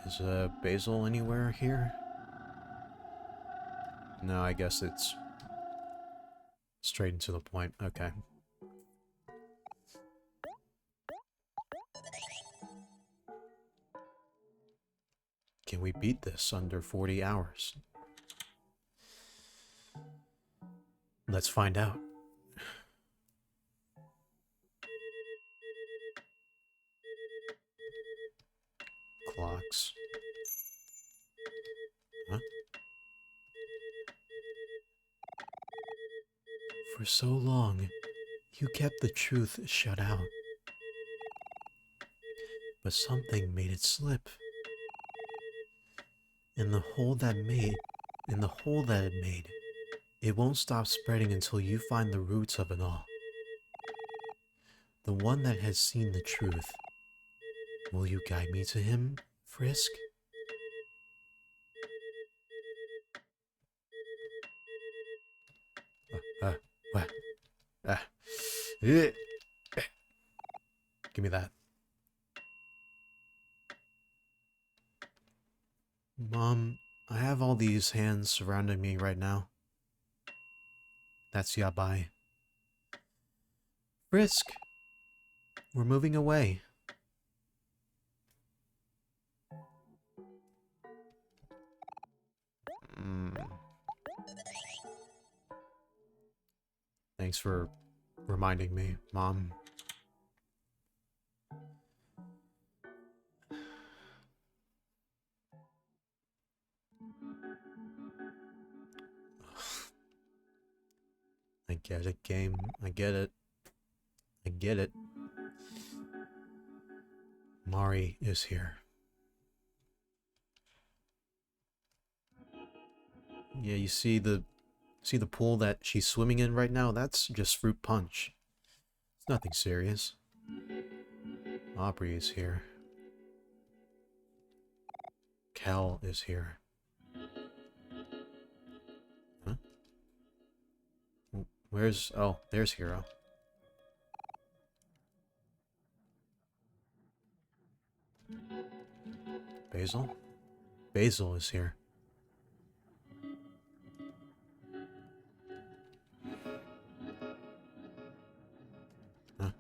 Is Basil anywhere here? No, I guess it's straight and to the point. Okay. Can we beat this under 40 hours? Let's find out. Clocks. Huh? For so long, you kept the truth shut out. But something made it slip. And the hole that it made, it won't stop spreading until you find the roots of it all. The one that has seen the truth. Will you guide me to him, Frisk? What? Uh, give me that. Mom, I have all these hands surrounding me right now. That's Yabai. Frisk! We're moving away. Thanks for reminding me, Mom. I get it, game. I get it. I get it. Mari is here. Yeah, you see the pool that she's swimming in right now? That's just fruit punch. It's nothing serious. Aubrey is here. Cal is here. Huh? Where's... Oh, there's Hero. Basil? Basil is here. Huh?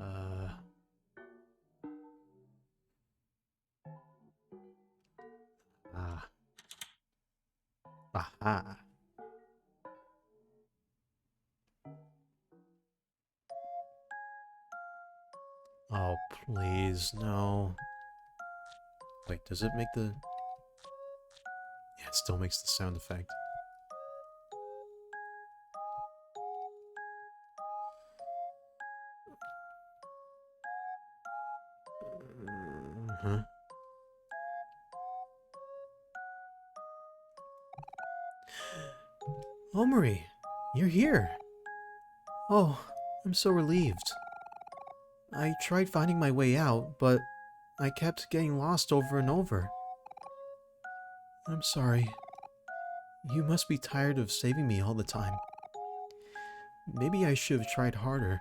Uh... Ah. Aha. Oh, please, no. Wait, does it make the... Yeah, it still makes the sound effect. Huh? Omori, you're here. Oh, I'm so relieved. I tried finding my way out, but I kept getting lost over and over. I'm sorry. You must be tired of saving me all the time. Maybe I should have tried harder.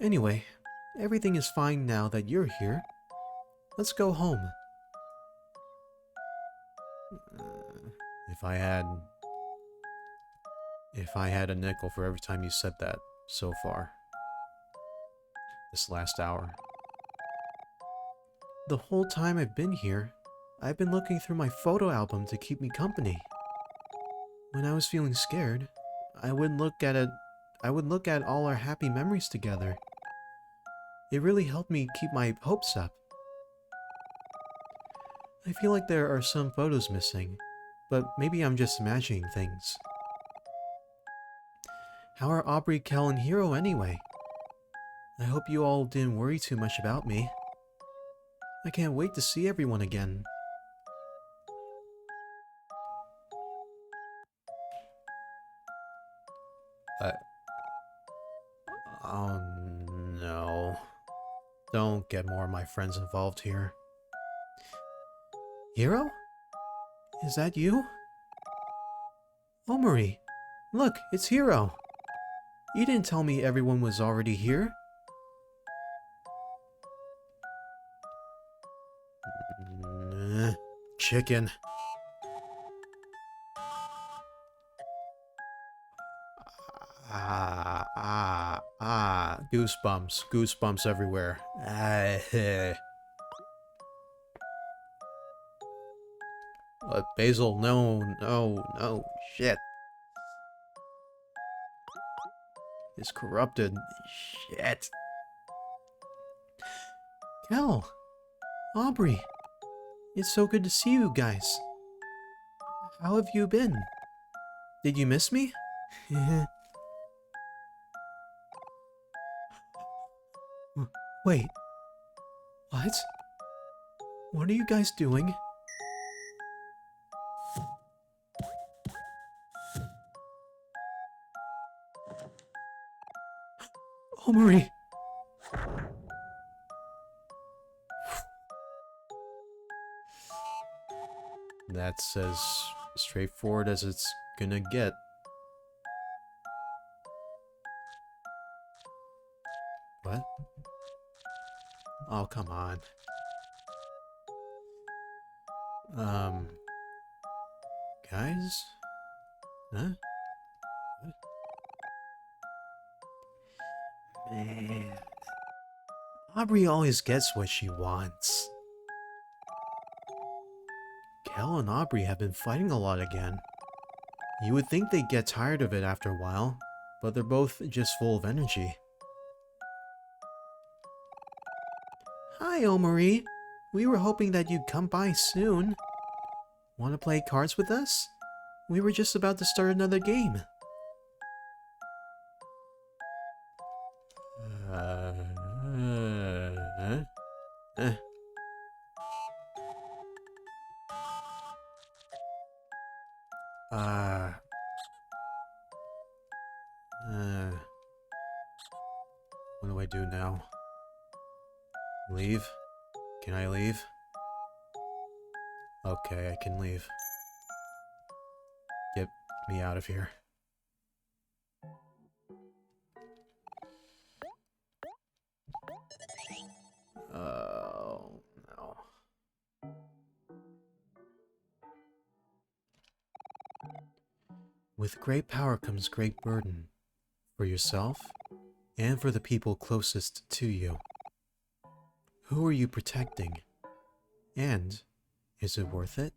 Anyway, everything is fine now that you're here. Let's go home. If I had a nickel for every time you said that so far. This last hour. The whole time I've been here, I've been looking through my photo album to keep me company. When I was feeling scared, I would look at all our happy memories together. It really helped me keep my hopes up. I feel like there are some photos missing, but maybe I'm just imagining things. How are Aubrey, Kel, and Hero anyway? I hope you all didn't worry too much about me. I can't wait to see everyone again. Oh no. Don't get more of my friends involved here. Hero? Is that you? Omori, look, it's Hero. You didn't tell me everyone was already here. Chicken. Goosebumps. Goosebumps everywhere. Basil, no, no, no, shit. It's corrupted. Shit. Kel, Aubrey, it's so good to see you guys. How have you been? Did you miss me? Wait. What? What are you guys doing? Omori! That's as straightforward as it's gonna get. What? Oh, come on. Guys? Huh? What? Man. Aubrey always gets what she wants. Kel and Aubrey have been fighting a lot again. You would think they'd get tired of it after a while, but they're both just full of energy. Hi, Omori. We were hoping that you'd come by soon. Want to play cards with us? We were just about to start another game. What do I do now? Leave? Can I leave? Okay, I can leave. Get me out of here. Oh, no. With great power comes great burden. For yourself, and for the people closest to you. Who are you protecting? And is it worth it?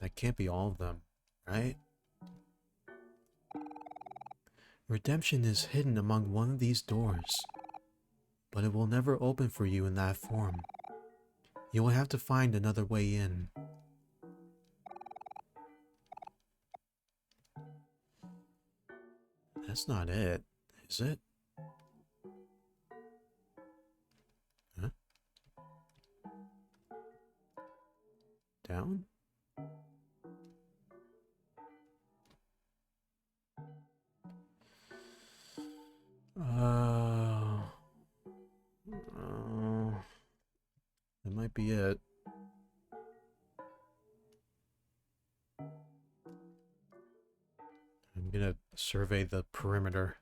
That can't be all of them, right? Redemption is hidden among one of these doors, but it will never open for you in that form. You will have to find another way in. That's not it, is it? Huh? Down? That might be it. I'm gonna survey the perimeter.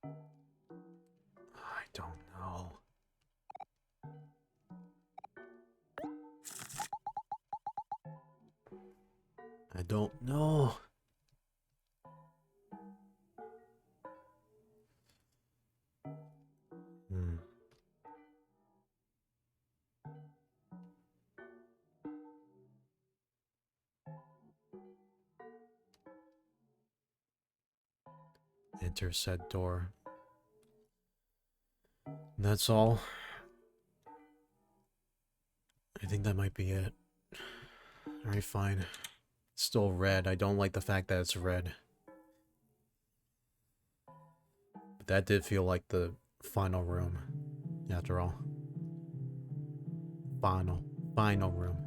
I don't know. I don't know. Enter said door. That's all. I think that might be it. Alright, fine. It's still red. I don't like the fact that it's red. But that did feel like the final room, after all. Final room.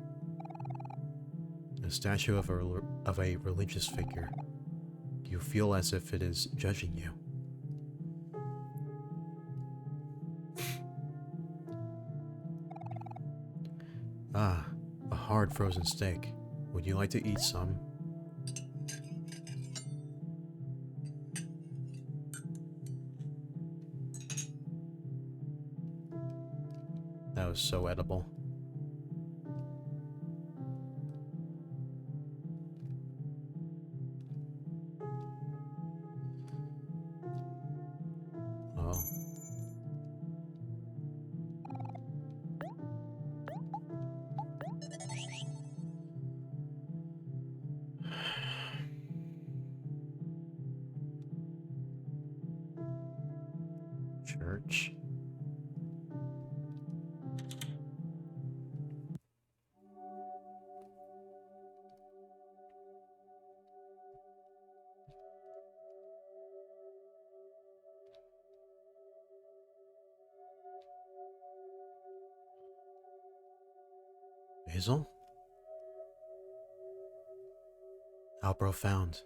A statue of a religious figure. You feel as if it is judging you. Ah, a hard frozen steak. Would you like to eat some? That was so edible. Oh. Church. Basil? How profound.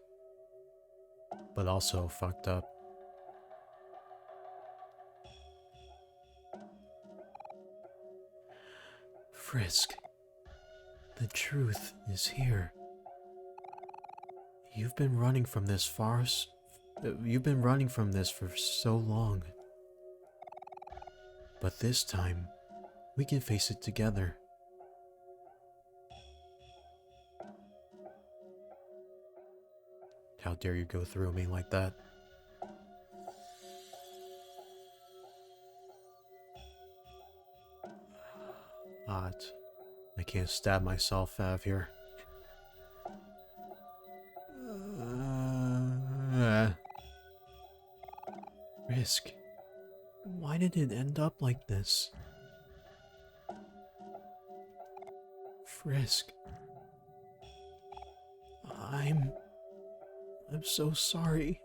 But also fucked up. Frisk. The truth is here. You've been running from this farce. You've been running from this for so long. But this time, we can face it together. How dare you go through me like that? Odd. I can't stab myself out of here. Risk. Why did it end up like this? Frisk. I'm so sorry.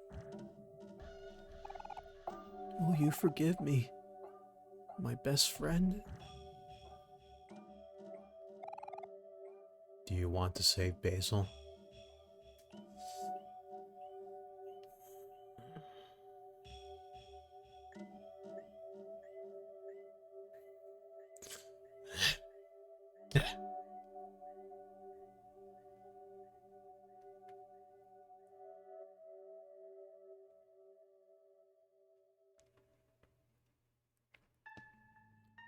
Will you forgive me, my best friend? Do you want to save Basil?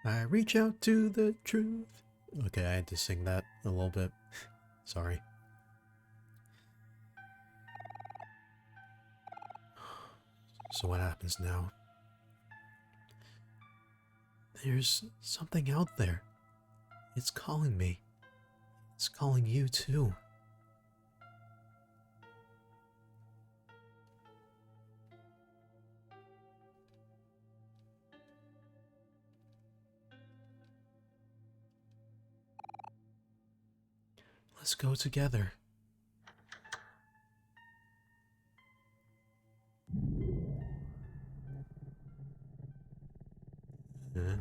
I reach out to the truth. Okay, I had to sing that a little bit. Sorry. So what happens now? There's something out there. It's calling me. It's calling you too. Let's go together. Huh?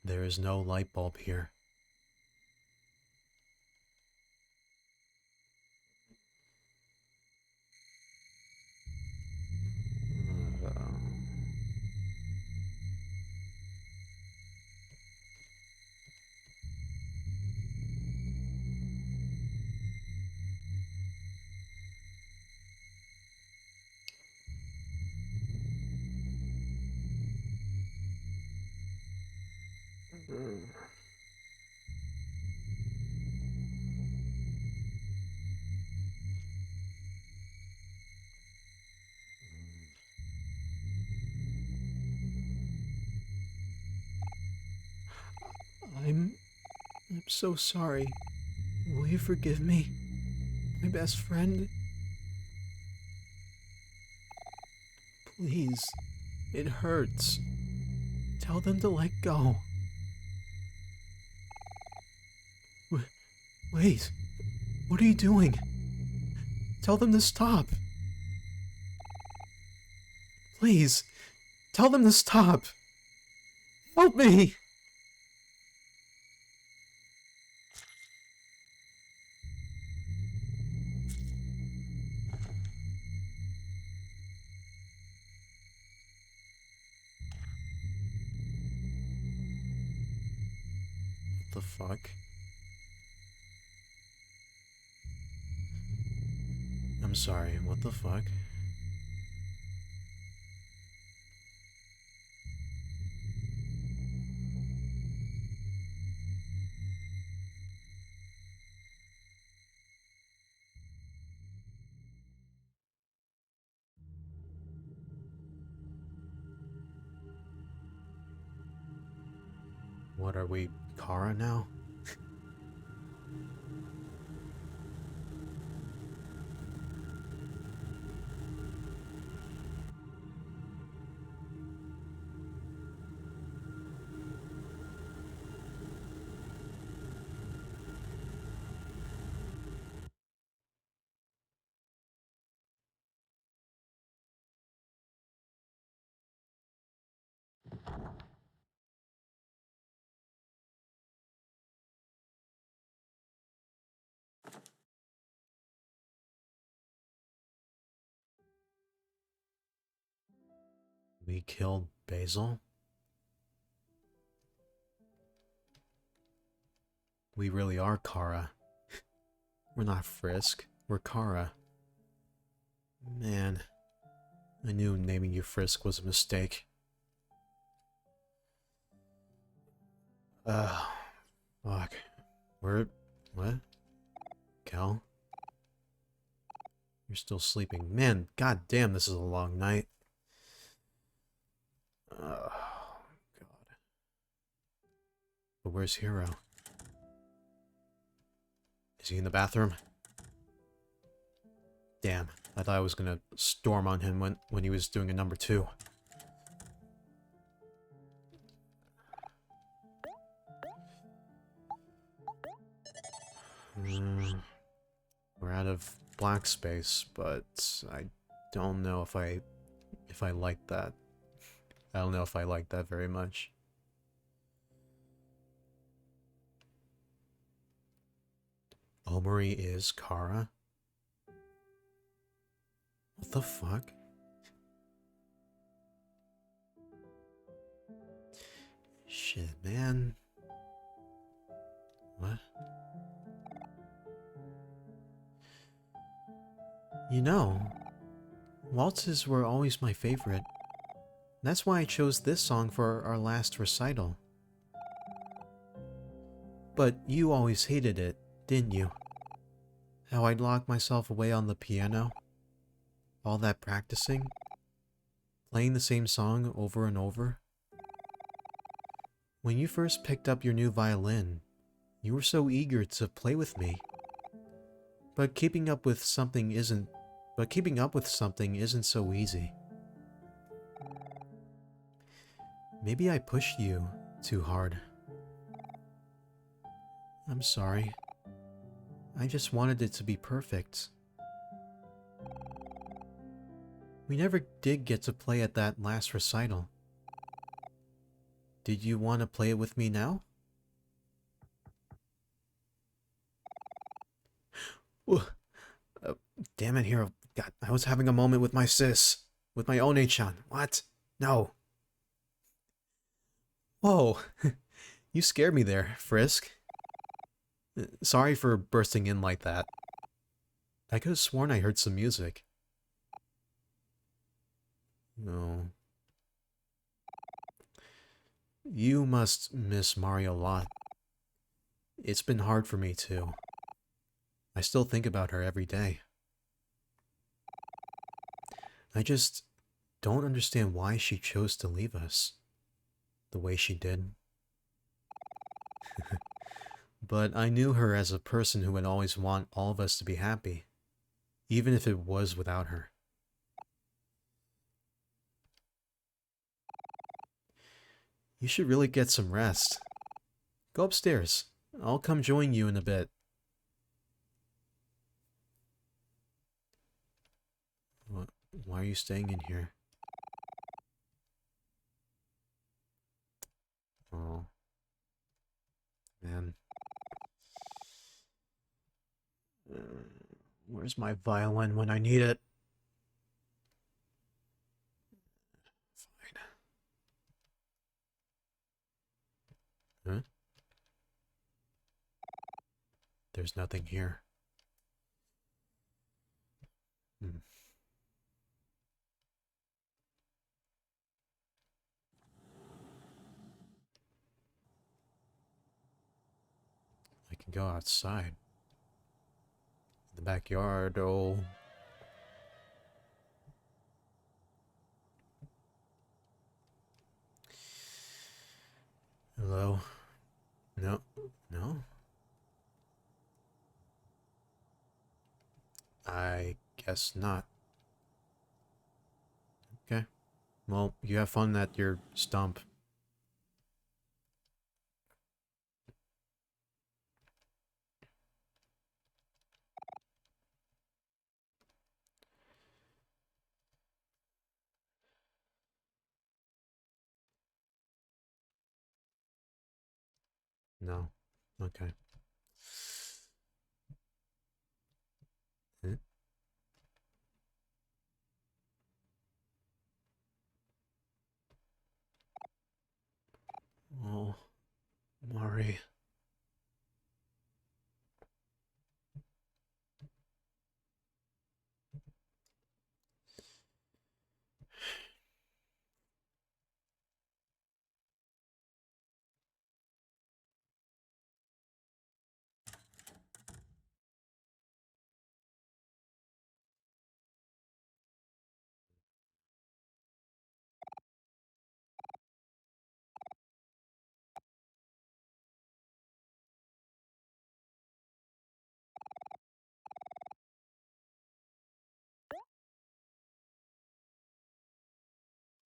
There is no light bulb here. I'm so sorry. Will you forgive me? My best friend? Please. It hurts. Tell them to let go. Wait. What are you doing? Tell them to stop. Please. Tell them to stop. Help me! What the fuck? I'm sorry, what the fuck? What are we, Kara now? We killed Basil? We really are Kara. We're not Frisk. We're Kara. Man, I knew naming you Frisk was a mistake. Fuck. What? Cal? You're still sleeping. Man, god damn, this is a long night. Oh, God. But where's Hero? Is he in the bathroom? Damn, I thought I was gonna storm on him when he was doing a number 2. We're out of black space, but I don't know if I like that. I don't know if I like that very much. Omori is Kara? What the fuck? Shit, man. What? You know, waltzes were always my favorite. That's why I chose this song for our last recital. But you always hated it, didn't you? How I'd lock myself away on the piano? All that practicing? Playing the same song over and over? When you first picked up your new violin, you were so eager to play with me. But keeping up with something isn't so easy. Maybe I pushed you too hard. I'm sorry. I just wanted it to be perfect. We never did get to play at that last recital. Did you want to play it with me now? Damn it, Hero. God, I was having a moment with my sis. With my One-chan. What? No. Whoa. You scared me there, Frisk. Sorry for bursting in like that. I could have sworn I heard some music. No. You must miss Mario a lot. It's been hard for me too. I still think about her every day. I just don't understand why she chose to leave us the way she did. But I knew her as a person who would always want all of us to be happy, even if it was without her. You should really get some rest. Go upstairs. I'll come join you in a bit. Why are you staying in here? Oh. Man. Where's my violin when I need it? Fine. Huh? There's nothing here. I can go outside. In the backyard, oh. Hello? No. No? I guess not. Okay. Well, you have fun at your stump. No. Okay. Huh? Oh, Mari.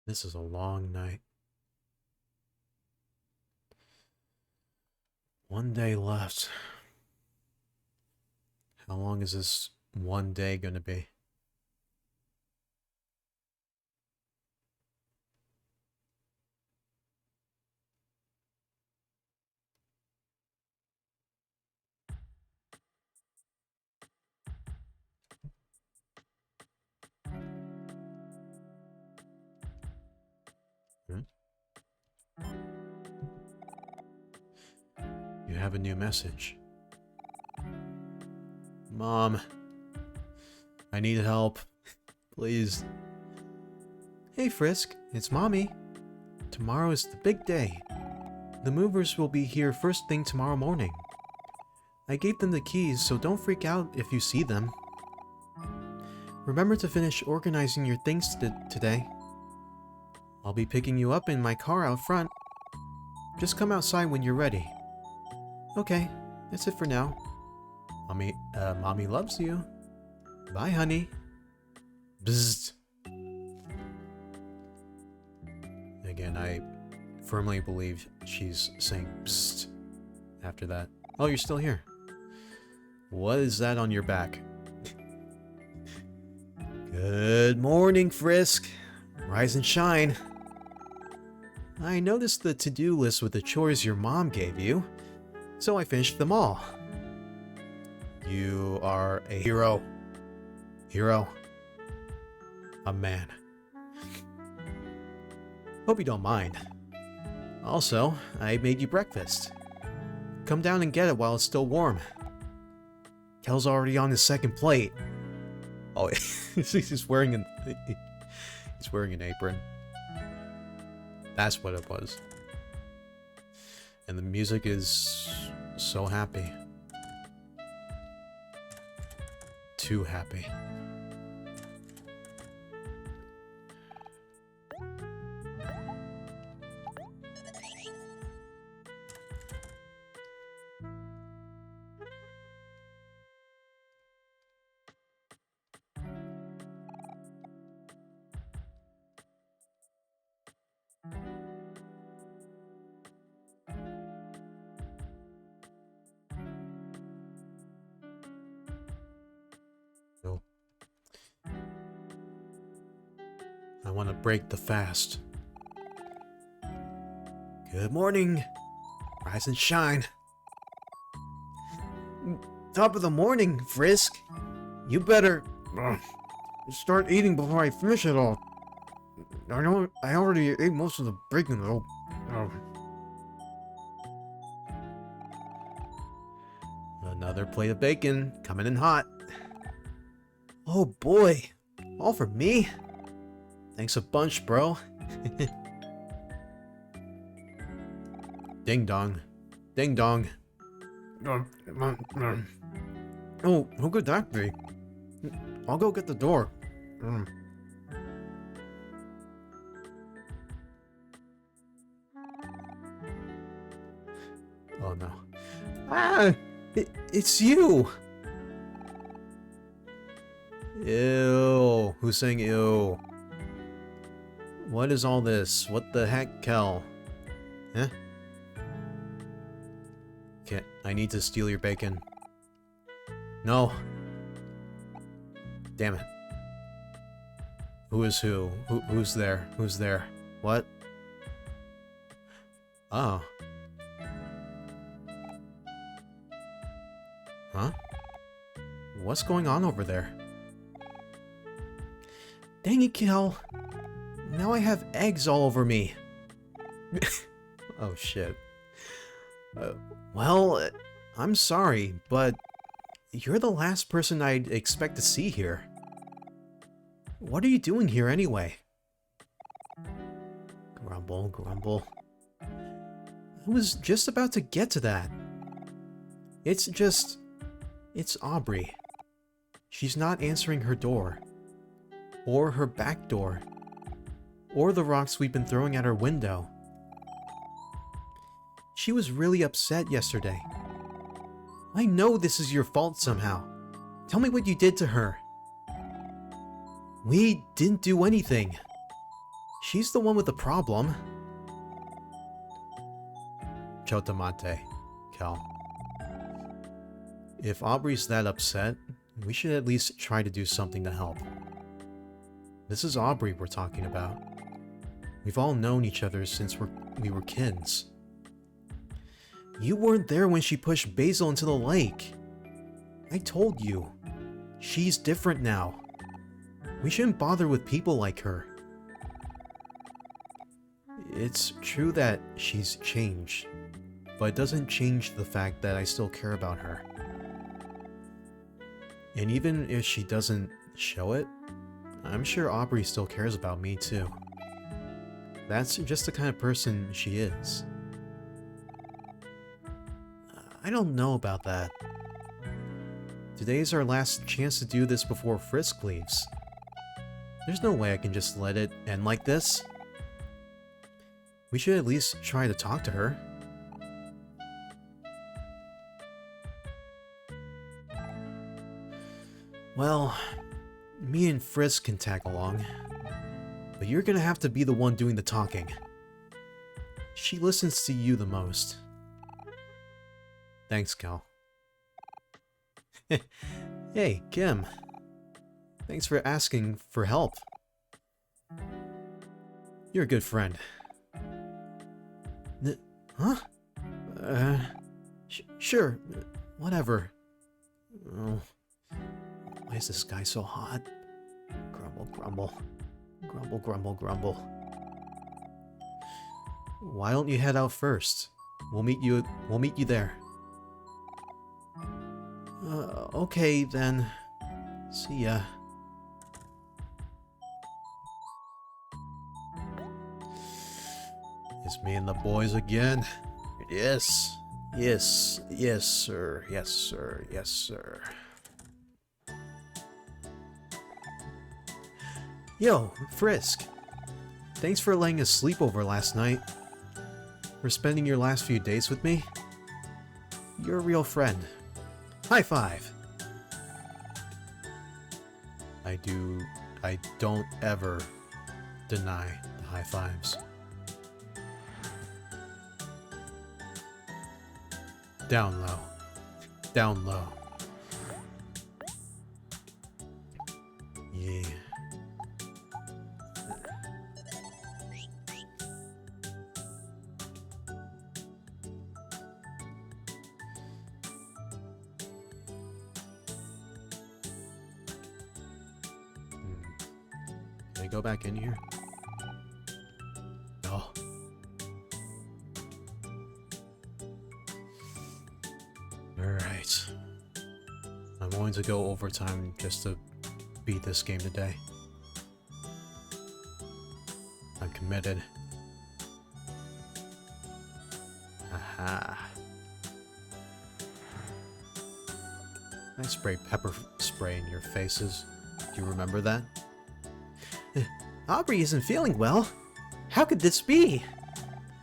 This is a long night. One day left. How long is this one day gonna be? Hmm? You have a new message. Mom. I need help. Please. Hey Frisk, it's Mommy. Tomorrow is the big day. The movers will be here first thing tomorrow morning. I gave them the keys, so don't freak out if you see them. Remember to finish organizing your things today. I'll be picking you up in my car out front. Just come outside when you're ready. Okay, that's it for now. Mommy loves you. Bye, honey. Bzzzt. Again, I firmly believe she's saying psst after that. Oh, you're still here. What is that on your back? Good morning, Frisk. Rise and shine. I noticed the to-do list with the chores your mom gave you, so I finished them all. You are a hero. Hero. A man. Hope you don't mind. Also, I made you breakfast. Come down and get it while it's still warm. Kel's already on his second plate. Oh, he's wearing an apron. That's what it was. And the music is so happy. Too happy. I want to break the fast. Good morning. Rise and shine. Top of the morning, Frisk. You better start eating before I finish it all. I already ate most of the bacon though. Another plate of bacon coming in hot. Oh boy, all for me? Thanks a bunch, bro. Ding dong. Ding dong. Oh, who could that be? I'll go get the door. Oh no. Ah! It's you! Ew. Who's saying ew? What is all this? What the heck, Kel? Huh? Okay, I need to steal your bacon. No. Damn it. Who is who? Who's there? Who's there? What? Oh. Huh? What's going on over there? Dang it, Kel. Now I have eggs all over me. Oh shit. Well, I'm sorry, but you're the last person I'd expect to see here. What are you doing here anyway? Grumble, grumble. I was just about to get to that. It's Aubrey. She's not answering her door. Or her back door. Or the rocks we've been throwing at her window. She was really upset yesterday. I know this is your fault somehow. Tell me what you did to her. We didn't do anything. She's the one with the problem. Chotamate, Kel. If Aubrey's that upset, we should at least try to do something to help. This is Aubrey we're talking about. We've all known each other since we were kids. You weren't there when she pushed Basil into the lake. I told you. She's different now. We shouldn't bother with people like her. It's true that she's changed, but it doesn't change the fact that I still care about her. And even if she doesn't show it, I'm sure Aubrey still cares about me too. That's just the kind of person she is. I don't know about that. Today's our last chance to do this before Frisk leaves. There's no way I can just let it end like this. We should at least try to talk to her. Well, me and Frisk can tag along, but you're gonna have to be the one doing the talking. She listens to you the most. Thanks, Cal. Hey, Kim. Thanks for asking for help. You're a good friend. Huh? Sure. Whatever. Oh. Why is this guy so hot? Grumble, grumble. Grumble, grumble, grumble. Why don't you head out first? We'll meet you there. Okay then. See ya. It's me and the boys again. Yes. Yes. Yes, sir. Yes, sir. Yes, sir. Yo, Frisk. Thanks for letting us sleep over last night. For spending your last few days with me. You're a real friend. High five! I don't ever deny the high fives. Down low. Down low. Yeah. Can I go back in here? No. Alright. I'm going to go overtime just to beat this game today. I'm committed. Aha. I sprayed pepper spray in your faces. Do you remember that? Aubrey isn't feeling well. How could this be?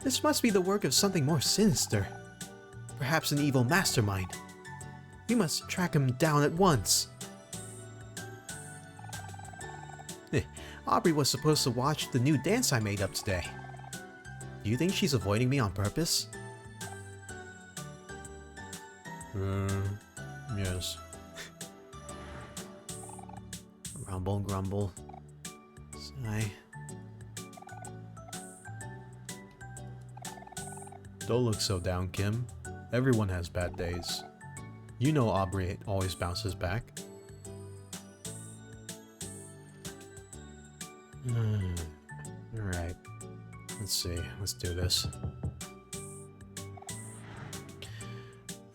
This must be the work of something more sinister. Perhaps an evil mastermind. We must track him down at once. Aubrey was supposed to watch the new dance I made up today. Do you think she's avoiding me on purpose? Yes. Grumble, grumble. Sigh. Don't look so down, Kim. Everyone has bad days. You know Aubrey always bounces back. Alright. Let's see. Let's do this.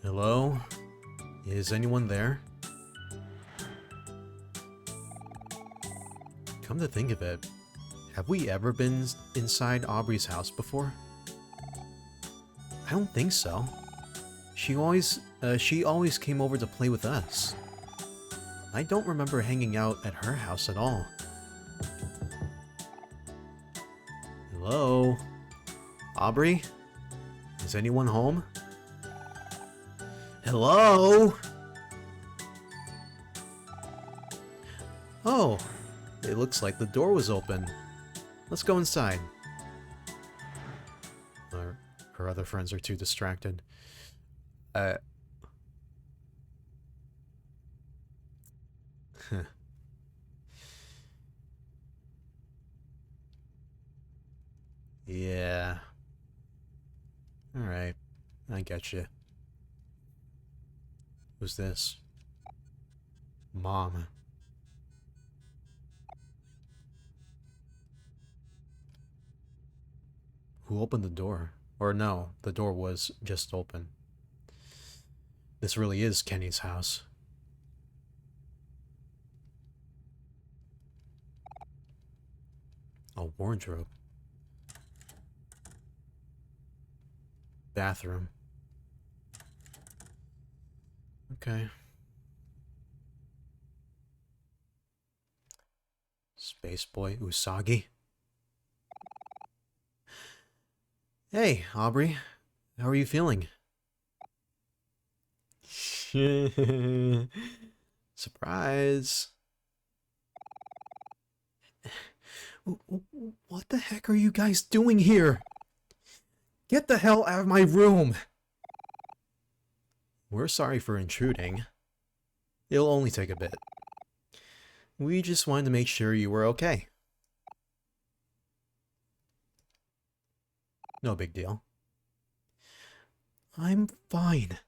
Hello? Is anyone there? Come to think of it, have we ever been inside Aubrey's house before? I don't think so. She always came over to play with us. I don't remember hanging out at her house at all. Hello? Aubrey? Is anyone home? Hello? Oh, it looks like the door was open. Let's go inside. Her other friends are too distracted. Yeah. Alright. I get you. Who's this? Mom. Who opened the door? Or no, the door was just open. This really is Kenny's house. A wardrobe. Bathroom. Okay. Space Boy Usagi. Hey, Aubrey. How are you feeling? Surprise. What the heck are you guys doing here? Get the hell out of my room! We're sorry for intruding. It'll only take a bit. We just wanted to make sure you were okay. No big deal. I'm fine.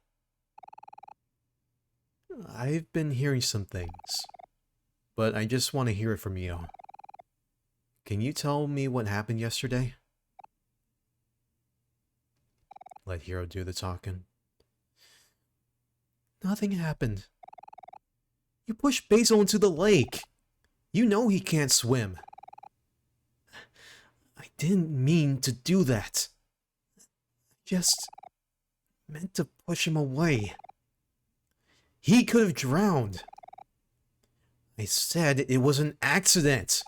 I've been hearing some things, but I just want to hear it from you. Can you tell me what happened yesterday? Let Hiro do the talking. Nothing happened. You pushed Basil into the lake. You know he can't swim. I didn't mean to do that. Just meant to push him away. He could have drowned. I said it was an accident.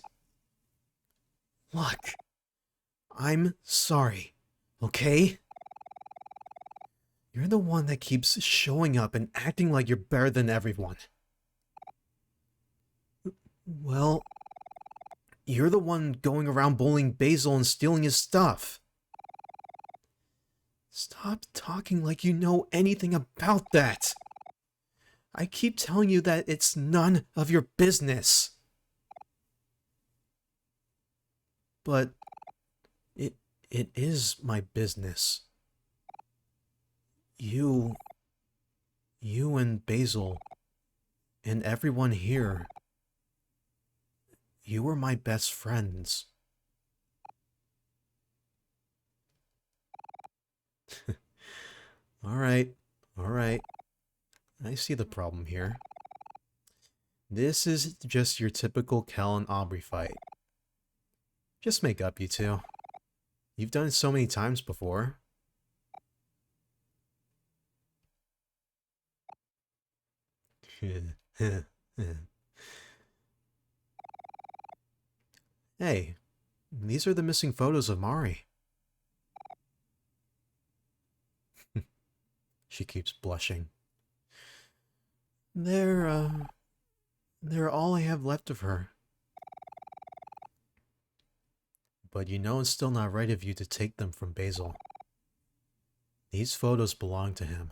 Look, I'm sorry, okay? You're the one that keeps showing up and acting like you're better than everyone. Well, you're the one going around bullying Basil and stealing his stuff. Stop talking like you know anything about that. I keep telling you that it's none of your business. But it is my business. You and Basil and everyone here, you were my best friends. Alright. I see the problem here. This is just your typical Kel and Aubrey fight. Just make up, you two. You've done it so many times before. Hey, these are the missing photos of Mari. She keeps blushing. They're all I have left of her. But you know it's still not right of you to take them from Basil. These photos belong to him.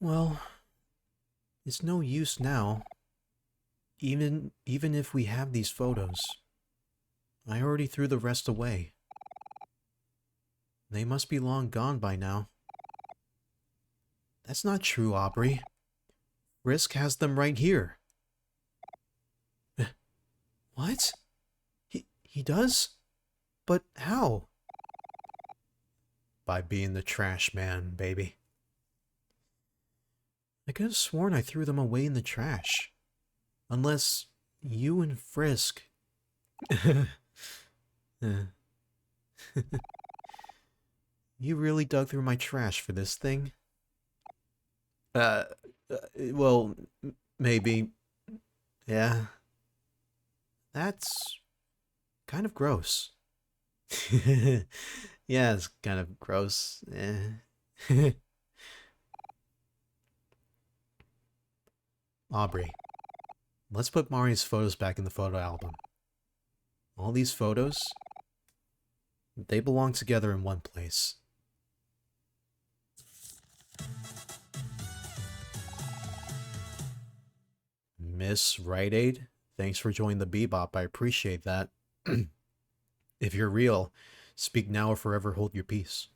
Well, it's no use now. Even if we have these photos. I already threw the rest away. They must be long gone by now. That's not true, Aubrey. Risk has them right here. What? He does? But how? By being the trash man, baby. I could have sworn I threw them away in the trash. Unless you and Frisk... You really dug through my trash for this thing? Well, maybe. Yeah. That's kind of gross. Yeah, it's kind of gross. Aubrey, let's put Mari's photos back in the photo album. All these photos, they belong together in one place. Miss Rite Aid, thanks for joining the bebop. I appreciate that. If you're real, speak now or forever hold your peace.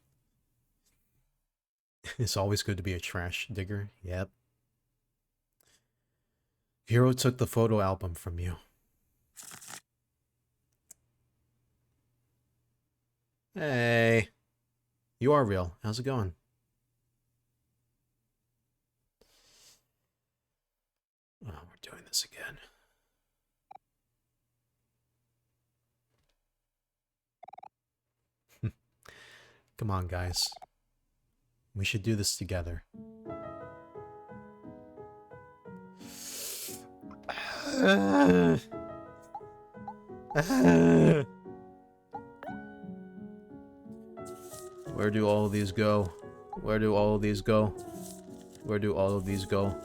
It's always good to be a trash digger. Yep. Hiro took the photo album from you. Hey. You are real. How's it going? Oh, we're doing this again. Come on, guys. We should do this together. Where do all of these go? Where do all of these go? Where do all of these go?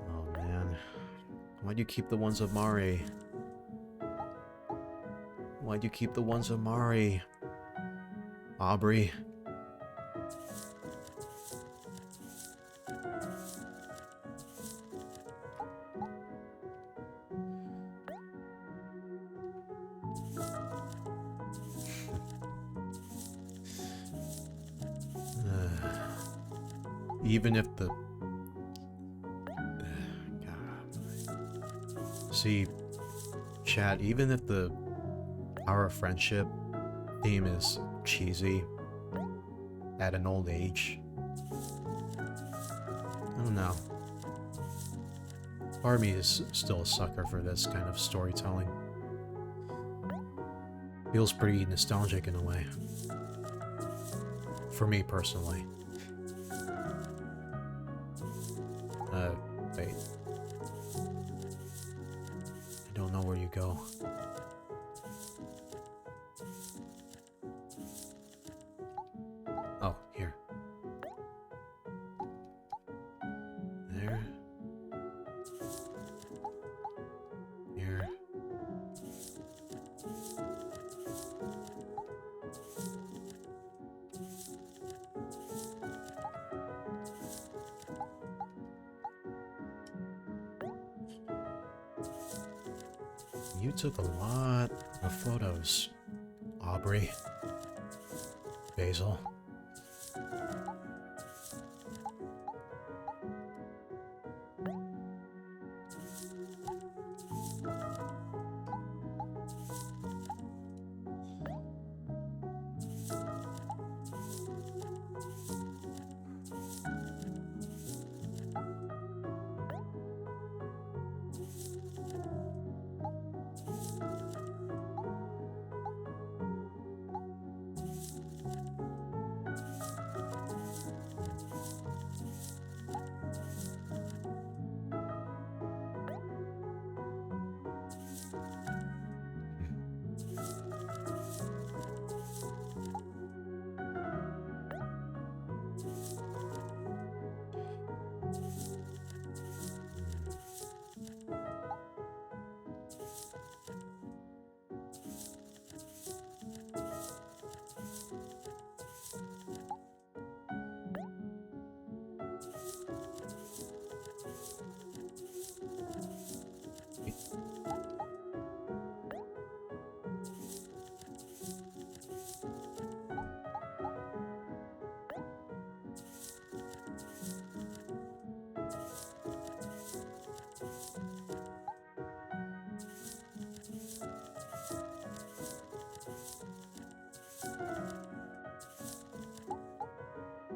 Oh man. Why do you keep the ones of Mari? Why do you keep the ones of Mari? Aubrey. Even if the... God. See, chat, even if our friendship theme is cheesy at an old age, I don't know. Part of me is still a sucker for this kind of storytelling. Feels pretty nostalgic in a way. For me personally. Wait. I don't know where you go. Oh, here. There. Here. You took a lot of photos, Aubrey. Basil.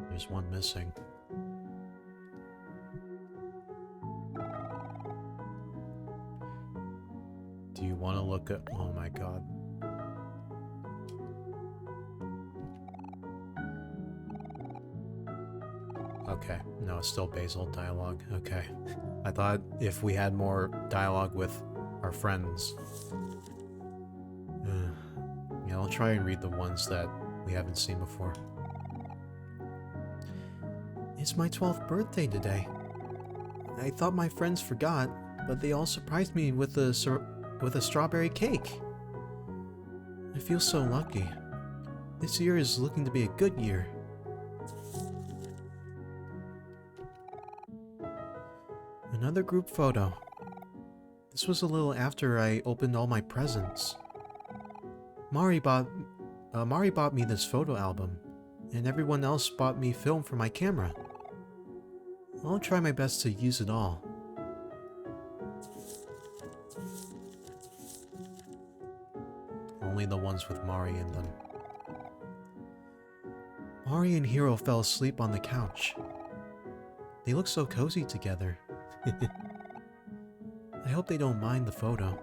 There's one missing. Do you want to look at... Oh my god. Okay, no, it's still Basil dialogue. Okay. I thought if we had more dialogue with our friends... Yeah, I'll try and read the ones that we haven't seen before. It's my 12th birthday today. I thought my friends forgot, but they all surprised me with a strawberry cake. I feel so lucky. This year is looking to be a good year. Another group photo. This was a little after I opened all my presents. Mari bought me this photo album, and everyone else bought me film for my camera. I'll try my best to use it all. Only the ones with Mari in them. Mari and Hiro fell asleep on the couch. They look so cozy together. I hope they don't mind the photo.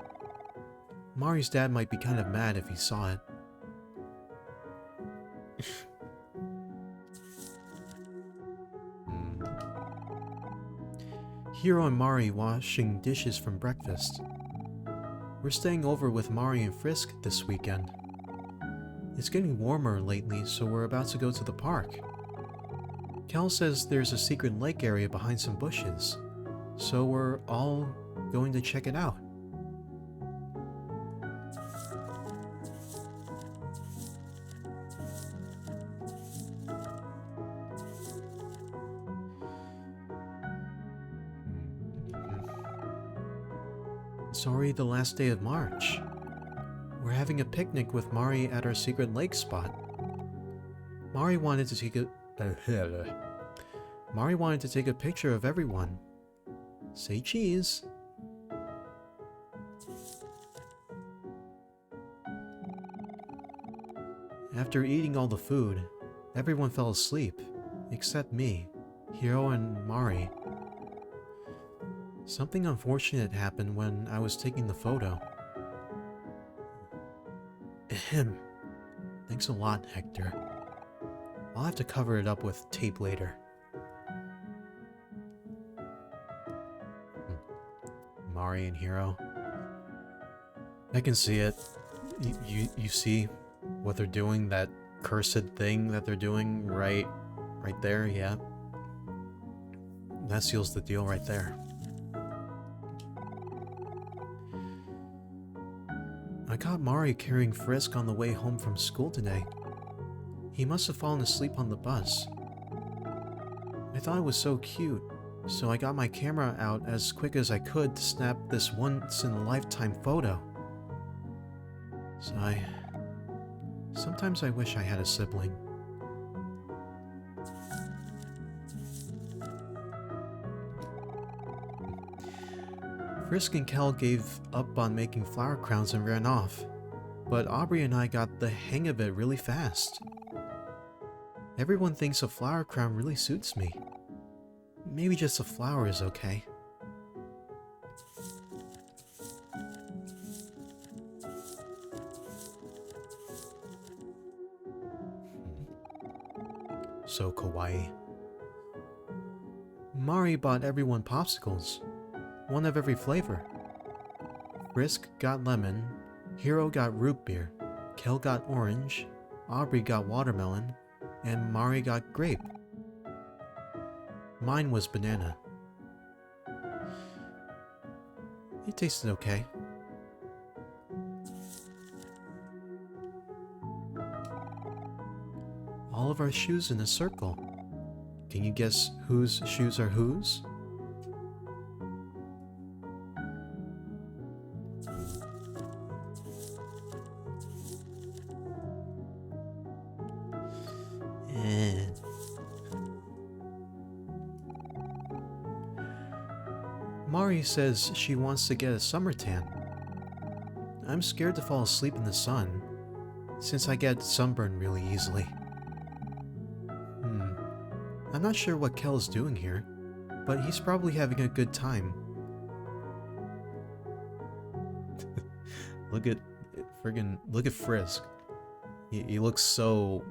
Mari's dad might be kind of mad if he saw it. Hiro and Mari washing dishes from breakfast. We're staying over with Mari and Frisk this weekend. It's getting warmer lately, so we're about to go to the park. Kel says there's a secret lake area behind some bushes, so we're all going to check it out. It's already the last day of March. We're having a picnic with Mari at our secret lake spot. Mari wanted to take a picture of everyone. Say cheese. After eating all the food, everyone fell asleep, except me, Hiro, and Mari. Something unfortunate happened when I was taking the photo. Ahem. Thanks a lot, Hector. I'll have to cover it up with tape later. Mari and Hiro. I can see it. You see what they're doing? That cursed thing that they're doing right there, yeah. That seals the deal right there. I caught Mari carrying Frisk on the way home from school today. He must have fallen asleep on the bus. I thought it was so cute, so I got my camera out as quick as I could to snap this once-in-a-lifetime photo. Sometimes I wish I had a sibling. Frisk and Kel gave up on making flower crowns and ran off, but Aubrey and I got the hang of it really fast. Everyone thinks a flower crown really suits me. Maybe just a flower is okay. So kawaii. Mari bought everyone popsicles. One of every flavor. Frisk got lemon, Hiro got root beer, Kel got orange, Aubrey got watermelon, and Mari got grape. Mine was banana. It tasted okay. All of our shoes in a circle. Can you guess whose shoes are whose? Mari says she wants to get a summer tan. I'm scared to fall asleep in the sun, since I get sunburned really easily. I'm not sure what Kel is doing here, but he's probably having a good time. Look at Frisk. He looks so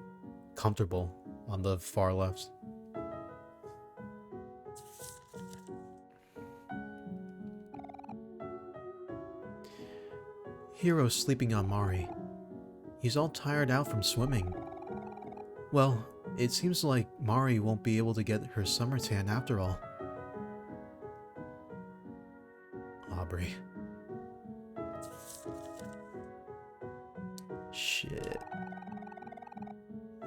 comfortable on the far left. Hiro's sleeping on Mari. He's all tired out from swimming. Well, it seems like Mari won't be able to get her summer tan after all. Aubrey. Shit.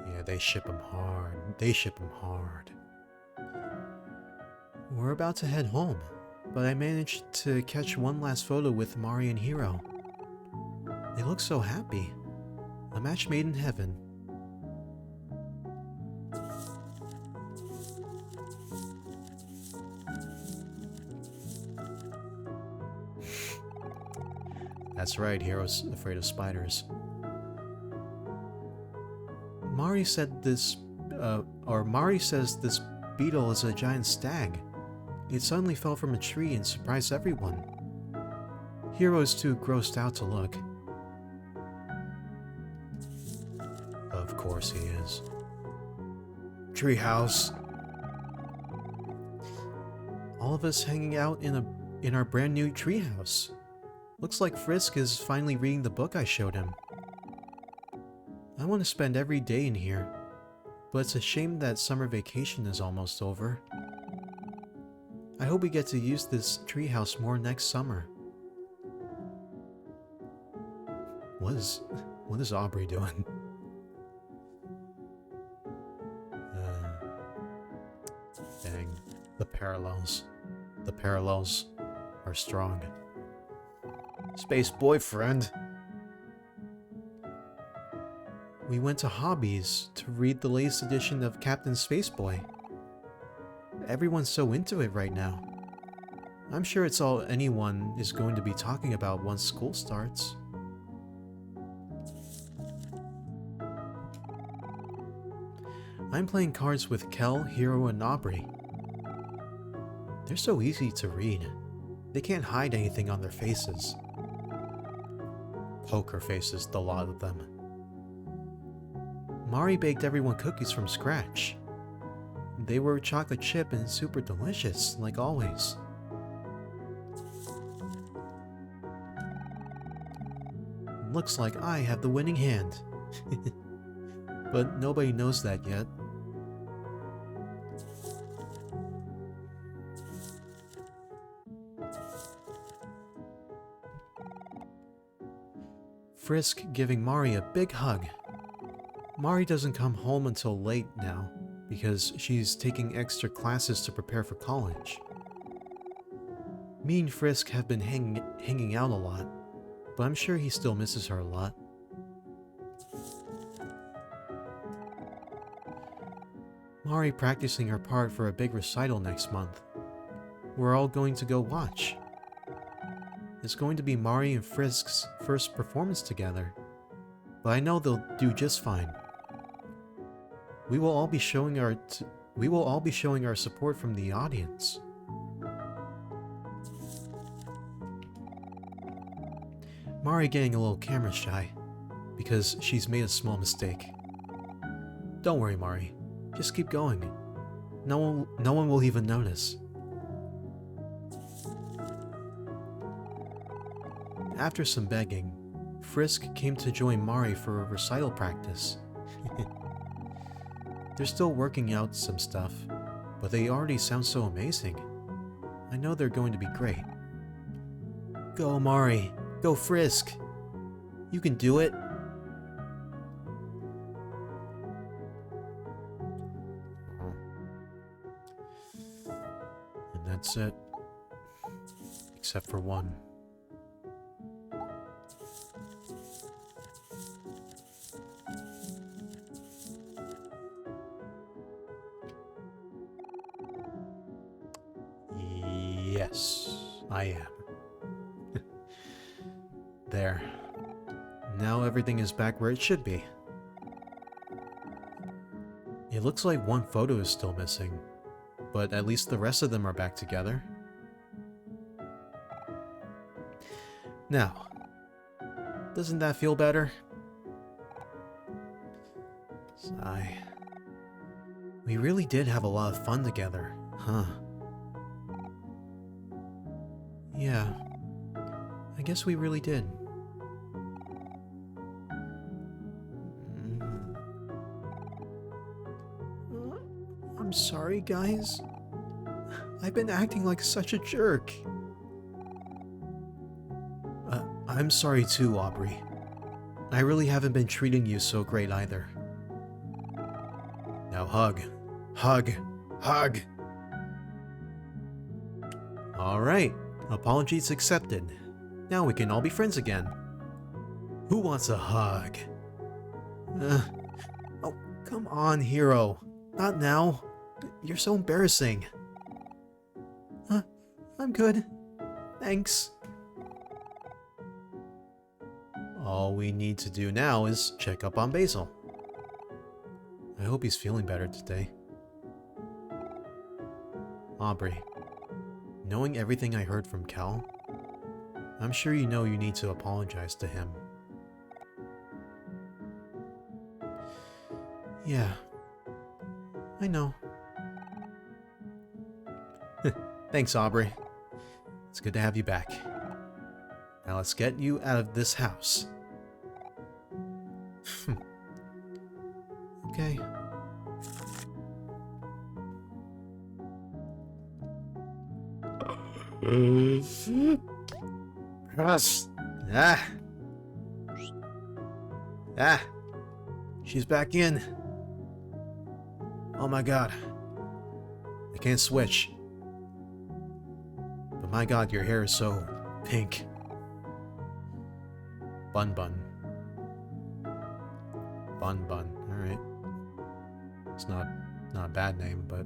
Yeah, they ship him hard. We're about to head home, but I managed to catch one last photo with Mari and Hiro. They look so happy. A match made in heaven. That's right, Hiro's afraid of spiders. Mari says this beetle is a giant stag. It suddenly fell from a tree and surprised everyone. Hiro is too grossed out to look. course he is. Treehouse. All of us hanging out in our brand new treehouse. Looks like Frisk is finally reading the book I showed him. I want to spend every day in here, but it's a shame that summer vacation is almost over. I hope we get to use this treehouse more next summer. What is Aubrey doing? Dang, the parallels are strong. Space boyfriend. We went to Hobbies to read the latest edition of Captain Spaceboy. Everyone's so into it right now. I'm sure it's all anyone is going to be talking about once school starts. I'm playing cards with Kel, Hero, and Aubrey. They're so easy to read. They can't hide anything on their faces. Poker faces, the lot of them. Mari baked everyone cookies from scratch. They were chocolate chip and super delicious, like always. Looks like I have the winning hand. But nobody knows that yet. Frisk giving Mari a big hug. Mari doesn't come home until late now, because she's taking extra classes to prepare for college. Me and Frisk have been hanging out a lot, but I'm sure he still misses her a lot. Mari practicing her part for a big recital next month. We're all going to go watch. It's going to be Mari and Frisk's first performance together, but I know they'll do just fine. We will all be showing our support from the audience. Mari getting a little camera shy because she's made a small mistake. Don't worry, Mari. Just keep going. No one will even notice. After some begging, Frisk came to join Mari for a recital practice. They're still working out some stuff, but they already sound so amazing. I know they're going to be great. Go Mari! Go Frisk! You can do it! And that's it. Except for one. Yes, I am. There. Now everything is back where it should be. It looks like one photo is still missing, but at least the rest of them are back together. Now, doesn't that feel better? Sigh. We really did have a lot of fun together, huh? Yeah, I guess we really did. I'm sorry, guys. I've been acting like such a jerk. I'm sorry too, Aubrey. I really haven't been treating you so great either. Now hug. Hug. Hug! Alright. Apologies accepted. Now we can all be friends again. Who wants a hug? Oh, come on, Hero. Not now. You're so embarrassing. I'm good. Thanks. All we need to do now is check up on Basil. I hope he's feeling better today. Aubrey. Knowing everything I heard from Cal, I'm sure you know you need to apologize to him. Yeah, I know. Thanks, Aubrey. It's good to have you back. Now let's get you out of this house. Okay. Yes. Ah. Ah. She's back in. Oh my god. I can't switch. But my god, your hair is so pink. Bun Bun. Bun Bun. Alright. It's not a bad name, but...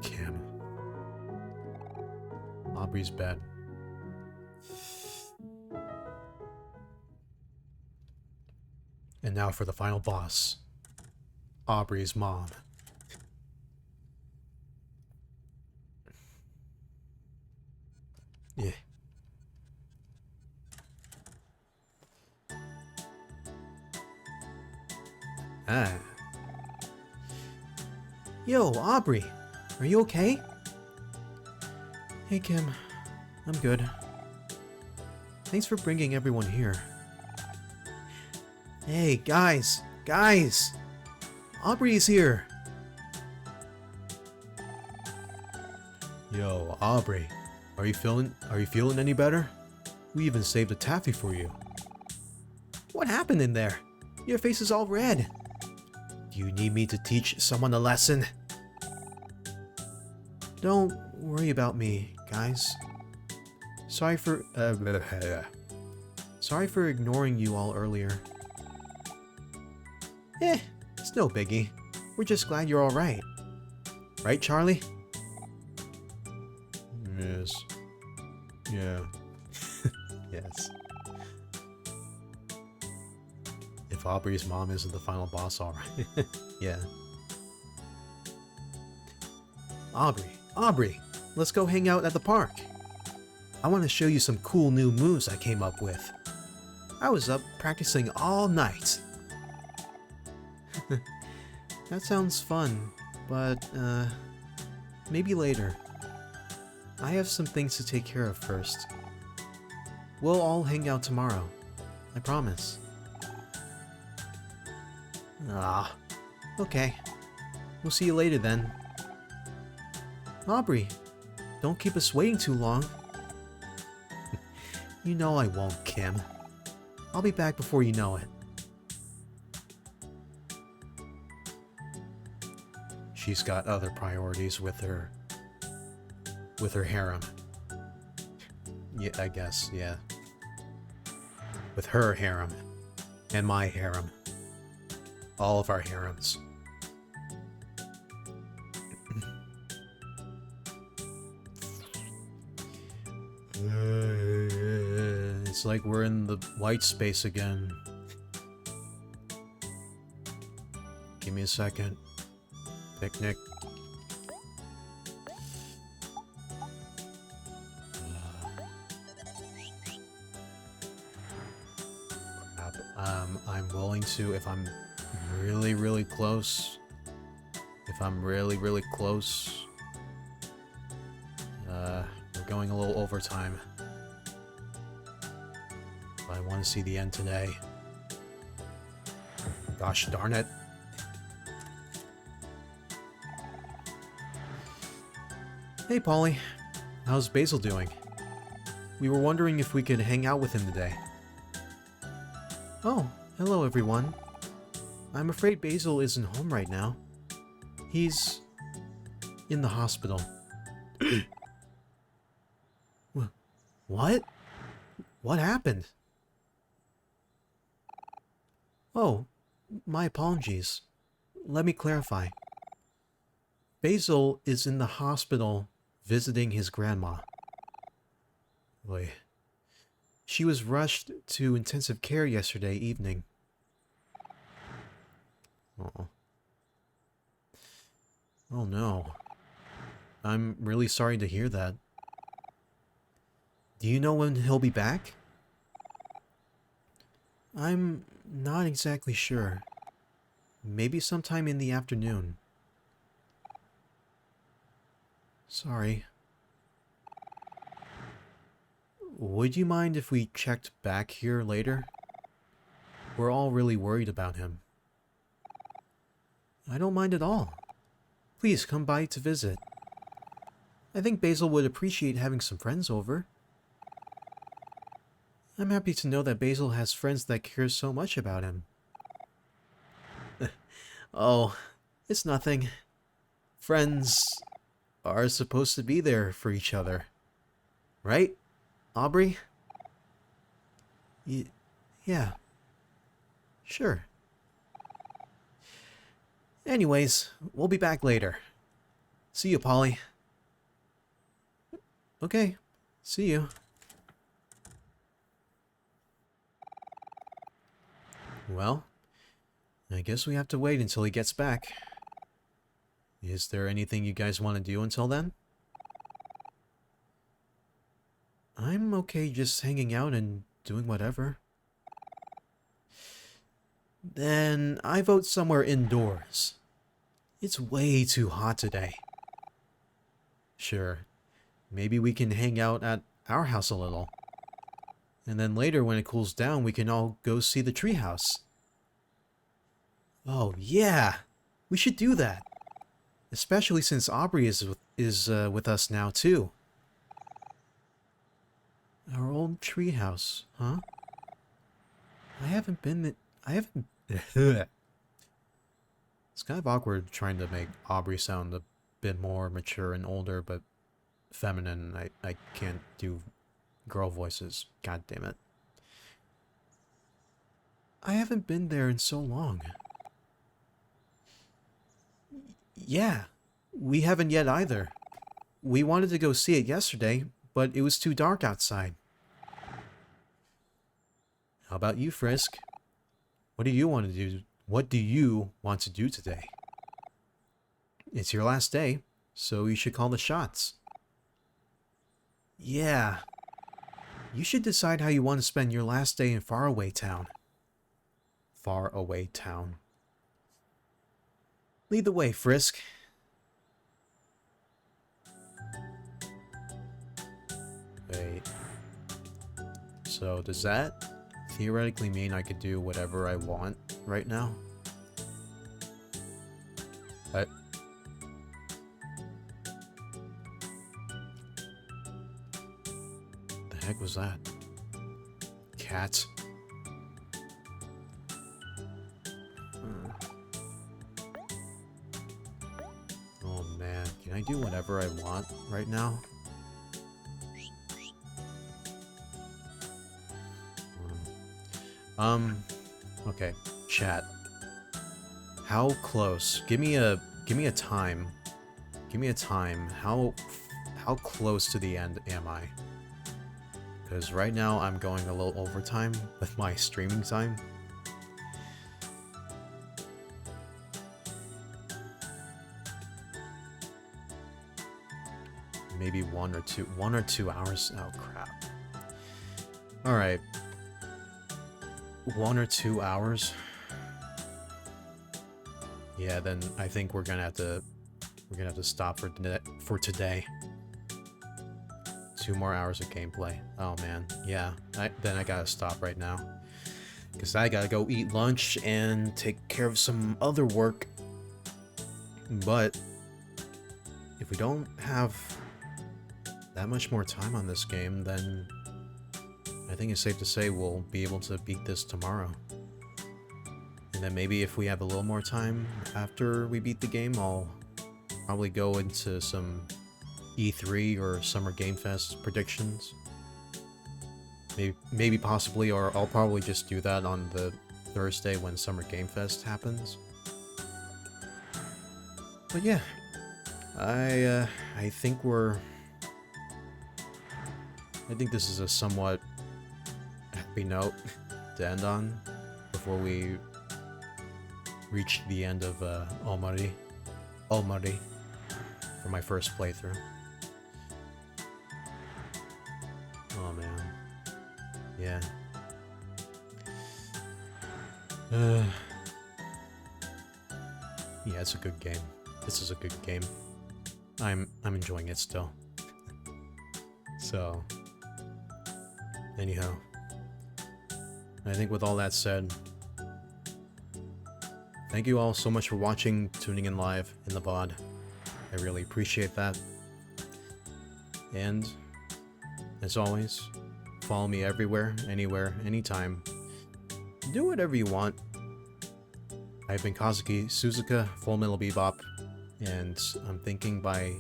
Kim. Aubrey's bed. And now for the final boss. Aubrey's mom. Yeah. Ah. Yo, Aubrey. Are you okay? Hey, Kim. I'm good. Thanks for bringing everyone here. Hey, guys! Guys! Aubrey's here! Yo, Aubrey. Are you feeling any better? We even saved a taffy for you. What happened in there? Your face is all red. Do you need me to teach someone a lesson? Don't worry about me, guys. Sorry for ignoring you all earlier. It's no biggie. We're just glad you're alright. Right, Charlie? Yes. Yeah. Yes. If Aubrey's mom isn't the final boss, alright. Yeah. Aubrey, let's go hang out at the park. I want to show you some cool new moves I came up with. I was up practicing all night. That sounds fun, but, maybe later. I have some things to take care of first. We'll all hang out tomorrow. I promise. Ah, okay. We'll see you later then. Aubrey, don't keep us waiting too long. You know I won't, Kim. I'll be back before you know it. She's got other priorities with her harem. Yeah, I guess, yeah. With her harem. And my harem. All of our harems. It's like we're in the white space again. Give me a second. Picnic. I'm willing to, if I'm really, really close. If I'm really, really close. We're going a little overtime. But I want to see the end today. Gosh darn it. Hey, Polly. How's Basil doing? We were wondering if we could hang out with him today. Oh, hello everyone. I'm afraid Basil isn't home right now. He's in the hospital. What? What happened? Oh, my apologies. Let me clarify. Basil is in the hospital visiting his grandma. Boy. She was rushed to intensive care yesterday evening. Oh. Oh no. I'm really sorry to hear that. Do you know when he'll be back? I'm not exactly sure. Maybe sometime in the afternoon. Sorry. Would you mind if we checked back here later? We're all really worried about him. I don't mind at all. Please come by to visit. I think Basil would appreciate having some friends over. I'm happy to know that Basil has friends that care so much about him. Oh, it's nothing. Friends are supposed to be there for each other. Right, Aubrey? Yeah. Sure. Anyways, we'll be back later. See you, Polly. Okay. See you. Well, I guess we have to wait until he gets back. Is there anything you guys want to do until then? I'm okay just hanging out and doing whatever. Then I vote somewhere indoors. It's way too hot today. Sure, maybe we can hang out at our house a little. And then later when it cools down, we can all go see the treehouse. Oh yeah, we should do that. Especially since Aubrey is with us now too. Our old treehouse, huh? I haven't been... It's kind of awkward trying to make Aubrey sound a bit more mature and older, but feminine. I can't do girl voices. God damn it. I haven't been there in so long. Yeah, we haven't yet either. We wanted to go see it yesterday, but it was too dark outside. How about you, Frisk? What do you want to do? What do you want to do today? It's your last day, so you should call the shots. Yeah. You should decide how you want to spend your last day in Faraway Town. Faraway Town. Lead the way, Frisk. Wait. So does that theoretically mean I could do whatever I want right now? What? The heck was that? Cats? Oh man, can I do whatever I want right now? Okay, chat. How close? Give me a time. Give me a time. How close to the end am I? Because right now I'm going a little overtime with my streaming time. Maybe 1 or 2 hours. Oh crap. Alright. 1 or 2 hours. Yeah, then I think we're gonna have to stop for today. 2 more hours of gameplay. Oh man, yeah. Then I gotta stop right now. Because I gotta go eat lunch and take care of some other work. But if we don't have that much more time on this game, then I think it's safe to say we'll be able to beat this tomorrow. And then maybe if we have a little more time after we beat the game, I'll probably go into some E3 or Summer Game Fest predictions. Maybe possibly, or I'll probably just do that on the Thursday when Summer Game Fest happens. But yeah, I think this is a somewhat happy note to end on before we reach the end of OMORI for my first playthrough. Oh man. Yeah. Yeah, it's a good game. This is a good game. I'm enjoying it still. So, anyhow, I think with all that said, thank you all so much for watching, tuning in live in the VOD. I really appreciate that. And, as always, follow me everywhere, anywhere, anytime. Do whatever you want. I've been Kazuki Suzuka, Full Metal Bebop, and I'm thinking by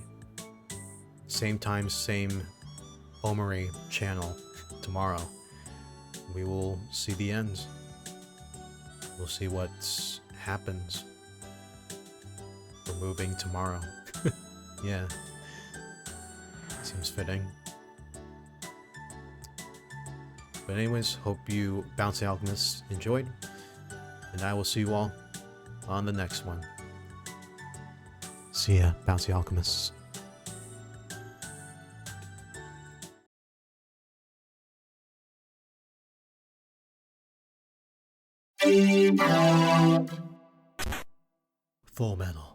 same time, same OMORI channel tomorrow, we will see the end. We'll see what happens. We're moving tomorrow. Yeah. Seems fitting. But anyways, hope you Bouncy Alchemists enjoyed, and I will see you all on the next one. See ya, Bouncy Alchemists. Full Metal.